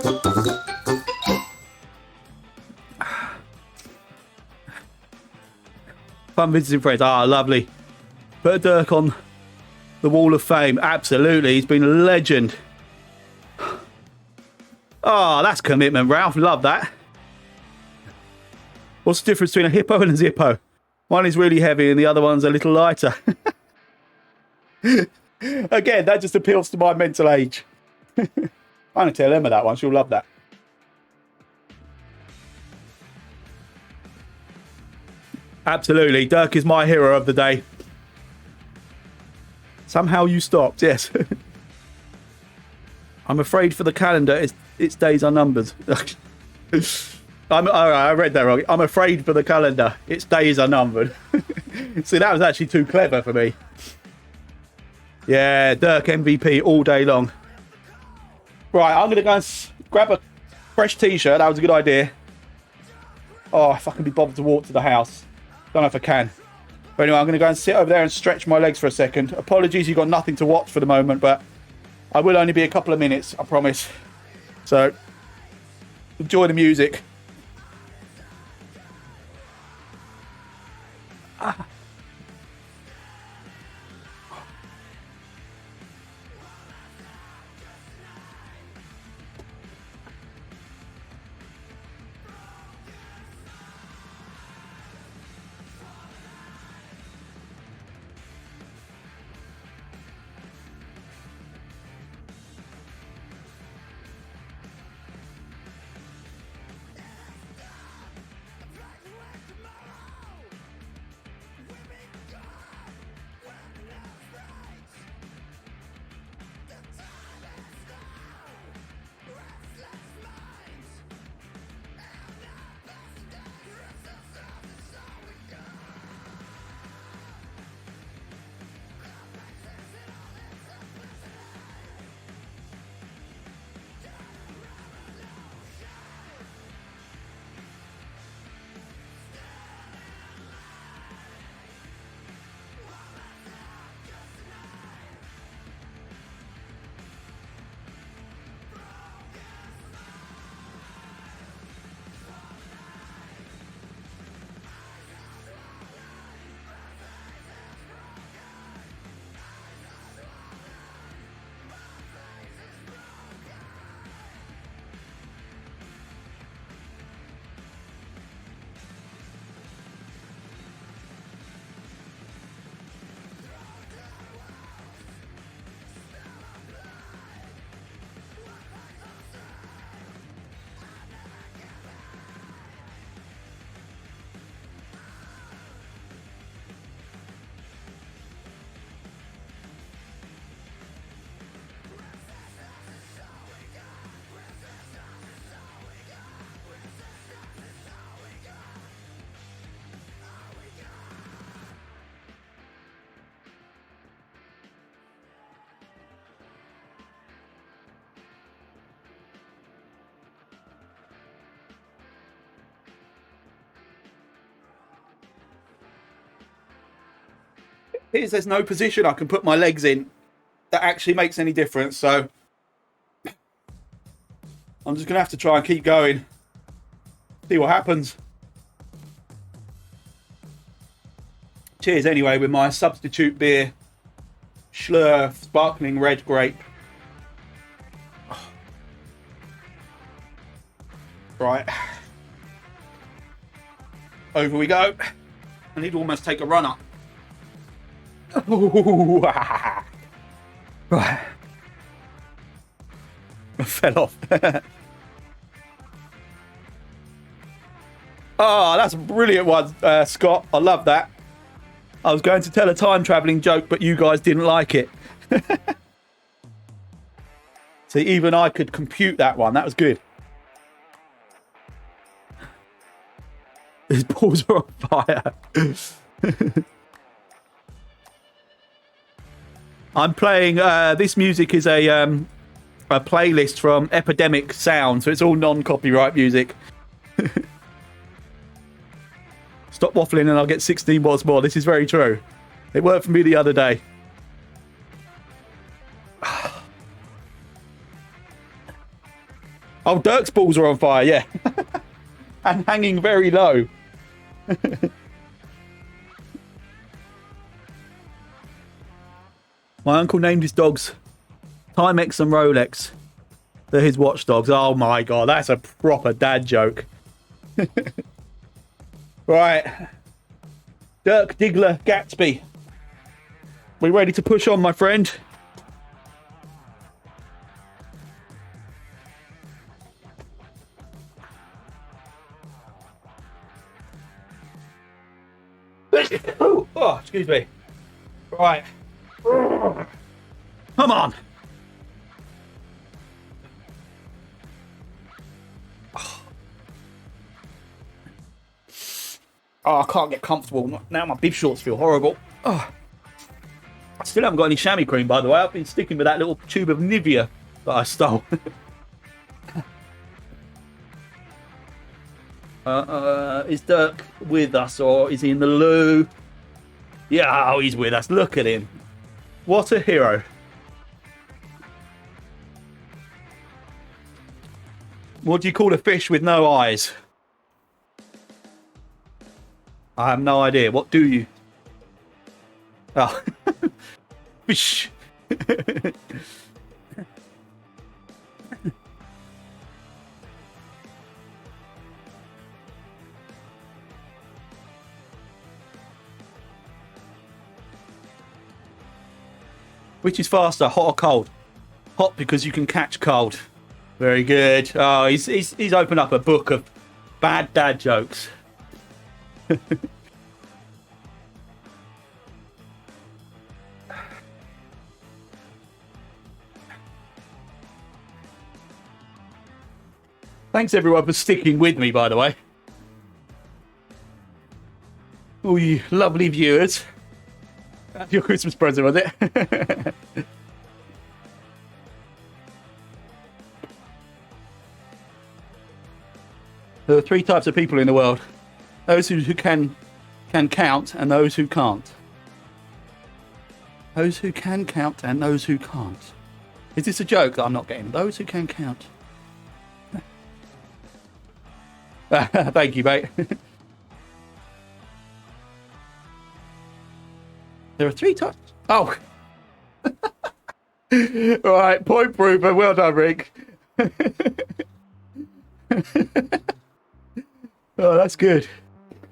Fun visiting friends. Ah, lovely. Put Dirk on the Wall of Fame. Absolutely. He's been a legend. Oh, that's commitment, Ralph. Love that. What's the difference between a hippo and a zippo? One is really heavy and the other one's a little lighter. Again, that just appeals to my mental age. I'm going to tell Emma that one. She'll love that. Absolutely. Dirk is my hero of the day. Somehow you stopped, yes. I'm afraid for the calendar, its days are numbered. I read that wrong. I'm afraid for the calendar, its days are numbered. See, that was actually too clever for me. Yeah, Dirk MVP all day long. Right, I'm going to go and grab a fresh t-shirt. That was a good idea. Oh, if I can be bothered to walk to the house. Don't know if I can. But anyway, I'm going to go and sit over there and stretch my legs for a second. Apologies, you've got nothing to watch for the moment, but I will only be a couple of minutes, I promise. So, enjoy the music. There's no position I can put my legs in that actually makes any difference, so I'm just gonna have to try and keep going, see what happens. Cheers anyway with my substitute beer, Schlur sparkling red grape. Right, over we go. I need to almost take a run up. Ooh, right. I fell off. Oh, that's a brilliant one, Scott. I love that. I was going to tell a time travelling joke, but you guys didn't like it. So even I could compute that one. That was good. His balls are on fire. I'm playing. This music is a playlist from Epidemic Sound, so it's all non-copyright music. Stop waffling and I'll get 16 watts more. This is very true. It worked for me the other day. Oh, Dirk's balls are on fire, yeah. And hanging very low. My uncle named his dogs Timex and Rolex. They're his watchdogs. Oh my god, that's a proper dad joke. Right. Dirk, Digler, Gatsby. We ready to push on, my friend? Oh, excuse me. Right. Come on. Oh, I can't get comfortable. Now my bib shorts feel horrible. Oh. I still haven't got any chamois cream, by the way. I've been sticking with that little tube of Nivea that I stole. Is Dirk with us or is he in the loo? Yeah, oh, he's with us. Look at him. What a hero. What do you call a fish with no eyes? I have no idea. What do you? Oh. Fish. Which is faster, hot or cold? Hot because you can catch cold. Very good. Oh, he's opened up a book of bad dad jokes. Thanks everyone for sticking with me, by the way. All you lovely viewers. That's your Christmas present, was it? There are three types of people in the world. Those who can count and those who can't. Those who can count and those who can't. Is this a joke that I'm not getting? Those who can count. Thank you, mate. There are three types. Oh. Right, point proof. Well done, Rick. Oh, that's good.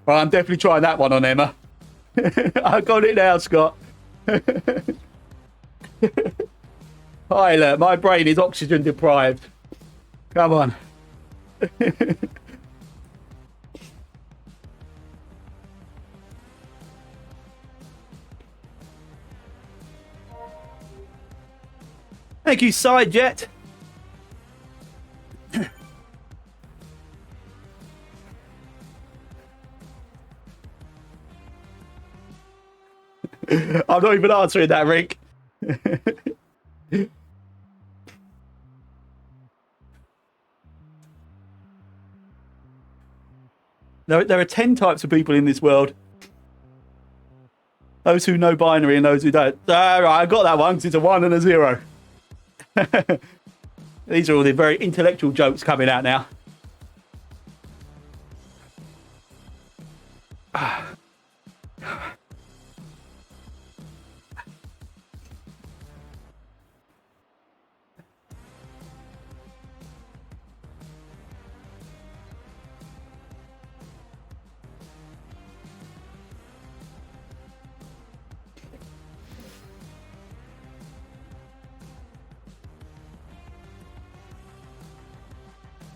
Well, I'm definitely trying that one on Emma. I got it now, Scott. Tyler, my brain is oxygen deprived. Come on. Thank you, Sidejet. I'm not even answering that, Rick. There are 10 types of people in this world. Those who know binary and those who don't. Right, I got that one because it's a 1 and a 0. These are all the very intellectual jokes coming out now.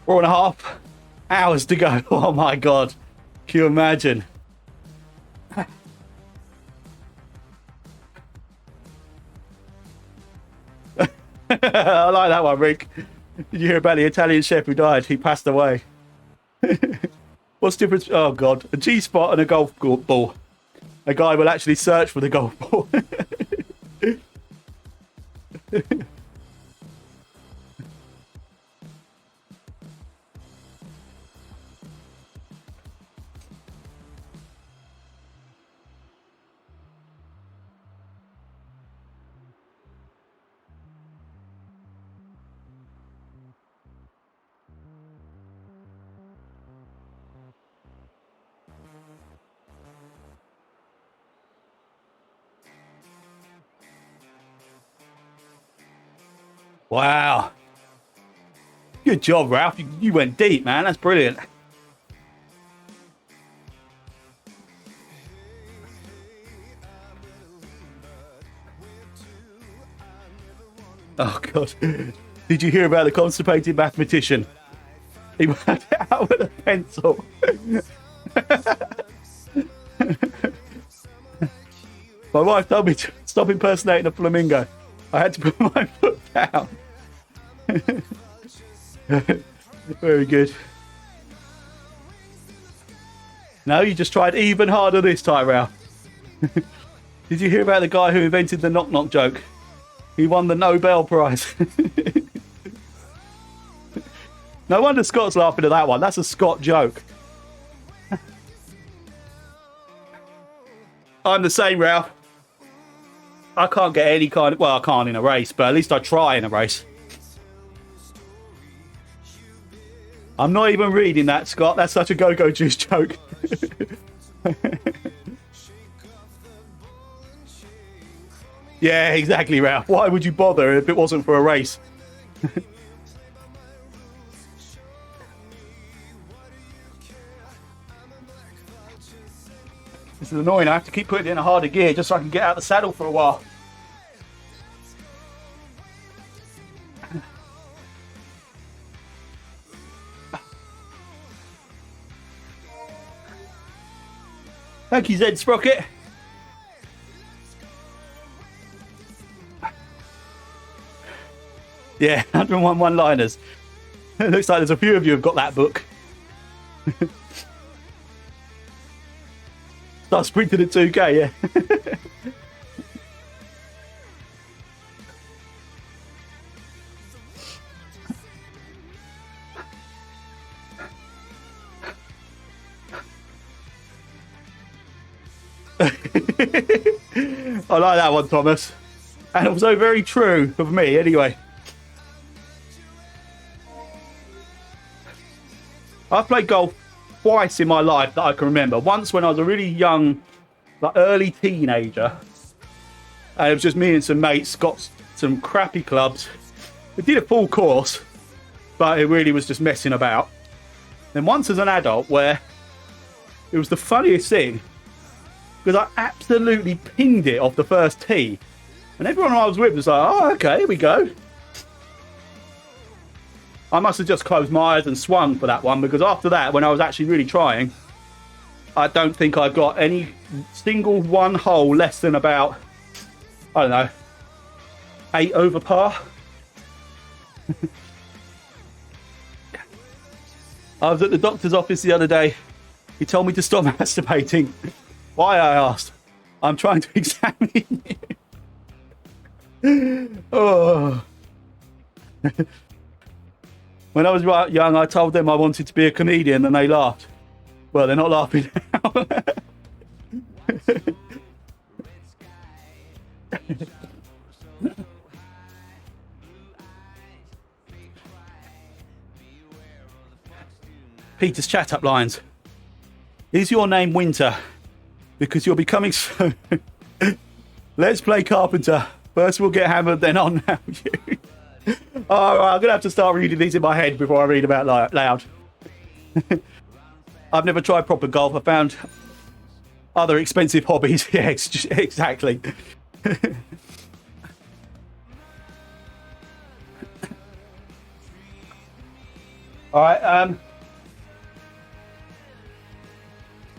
Four and a half hours to go. Oh my god. Can you imagine? I like that one, Rick. Did you hear about the Italian chef who died? He passed away. What's the difference? Oh, God. A G-spot and a golf ball. A guy will actually search for the golf ball. Wow. Good job, Ralph. You went deep, man. That's brilliant. Oh, God. Did you hear about the constipated mathematician? He worked it out with a pencil. My wife told me to stop impersonating a flamingo. I had to put my foot down. Very good. No, you just tried even harder this time, Ralph. Did you hear about the guy who invented the knock-knock joke? He won the Nobel Prize. No wonder Scott's laughing at that one. That's a Scott joke. I'm the same, Ralph. I can't get any kind of... Well, I can't in a race, but at least I try in a race. I'm not even reading that, Scott. That's such a go-go juice joke. Yeah, exactly, Ralph. Why would you bother if it wasn't for a race? This is annoying. I have to keep putting it in a harder gear just so I can get out the saddle for a while. Thank you, Zed Sprocket. Yeah, 101 one-liners. It looks like there's a few of you have got that book. Start sprinting at 2K, yeah. I like that one, Thomas. And also very true of me, anyway. I've played golf twice in my life that I can remember. Once when I was a really young, like early teenager. And it was just me and some mates, got some crappy clubs. We did a full course, but it really was just messing about. Then once as an adult where it was the funniest thing, because I absolutely pinged it off the first tee. And everyone I was with was like, oh, okay, here we go. I must have just closed my eyes and swung for that one, because after that, when I was actually really trying, I don't think I got any single one hole less than about, I don't know, 8 over par. I was at the doctor's office the other day. He told me to stop masturbating. Why, I asked. I'm trying to examine you. Oh. When I was right young, I told them I wanted to be a comedian and they laughed. Well, they're not laughing now. Peter's chat up lines. Is your name Winter? Because you're becoming so... Let's play Carpenter. First we'll get hammered, then on now you. All right, I'm going to have to start reading these in my head before I read them out loud. I've never tried proper golf. I found other expensive hobbies. Yeah, exactly. All right.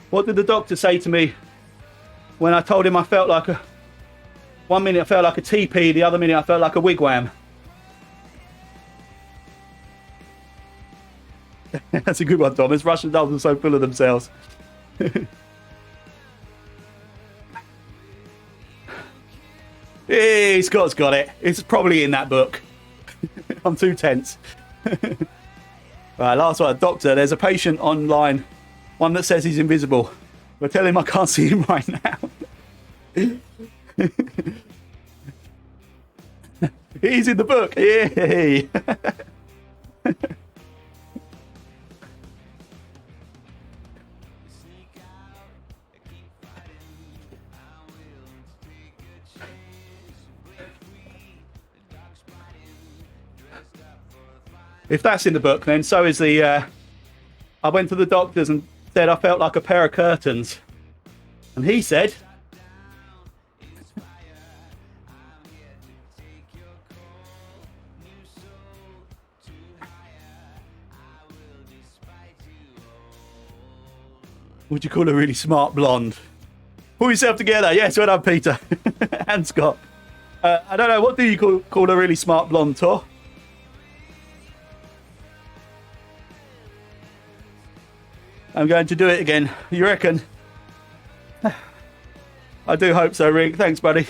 What did the doctor say to me when I told him I felt like a... One minute I felt like a teepee, the other minute I felt like a wigwam? That's a good one, Thomas. Russian dolls are so full of themselves. Hey, Scott's got it. It's probably in that book. I'm too tense. Right, last one. Doctor, there's a patient online. One that says he's invisible. But tell him I can't see him right now. He's in the book. Yay! If that's in the book, then so is the... I went to the doctors and said I felt like a pair of curtains. And he said... Would you call a really smart blonde? Pull yourself together. Yes, well done, Peter. And Scott. I don't know, what do you call a really smart blonde, Tor? I'm going to do it again. You reckon? I do hope so, Rick. Thanks, buddy.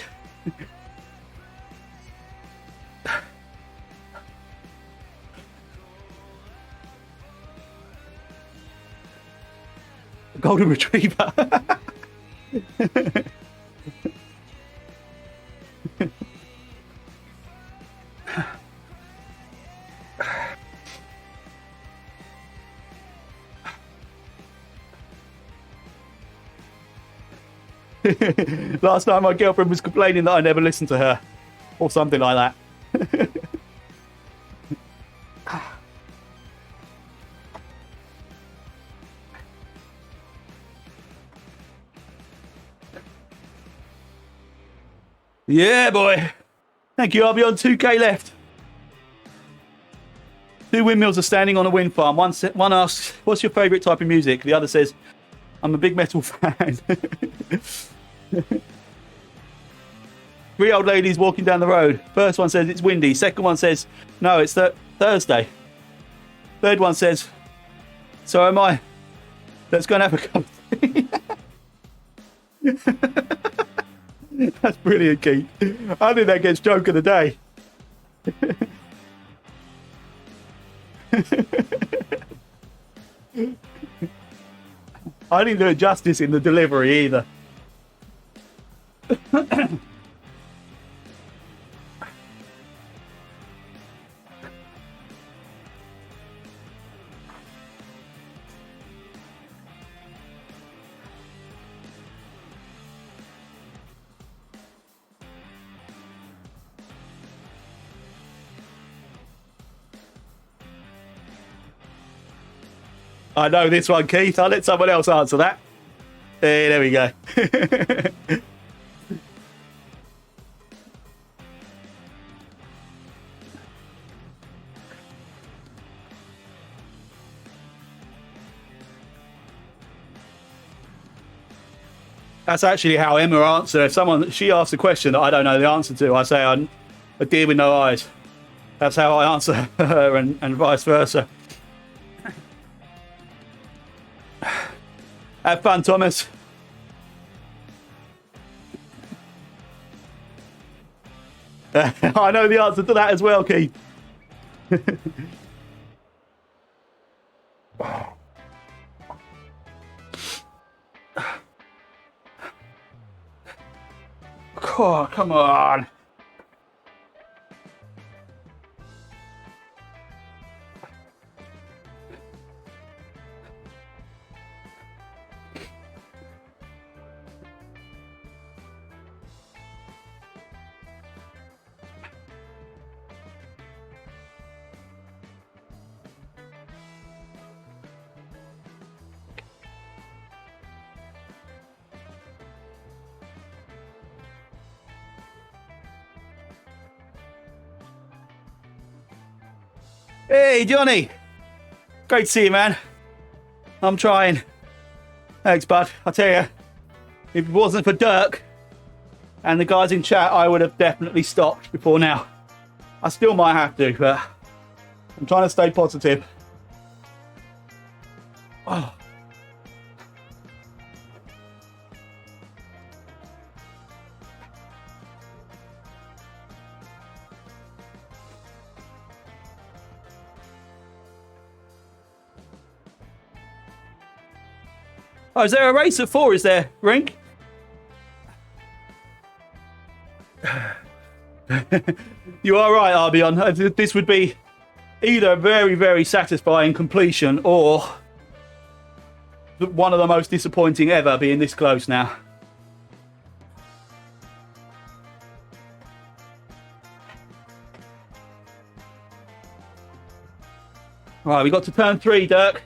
Golden Retriever. Last time my girlfriend was complaining that I never listened to her. Or something like that. Yeah, boy. Thank you. I'll be on 2k left. 2 windmills are standing on a wind farm. One asks, what's your favourite type of music? The other says, I'm a big metal fan. 3 old ladies walking down the road. First one says it's windy. Second one says, no, it's Thursday. Third one says, so am I. Let's go and have a cup of tea. That's brilliant, Keith. I think that gets joke of the day. I didn't do it justice in the delivery either. I know this one, Keith. I'll let someone else answer that. There we go. That's actually how Emma answers. If she asks a question that I don't know the answer to, I say I'm a deer with no eyes. That's how I answer her, and vice versa. Have fun, Thomas. I know the answer to that as well, Keith. Oh, come on. Hey, Johnny. Great to see you, man. I'm trying. Thanks, bud. I tell you, if it wasn't for Dirk and the guys in chat, I would have definitely stopped before now. I still might have to, but I'm trying to stay positive. Oh. Oh, is there a race at 4? Is there, Rink? You are right, Arbion. This would be either a very, very satisfying completion or one of the most disappointing ever, being this close now. Right, we got to turn 3, Dirk.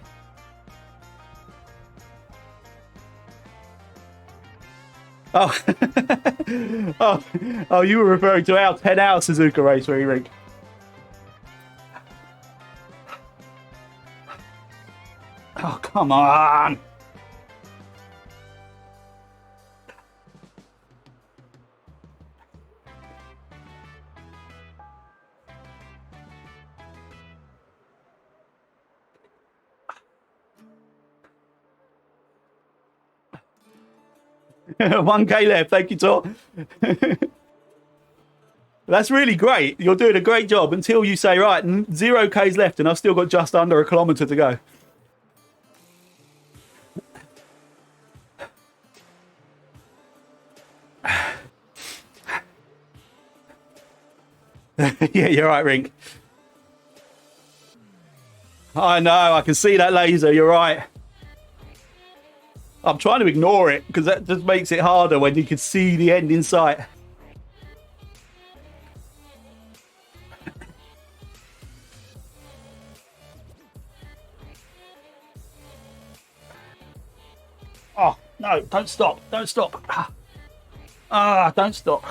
Oh. oh, you were referring to our 10-hour Suzuka race, were you, Rink? Oh, come on. $1K left. Thank you, Tom. That's really great. You're doing a great job until you say, right, 0K's left and I've still got just under a kilometre to go. Yeah, you're right, Rink. I know, I can see that laser. You're right. I'm trying to ignore it because that just makes it harder when you can see the end in sight. Oh, no, don't stop. Don't stop. Don't stop.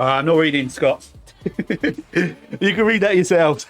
I'm not reading, Scott. You can read that yourselves.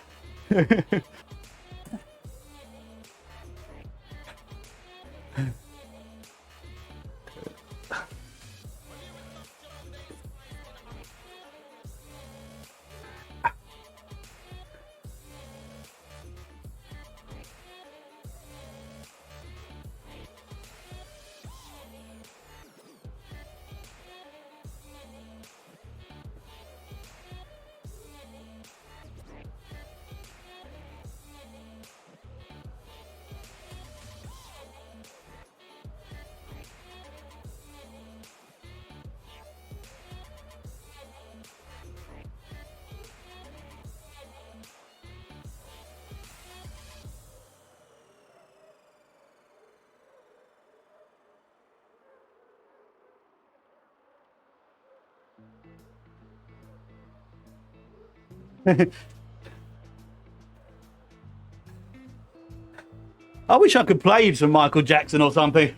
I wish I could play some Michael Jackson or something.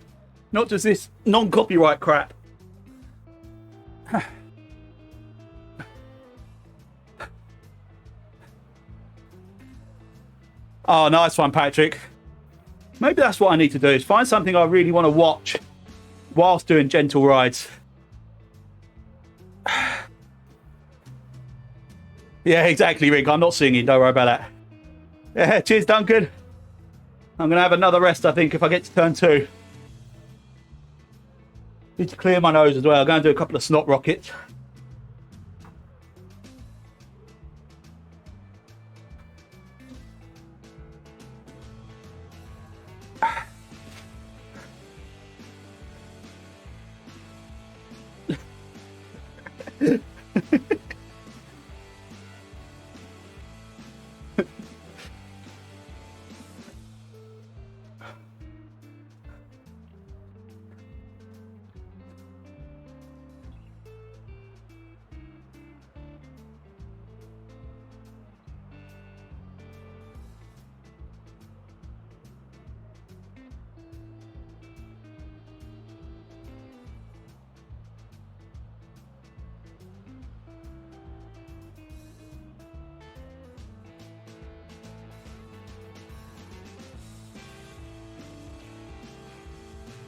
Not just this non-copyright crap. Oh, nice one, Patrick. Maybe that's what I need to do, is find something I really want to watch whilst doing gentle rides. Yeah, exactly, Rick. I'm not singing. Don't worry about that. Yeah, cheers, Duncan. I'm going to have another rest, I think, if I get to turn 2. Need to clear my nose as well. I'm going to do a couple of snot rockets.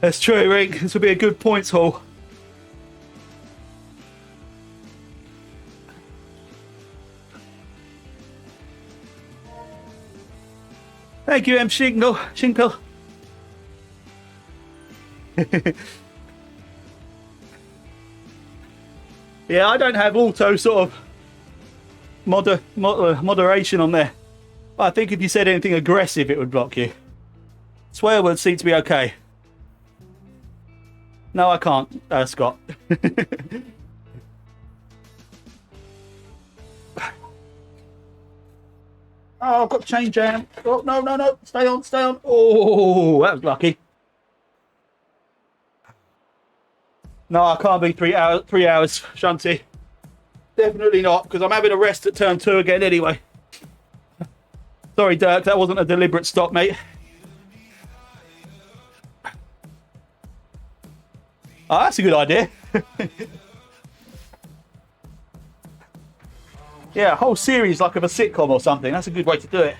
That's true, Rick. This will be a good points haul. Thank you, M. Schinkel. Yeah, I don't have auto sort of moderation on there. I think if you said anything aggressive, it would block you. Swear words seem to be okay. No, I can't, Scott. Oh, I've got chain jam. Oh, no. Stay on. Oh, that was lucky. No, I can't be 3 hours, Shanti. Definitely not, because I'm having a rest at turn 2 again anyway. Sorry, Dirk, that wasn't a deliberate stop, mate. Oh, that's a good idea. Yeah, a whole series like of a sitcom or something. That's a good way to do it.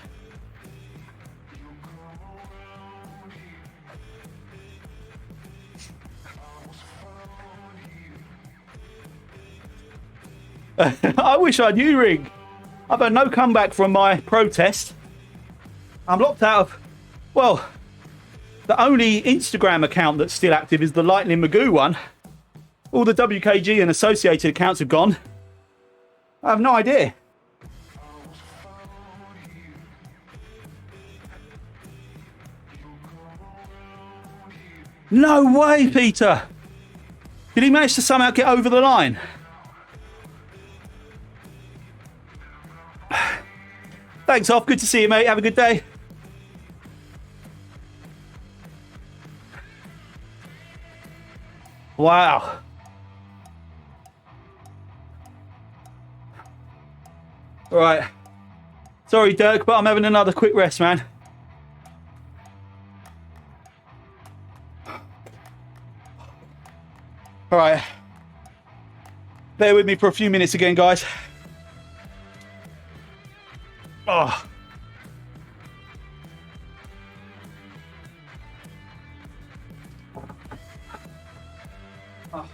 I wish I knew, Ring. I've had no comeback from my protest. I'm locked out of... Well, the only Instagram account that's still active is the Lightning Magoo one. All the WKG and associated accounts have gone. I have no idea. No way, Peter. Did he manage to somehow get over the line? Thanks, Off. Good to see you, mate. Have a good day. Wow. All right. Sorry, Dirk, but I'm having another quick rest, man. All right. Bear with me for a few minutes again, guys. Oh. Oh.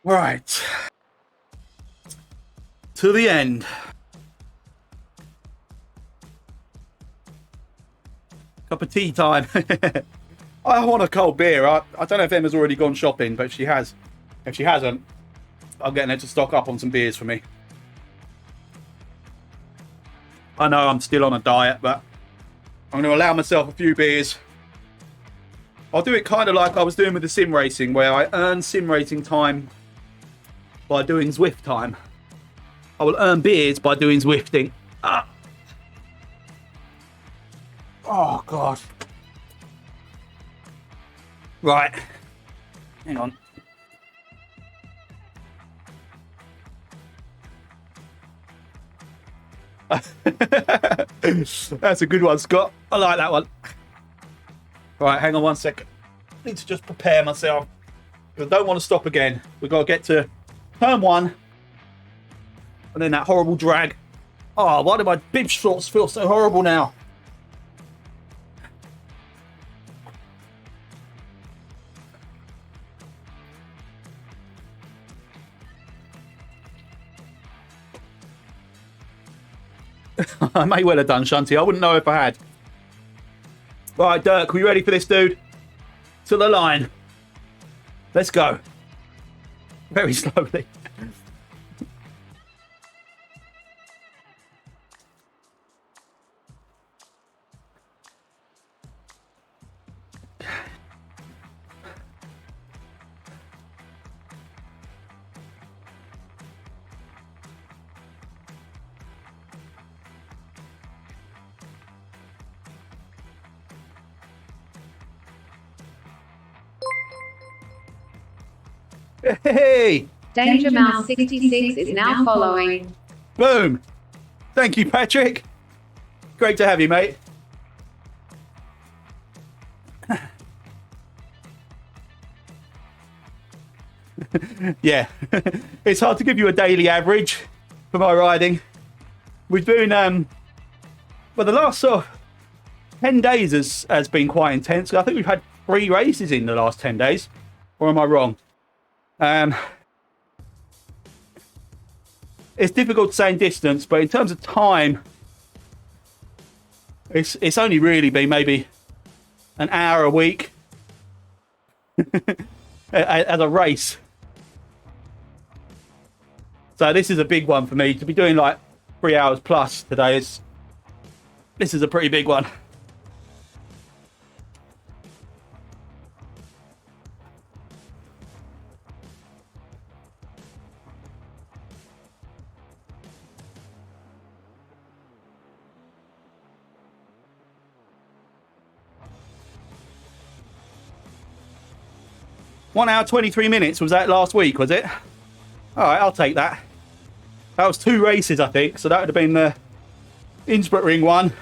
Right. To the end. Cup of tea time. I want a cold beer. I don't know if Emma's already gone shopping, but if she has. If she hasn't, I'm getting her to stock up on some beers for me. I know I'm still on a diet, but I'm going to allow myself a few beers. I'll do it kind of like I was doing with the sim racing, where I earn sim racing time by doing Zwift time. I will earn beers by doing Zwifting. Ah. Oh, God. Right. Hang on. That's a good one, Scott. I like that one. Right, hang on one second. I need to just prepare myself. I don't want to stop again. We've got to get to turn 1. And then that horrible drag. Oh, why do my bib shorts feel so horrible now? I may well have done, Shunty. I wouldn't know if I had. Right, Dirk, are we ready for this, dude? To the line. Let's go. Very slowly. Hey! Danger Mouse 66 is now following. Boom! Thank you, Patrick. Great to have you, mate. Yeah, it's hard to give you a daily average for my riding. We've been, well, the last sort of 10 days has been quite intense. I think we've had 3 races in the last 10 days. Or am I wrong? It's difficult to say in distance, but in terms of time, it's only really been maybe an hour a week as a race. So this is a big one for me. To be doing like 3 hours plus today this is a pretty big one. One hour, 23 minutes. Was that last week, was it? All right, I'll take that. That was 2 races, I think. So that would have been the Innsbruck Ring one.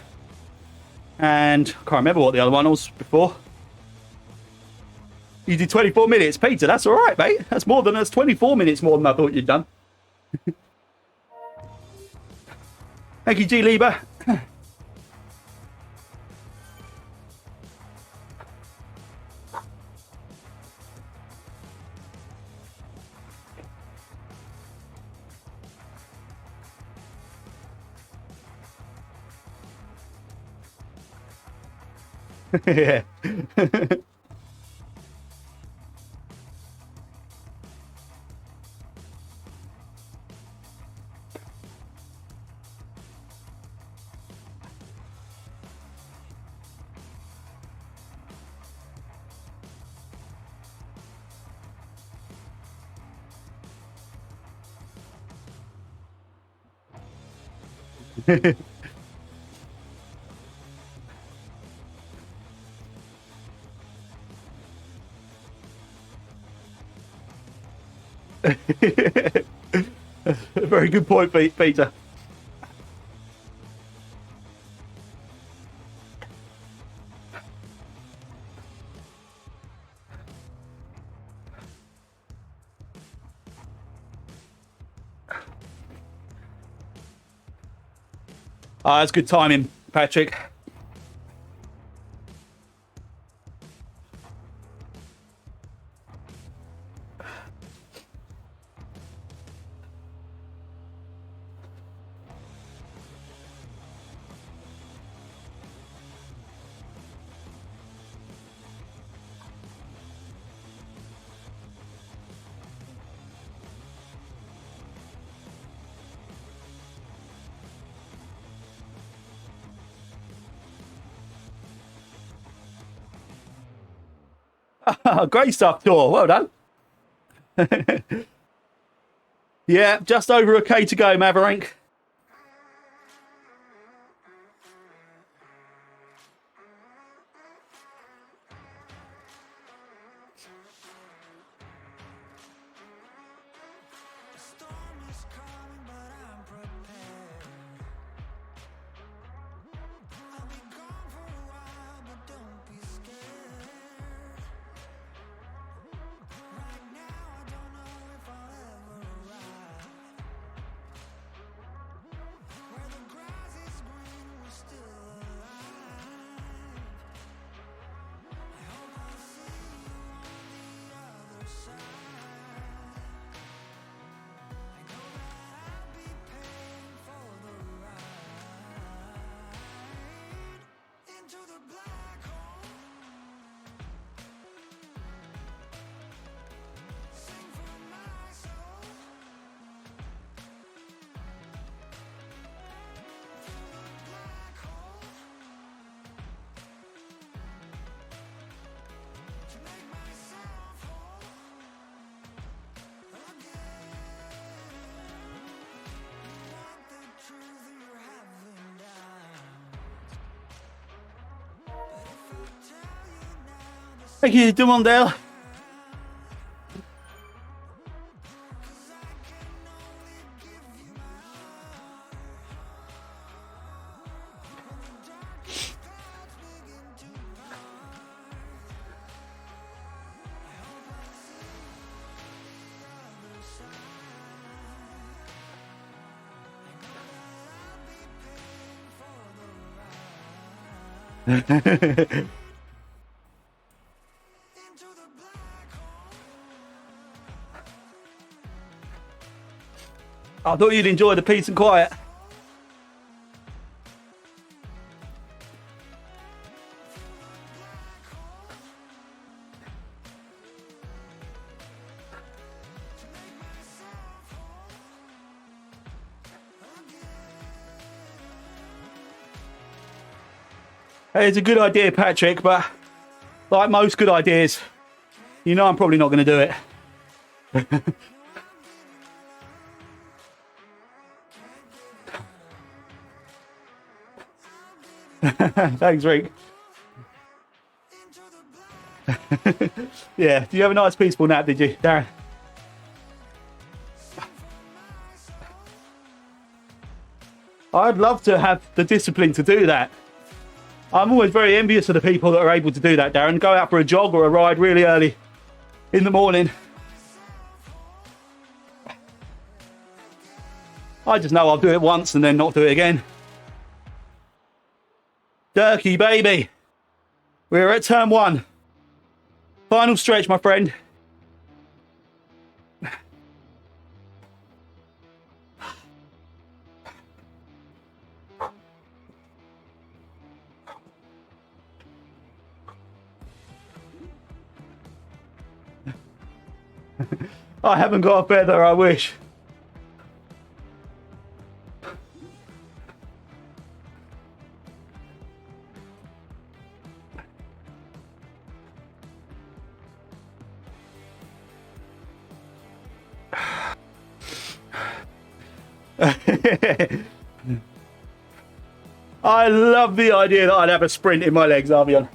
And I can't remember what the other one was before. You did 24 minutes. Peter, that's all right, mate. That's 24 minutes more than I thought you'd done. Thank you, G. Lieber. Yeah. Very good point, Peter. That's good timing, Patrick. Great stuff, Tor. Well done. Yeah, just over a K to go, Maverick. Thank you, Dumondale. I thought you'd enjoy the peace and quiet. Hey, it's a good idea, Patrick, but like most good ideas, you know I'm probably not going to do it. Thanks, Rick. Yeah, do you have a nice peaceful nap, did you, Darren? I'd love to have the discipline to do that. I'm always very envious of the people that are able to do that, Darren. Go out for a jog or a ride really early in the morning. I just know I'll do it once and then not do it again. Dirky, baby. We're at turn 1. Final stretch, my friend. I haven't got a feather, I wish. I love the idea that I'd have a sprint in my legs, Albion.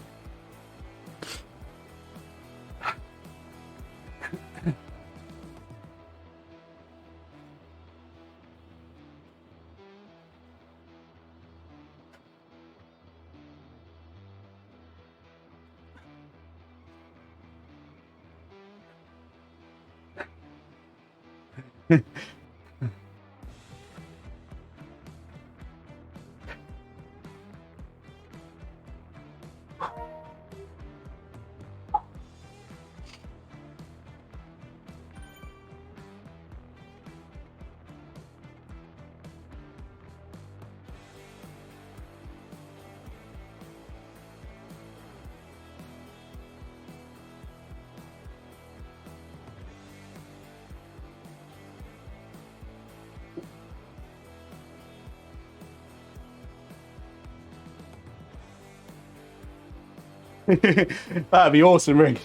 That'd be awesome, Rick.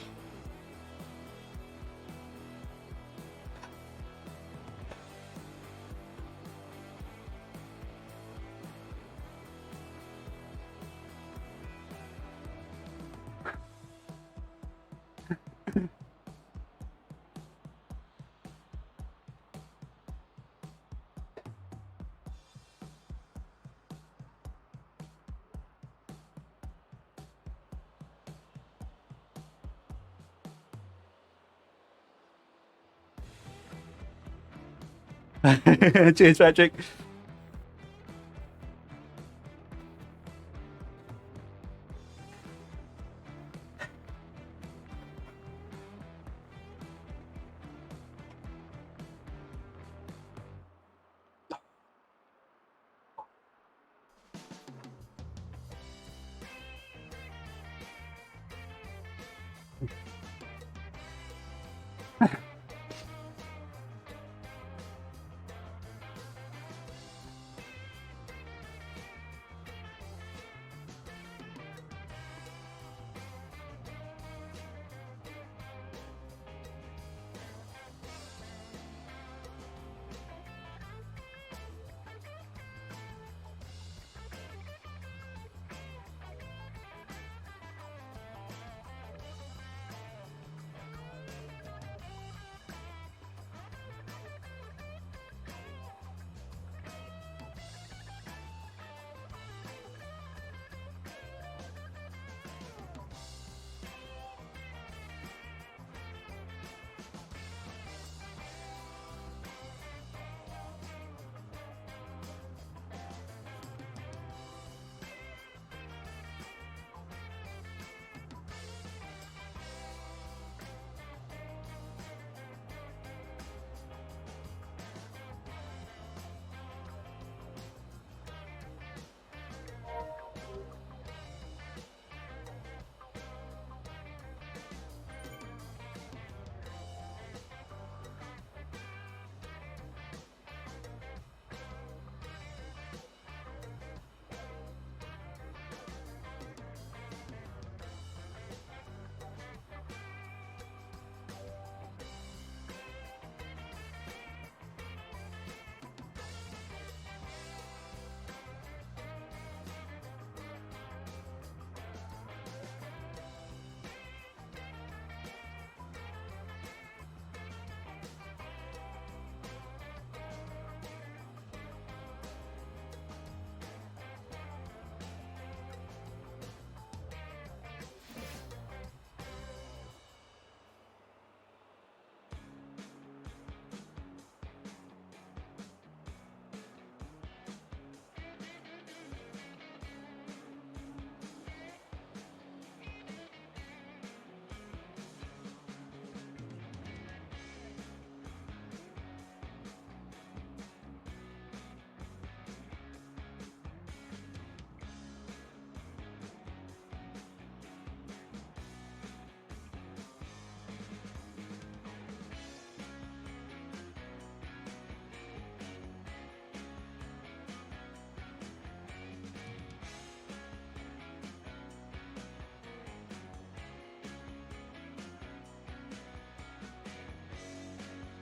Cheers, Patrick.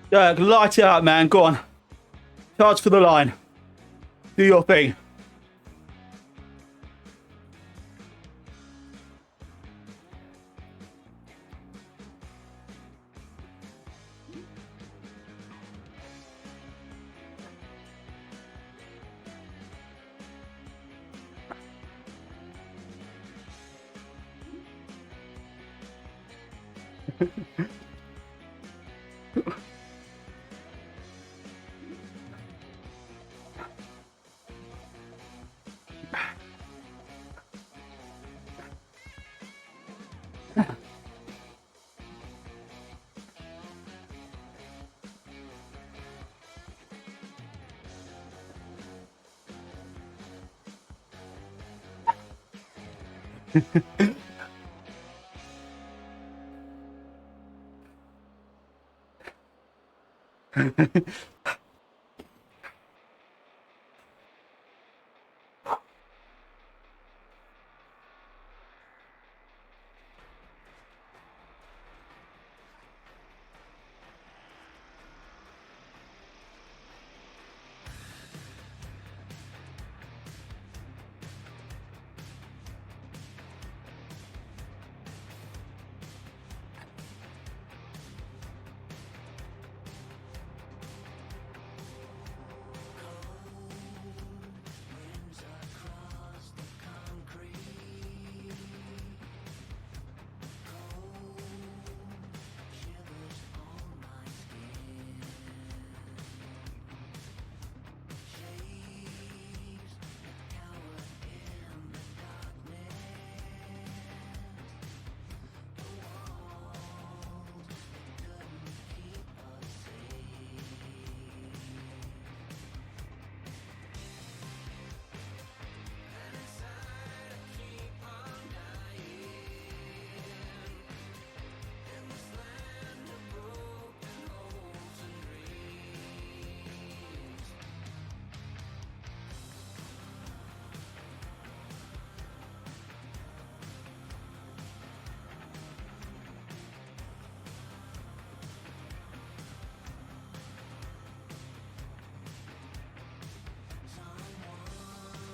Dirk, light it up, man. Go on. Charge for the line. Do your thing.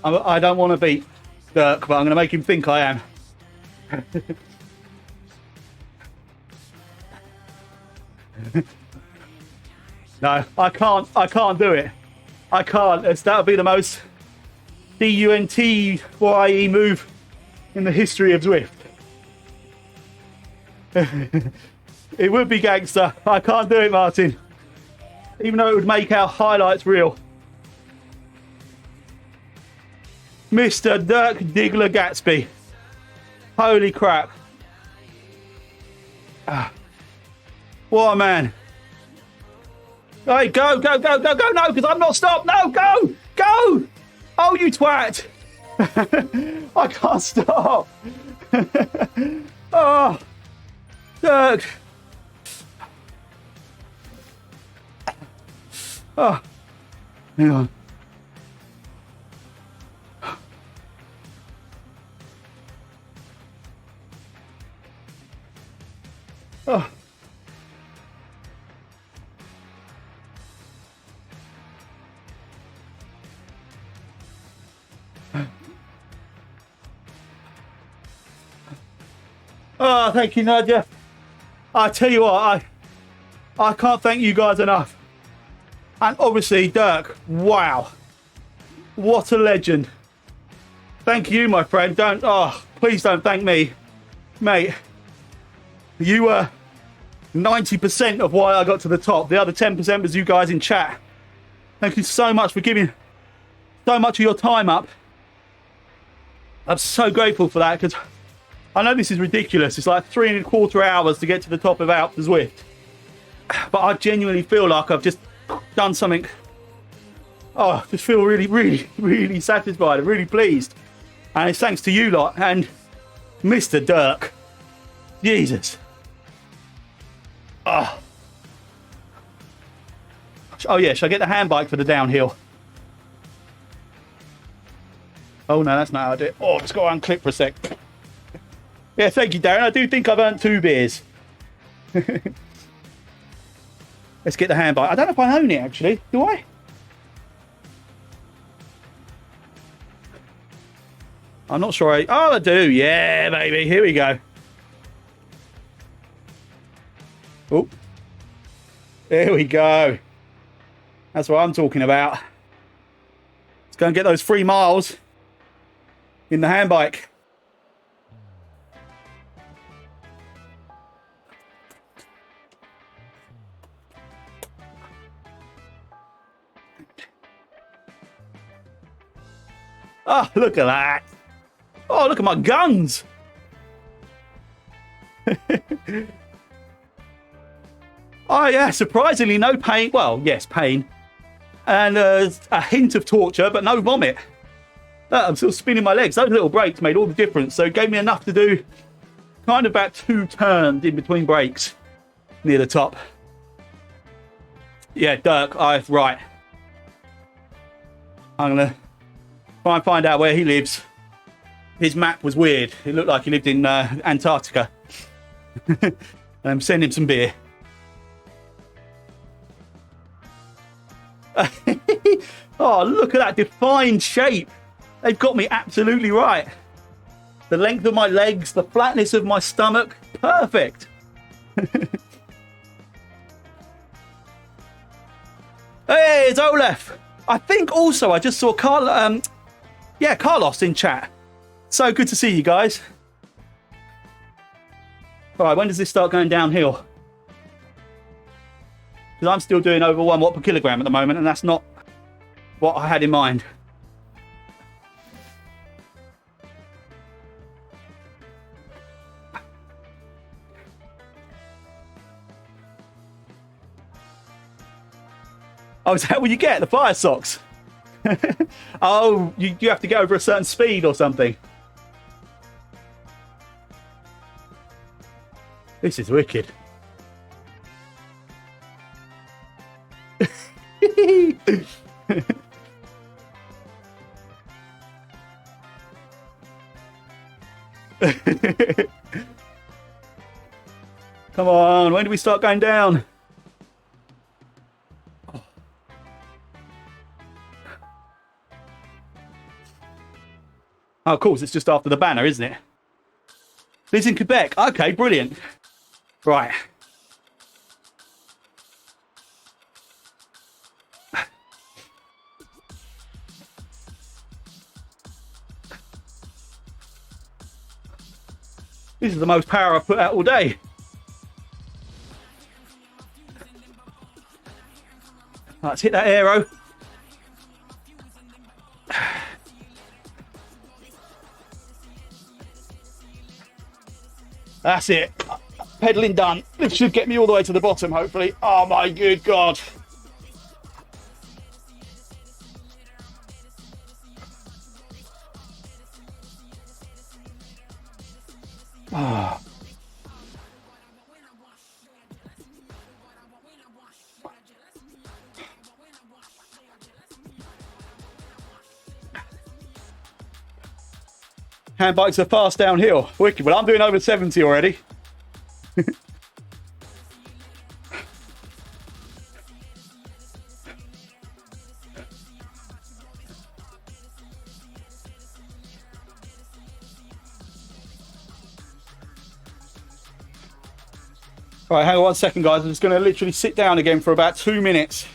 I don't want to beat Dirk, but I'm going to make him think I am. No, I can't do it. I can't. That would be the most DUNTYE move in the history of Zwift. It would be gangster. I can't do it, Martin. Even though it would make our highlights real. Mr. Dirk Digler Gatsby. Holy crap. What a man. Hey, go, go, go, go, go. No, because I'm not stopped. No, go, go. Oh, you twat. I can't stop. Oh, Dirk. Oh, hang on. Oh. Oh, thank you, Nadia. I tell you what, I can't thank you guys enough. And obviously, Dirk, wow. What a legend. Thank you, my friend. Please don't thank me. Mate, you were 90% of why I got to the top. The other 10% was you guys in chat. Thank you so much for giving so much of your time up. I'm so grateful for that, because I know this is ridiculous. It's like 3.25 hours to get to the top of Alpe du Zwift. But I genuinely feel like I've just done something. Oh, I just feel really, really, really satisfied. I'm really pleased. And it's thanks to you lot and Mr. Dirk. Jesus. Oh yeah, shall I get the hand bike for the downhill? Oh no, that's not how I do it. Oh, just go unclip for a sec. Yeah, thank you, Darren. I do think I've earned 2 beers. Let's get the hand bike. I don't know if I own it, actually. Do I? I'm not sure. I do. Yeah, baby. Here we go. Oh. There we go. That's what I'm talking about. Let's go and get those 3 miles in the hand bike. Oh, look at that. Oh, look at my guns. Oh, yeah, surprisingly no pain. Well, yes, pain. And a hint of torture, but no vomit. I'm still spinning my legs. Those little breaks made all the difference. So it gave me enough to do kind of about 2 turns in between breaks near the top. Yeah, Dirk, right. I'm going to try and find out where he lives. His map was weird. It looked like he lived in Antarctica. Send him some beer. Oh, look at that defined shape. They've got me absolutely right. The length of my legs, the flatness of my stomach. Perfect. Hey, it's Olaf. I think also I just saw Carlos in chat. So good to see you guys. All right, when does this start going downhill? Because I'm still doing over 1 watt per kilogram at the moment, and that's not what I had in mind. Oh, is that what you get? The fire socks? Oh, you have to get over a certain speed or something. This is wicked. Come on, when do we start going down? Oh, of course, it's just after the banner, isn't it? Lives in Quebec. Okay, brilliant. Right. This is the most power I've put out all day. Let's hit that aero. That's it. Pedaling done. This should get me all the way to the bottom, hopefully. Oh my good God. Oh. Handbikes are fast downhill. Wicked. Well, I'm doing over 70 already. Right, hang on 1 second, guys. I'm just going to literally sit down again for about 2 minutes.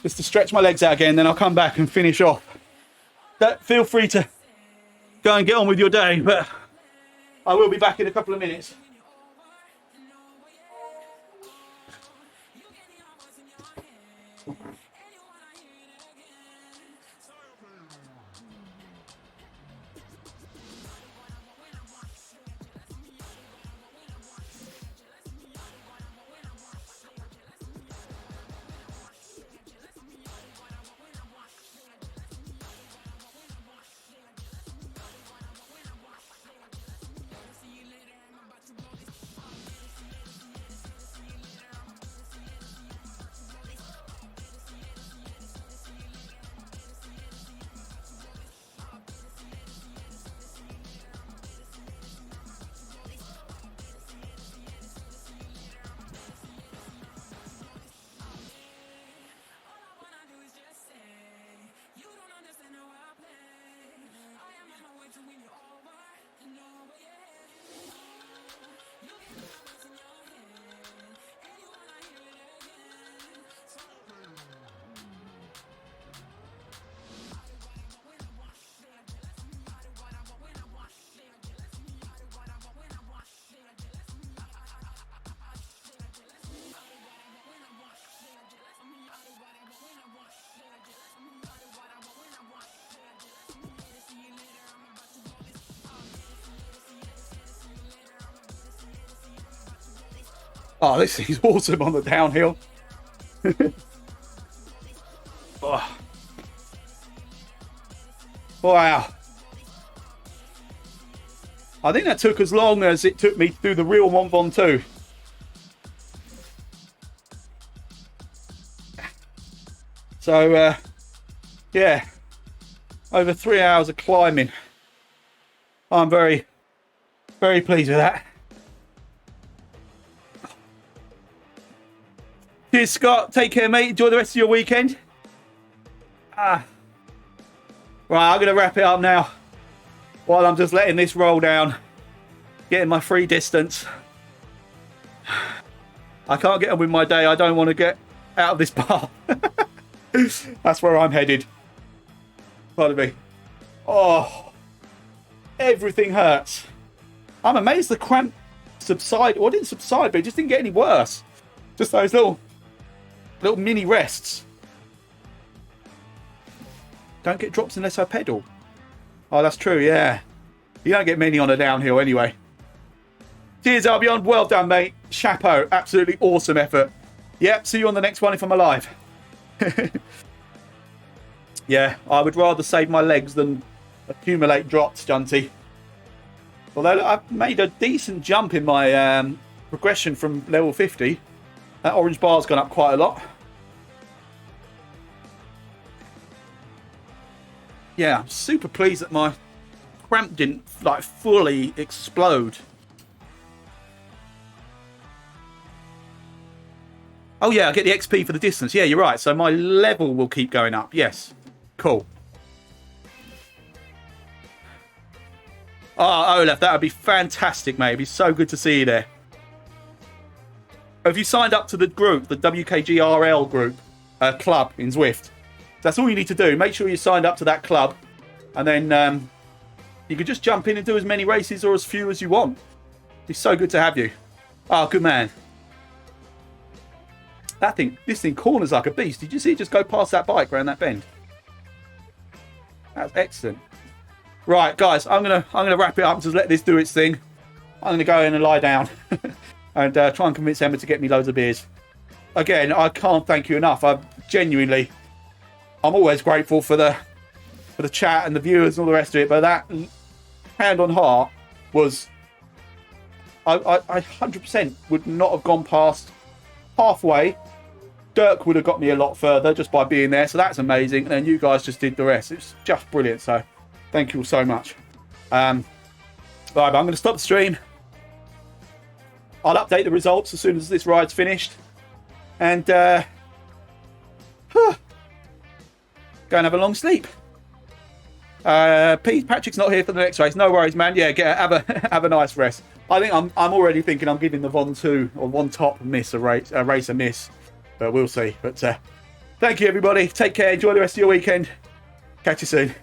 Just to stretch my legs out again, then I'll come back and finish off. Feel free to go and get on with your day, but I will be back in a couple of minutes. Oh, this thing's awesome on the downhill. Oh. Wow. I think that took as long as it took me to do the real Mont Ventoux. So, yeah, over 3 hours of climbing. I'm very, very pleased with that. Cheers, Scott. Take care, mate. Enjoy the rest of your weekend. Right, I'm going to wrap it up now while I'm just letting this roll down, getting my free distance. I can't get on with my day. I don't want to get out of this bar. That's where I'm headed. Pardon me. Oh, everything hurts. I'm amazed the cramp subsided. Well, it didn't subside, but it just didn't get any worse. Just those little mini rests. Don't get drops unless I pedal. Oh, that's true, yeah. You don't get many on a downhill anyway. Cheers, Albion. Well done, mate. Chapeau. Absolutely awesome effort. Yep, see you on the next one if I'm alive. Yeah, I would rather save my legs than accumulate drops, Junty. Although I've made a decent jump in my progression from level 50. That orange bar's gone up quite a lot. Yeah, I'm super pleased that my cramp didn't like fully explode. Oh yeah, I get the XP for the distance. Yeah, you're right. So my level will keep going up. Yes. Cool. Oh, Olaf, that would be fantastic, mate. It'd be so good to see you there. Have you signed up to the group, the WKGRL group, club in Zwift? That's all you need to do. Make sure you signed up to that club, and then you can just jump in and do as many races or as few as you want. It's so good to have you. Oh, good man. This thing corners like a beast. Did you see it just go past that bike around that bend? That's excellent. Right, guys, I'm gonna wrap it up and just let this do its thing. I'm gonna go in and lie down and try and convince Emma to get me loads of beers. Again, I can't thank you enough. I'm always grateful for the chat and the viewers and all the rest of it. But that, hand on heart, was I 100% would not have gone past halfway. Dirk would have got me a lot further just by being there, so that's amazing. And then you guys just did the rest. It's just brilliant. So thank you all so much. Right, but I'm going to stop the stream. I'll update the results as soon as this ride's finished, and go and have a long sleep. Patrick's not here for the next race. No worries, man. Yeah, have a nice rest. I think I'm already thinking I'm giving the Von 2 or Von Top miss a race a miss, but we'll see. But thank you, everybody. Take care. Enjoy the rest of your weekend. Catch you soon.